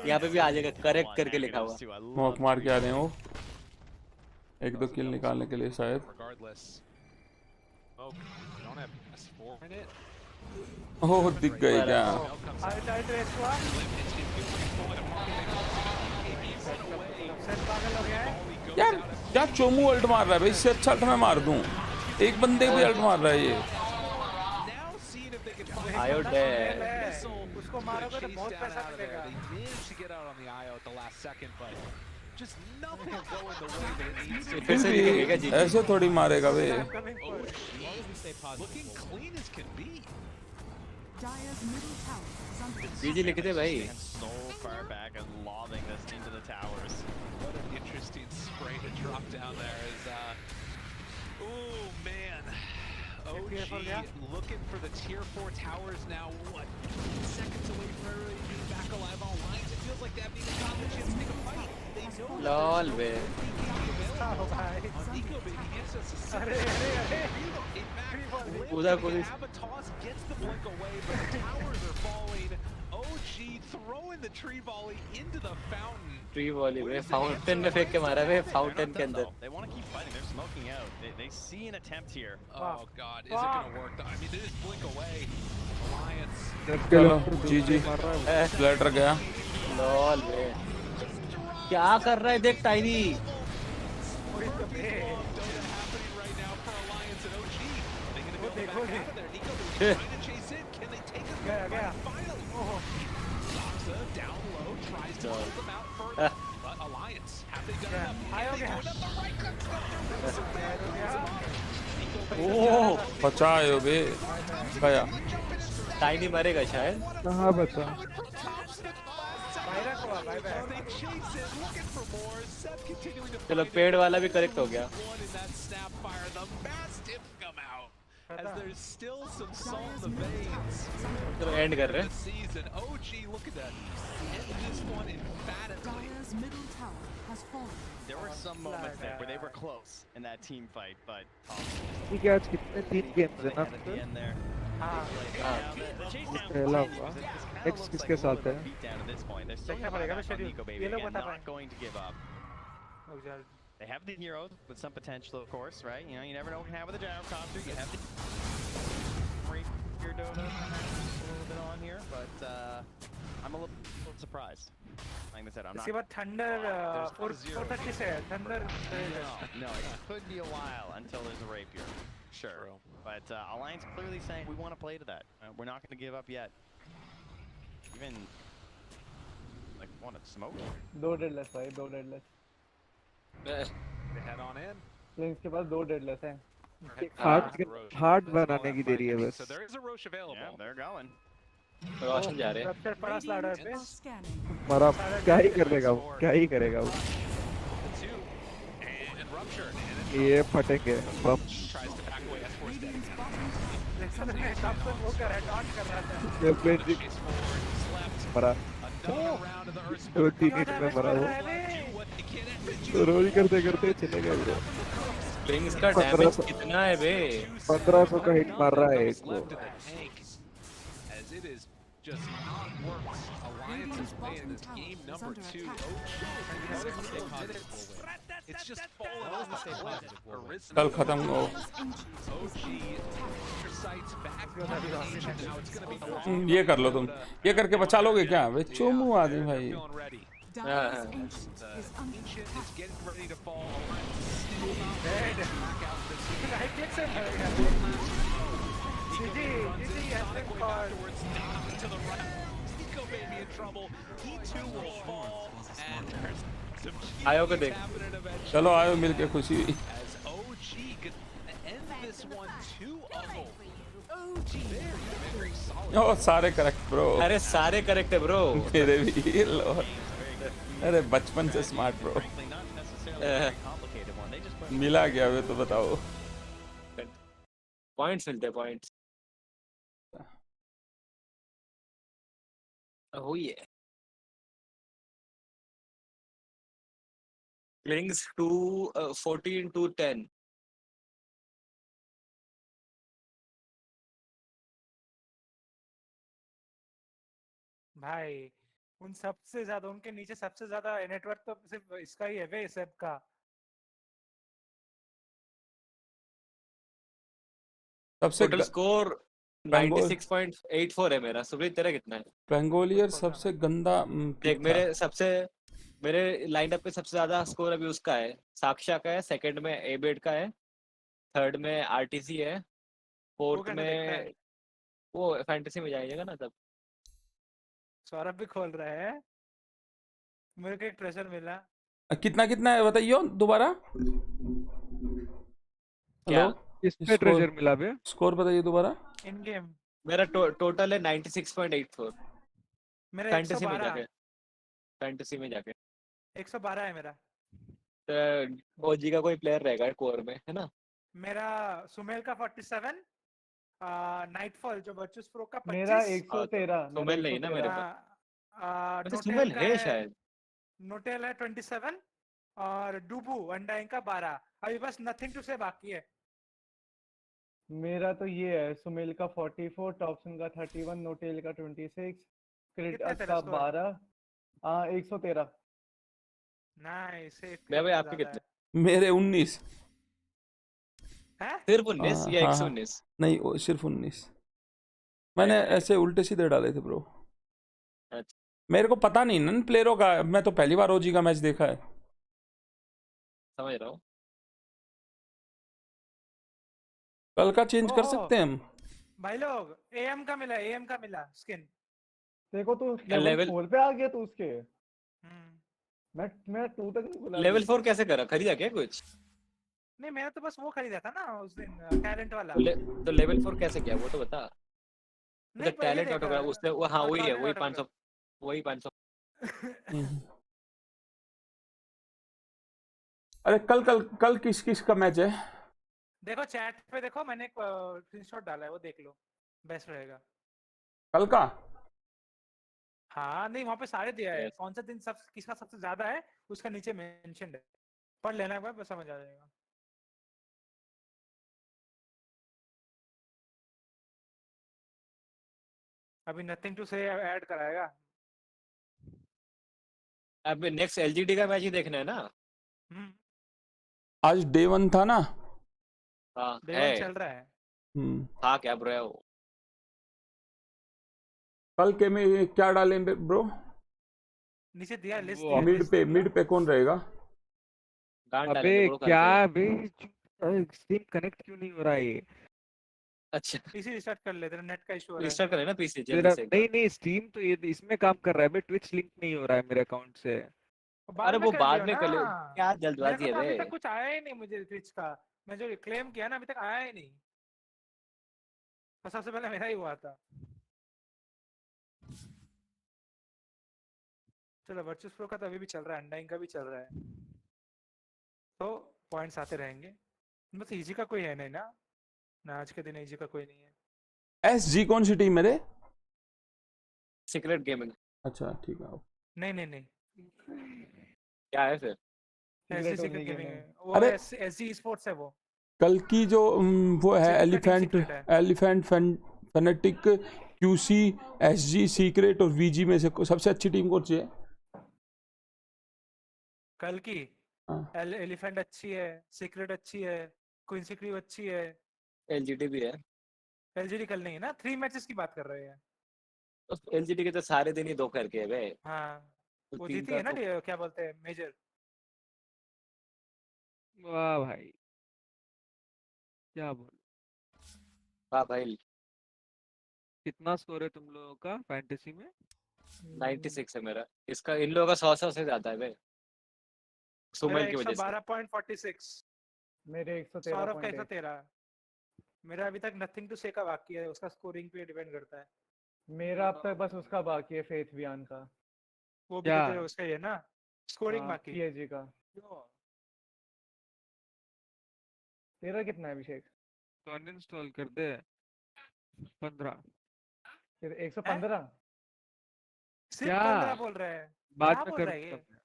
यहाँ पे भी आ जाएगा, करेक्ट करके लिखा हुआ। स्मोक मार के आ रहे हो, 1-2 किल निकालने के लिए शायद। ओह दिख गए क्या? यार क्या चोमू अल्ट मार रहा है भाई, इससे अच्छा अल्ट मैं मार दूं। एक बंदे भी अल्ट मार रहा है ये। आयो डे। उसको मारोगे तो बहुत पैसा मिलेगा। फिर भी ऐसे थोड़ी मारेगा वे। जीजी लिख दे भाई। So far back and lobbing this into the towers. What an interesting spray to drop down there is oh man. OG looking for the tier 4 towers now. What? Seconds away from everybody being back alive on lines. It feels like they haven't even gotten a chance to make a fight. They know lol be. Nico baby gets us a Avatos gets the blink away, but the towers are falling. OG throwing the tree volley into the fountain. Tree volley में fountain में फेंक के मारा है, fountain के अंदर. They want to keep fighting. They're smoking out. They see an attempt here. Oh god, is it gonna work? I mean, they just blink away. Alliance. चलो GG. Splatter गया. लॉल बे. क्या कर रहा है देख टाइनी. बचाओ बे. गया. टाइनी मरेगा शायद. कहाँ बचा? चलो पेड़ वाला भी करेक्ट हो गया. As there's still some salt in the veins. चलो एंड कर रहे हैं. OG, look at that. End this one emphatically. There were some moments there where they were close in that team fight, but ठीक है, आज कितने 3 games हैं ना? पहला हुआ. X किसके साथ है? देखना पड़ेगा ना शेड्यूल. ये लोग बता पाएंगे. going to give up. They have the heroes with some potential, of course, right? You know, you never know what can happen with the gyrocopter. You have the your Dota a little bit on here, but I'm a little surprised. Like I said, I'm not. इसके बाद Thunder 430 से है. Thunder. No, it could be a while until there's a rapier. Sure, but Alliance clearly saying we want to play to that. We're not going to give up yet. Even like want to smoke. 2 deadless भाई, 2 deadless. They head on in. Flames के पास 2 deadless हैं. Hard बनाने की देरी है बस. So there is a Roche available. Yeah, they're going. रोशन जा रहे हैं. रप्चर पड़ा स्लाइडर पे. मरा क्या ही करेगा वो? क्या ही करेगा वो? ये फटेंगे बम. मरा. 2-3 मिनट में मरा वो. तो रोल करते करते चले गए ब्रो. फ्लिंग्स का डैमेज कितना है बे? 1500 का हिट मार रहा है एक को. Just not works. Alliance is playing this game number 2. It's just fallen off the cliff. कल खत्म हो. ये कर लो तुम. ये करके बचा लोगे क्या? वे चोमू आदमी भाई. To the right, Nico may be in trouble. He too will fall, and there's some cheating happening eventually. चलो आयो मिलके खुशी हुई. As OG could end this one 2-0. OG very solid. ओ सारे करेक्ट ब्रो. अरे सारे करेक्ट है ब्रो. मेरे भी लो. अरे बचपन से स्मार्ट ब्रो. मिला गया वे तो बताओ. पॉइंट्स मिलते हैं पॉइंट्स। हुई है Kings to 14-10। भाई उन सबसे ज्यादा उनके नीचे सबसे ज्यादा नेटवर्क तो सिर्फ इसका ही है बे सब का। सबसे टोटल स्कोर बेंगोल 96.84 है मेरा। सुबह तेरा कितना है? बेंगोलियर सबसे गंदा देख पिक था। मेरे लाइनअप पे सबसे ज्यादा स्कोर अभी उसका है, साक्षा का है, सेकंड में एबेड का है, थर्ड में आरटीसी है, वो फोर्थ कैसे देखता है? में वो फैंटेसी में जाइएगा ना तब। सौरभ भी खोल रहा है, मेरे को एक ट्रेजर मिला। कितना कितना है बताइयो दोबारा। हेलो, क्या किस पे ट्रेजर मिला बे? स्कोर बताइए दोबारा। इन गेम मेरा टोटल है 96.84 मेरा फैंटेसी में 112 जाके। फैंटेसी में जाके 112 है मेरा। तो ओजी का कोई प्लेयर रहेगा कोर में, है ना? मेरा सुमेल का 47, नाइटफॉल जो वर्चुअस प्रो का मेरा 25। 113, मेरा सुमेल नहीं ना मेरे पास। वैसे नोटेल सुमेल का है है, शायद। नोटेल है 27 और डूबू अनडाइंग का 12। अभी बस नथिंग टू से बाकी है। मेरा तो ये है, सुमेल का 44, टॉपसन का 31, नोटेल का 26, क्रिट कितना तेरा का स्कोर? 12, 113। नाइस, एक भाई तो आपके ज्यादा कितने? है। मेरे 19। हैं? सिर्फ 19 या हाँ हाँ 119? नहीं सिर्फ 19। मैंने ऐसे उल्टे सीधे डाले थे ब्रो। अच्छा, मेरे को पता नहीं ना प्लेयरों का, मैं तो पहली बार ओजी का मैच देखा है। समझ रहा हूँ। कल का चेंज कर ओहो सकते हैं हम। भाई लोग, एएम का मिला, एएम का मिला स्किन। देखो तू लेवल लेवल 4 पे आ गया तू उसके। मैं 2 तक नहीं खुला लेवल अभी। 4 कैसे करा? खरीदा क्या कुछ? नहीं मैंने तो बस वो खरीदा था ना उस दिन, टैलेंट वाला। तो लेवल 4 कैसे किया वो तो बता। नहीं मतलब पर ये टैलेंट देख, ऑटोग्राफ उससे वो, हाँ वही है, टैलेंट वही ऑटोग्राफ। 500, वही 500। अरे कल कल कल किस किस का मैच है? देखो चैट पे देखो, मैंने एक स्क्रीनशॉट डाला है, वो देख लो, बेस्ट रहेगा। कल का हाँ नहीं वहाँ पे सारे दिया है, कौन सा दिन सब किसका सबसे ज्यादा है उसका नीचे मेंशन है, पढ़ लेना एक बार, बस समझ आ जाएगा। अभी नथिंग टू से ऐड कराएगा। अब नेक्स्ट एलजीडी का मैच ही देखना है ना? आज डे 1 था ना। हाँ डे है। 1 चल रहा है। हाँ क्या ब्रो है वो? कल के में क्या डालें ब्रो? नीचे दिया लिस्ट दिया, मिड पे कौन रहेगा? अबे क्या बे, स्ट्रीम कनेक्ट क्यों नहीं हो रहा है ये? अच्छा पीसी रिस्टार्ट कर ले, तेरा नेट का इशू हो रहा है। रिस्टार्ट करे ना पीसी जल्दी तेरा से एक नहीं बार। नहीं, स्ट्रीम तो ये इसमें काम कर रहा है बे, ट्विच लिंक नहीं हो रहा है मेरे अकाउंट से। बाद अरे में वो कर बाद लियो में ना। कर लियो, क्या मेरे जल्दबाजी को है तो बे? अभी तक कुछ आया ही नहीं मुझे ट्विच का, मैं जो क्लेम किया ना अभी तक आया ही नहीं, तो सबसे पहले मेरा ही हुआ था। चलो वर्चुअस प्रो का तो अभी भी चल रहा है, अनडाइंग का भी चल रहा है, तो पॉइंट्स आते रहेंगे। बस इजी का कोई है नहीं ना, ना आज के दिन इजी का कोई नहीं है। एसजी कौन सी टीम मेरे? Secret gaming. अच्छा ठीक है। नहीं नहीं नहीं, क्या है फिर? एसजी सीक्रेट गेमिंग है वो, अरे एसजी स्पोर्ट्स है वो। कल की जो वो है का टीम एलिफेंट सीक्रेट है। Elephant phonetic, QC, SG secret और वीजी में से सबसे अच्छी टीम कौन सी है? कल की हाँ। एलिफेंट अच्छी है, सीक्रेट अच्छी है, क्वीन सीक्रेट अच्छी है, एलजीडी भी है। एलजीडी कल नहीं है ना, 3 मैचेस की बात कर रहे हैं। एलजीडी के तो सारे दिन ही 2 करके है बे। हाँ तो वो 3 जीती का है ना, तो क्या बोलते हैं मेजर। वाह भाई, क्या बोल। हाँ भाई। कितना स्कोर है तुम लोगों का फैंटेसी में? 96 है मेरा, इसका इन लोगों का 100 से ज्यादा है बे, मेरा सुमेल की वजह से। 112.46, मेरे सौरभ का 113.8। 113। मेरा अभी तक नथिंग टू से का बाकी है, उसका स्कोरिंग पे डिपेंड करता है। मेरा अब तक बस उसका बाकी है, फेथ बियान का। वो भी क्या? तो तेरे उसका ही है ना, स्कोरिंग बाकी। पीएसजी का। तेरा कितना है अभिषेक? तो अनइंस्टॉल कर दे 15 फिर 115 सिर्फ क्या 15 बोल रहा है, बाद क्या में बोल कर रहा है ये? दूंगा।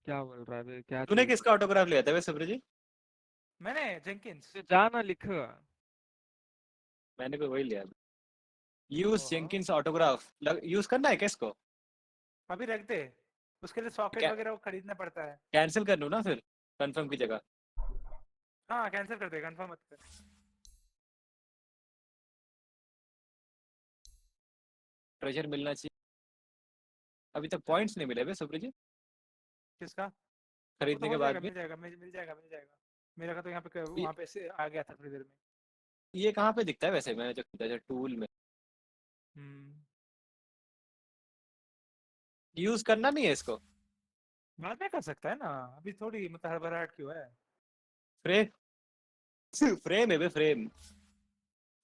क्या बोल रहा है बे? क्या तूने चाहिए? किसका ऑटोग्राफ लिया था वैसे ब्रजी? मैंने जेंकिंस। तो जाना लिख। मैंने भी वही लिया। यूज जेंकिंस ऑटोग्राफ यूज करना है क्या इसको? अभी रख दे, उसके लिए सॉकेट वगैरह को खरीदना पड़ता है। कैंसिल कर लूँ ना फिर कंफर्म की जगह? हाँ कैंसिल कर दे, कंफर्म मत कर। ट्रेजर मिलना चाहिए। अभी तक पॉइंट्स नहीं मिले बे सुब्रजी। किसका? वो तो खरीदने हो के जाएगा, बाद भी। मिल जाएगा, मिल जाएगा, मिल जाएगा। मेरा का तो यहाँ पे वहाँ पे से आ गया था थोड़ी देर में। ये कहाँ पे दिखता है वैसे? मैंने जो खरीदा टूल में। यूज करना नहीं है इसको? बाद में कर सकता है ना, अभी थोड़ी मतलब हड़बड़ाहट क्यों है? फ्रेम फ्रेम है बे, फ्रेम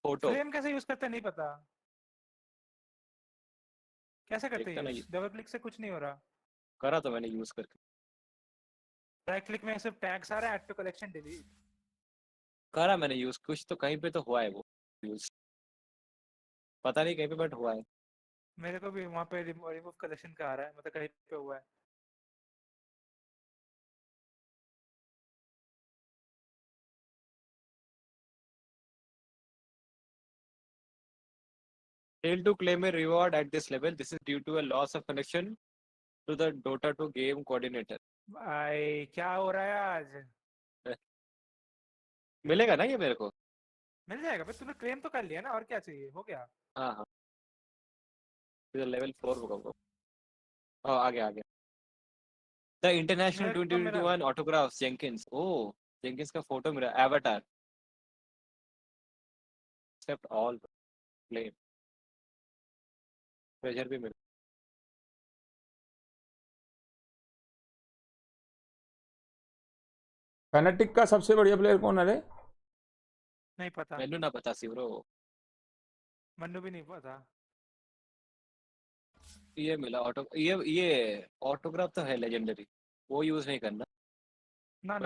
फोटो। फ्रेम कैसे यूज करते हैं नहीं पता। कैसे करते देखता हैं नहीं यूज? डबल क्लिक से कुछ नहीं हो रहा। करा तो मैंने यूज करके। राइट क्लिक में सिर्फ टैग्स आ रहा है, ऐड टू कलेक्शन डिलीट। करा मैंने यूज, कुछ तो कहीं पे तो हुआ है वो यूज, पता नहीं कहीं पे बट हुआ है। मेरे को भी वहाँ पे रिमूव कलेक्शन का आ रहा है, मतलब कहीं पे हुआ है। Fail to claim a reward at this level. This is due to a loss of connection to the Dota 2 game coordinator. भाई क्या हो रहा है आज? मिलेगा ना ये मेरे को? मिल जाएगा भाई, तूने क्लेम तो कर लिया ना, और क्या चाहिए, हो गया। हाँ हाँ, लेवल 4 होगा वो। आ गया आ गया। The International मेरा तो मेरा 2021 autographs Jenkins. Oh, Jenkins का फोटो मेरा avatar. Accept all claim. Pressure भी मिला। फैनेटिक का सबसे बढ़िया प्लेयर कौन है रे? नहीं पता। मैंने ना पता सी ब्रो। मन्नू भी नहीं पता। ये मिला ऑटो, ये ऑटोग्राफ तो है लेजेंडरी, वो यूज नहीं करना। ना और ना ये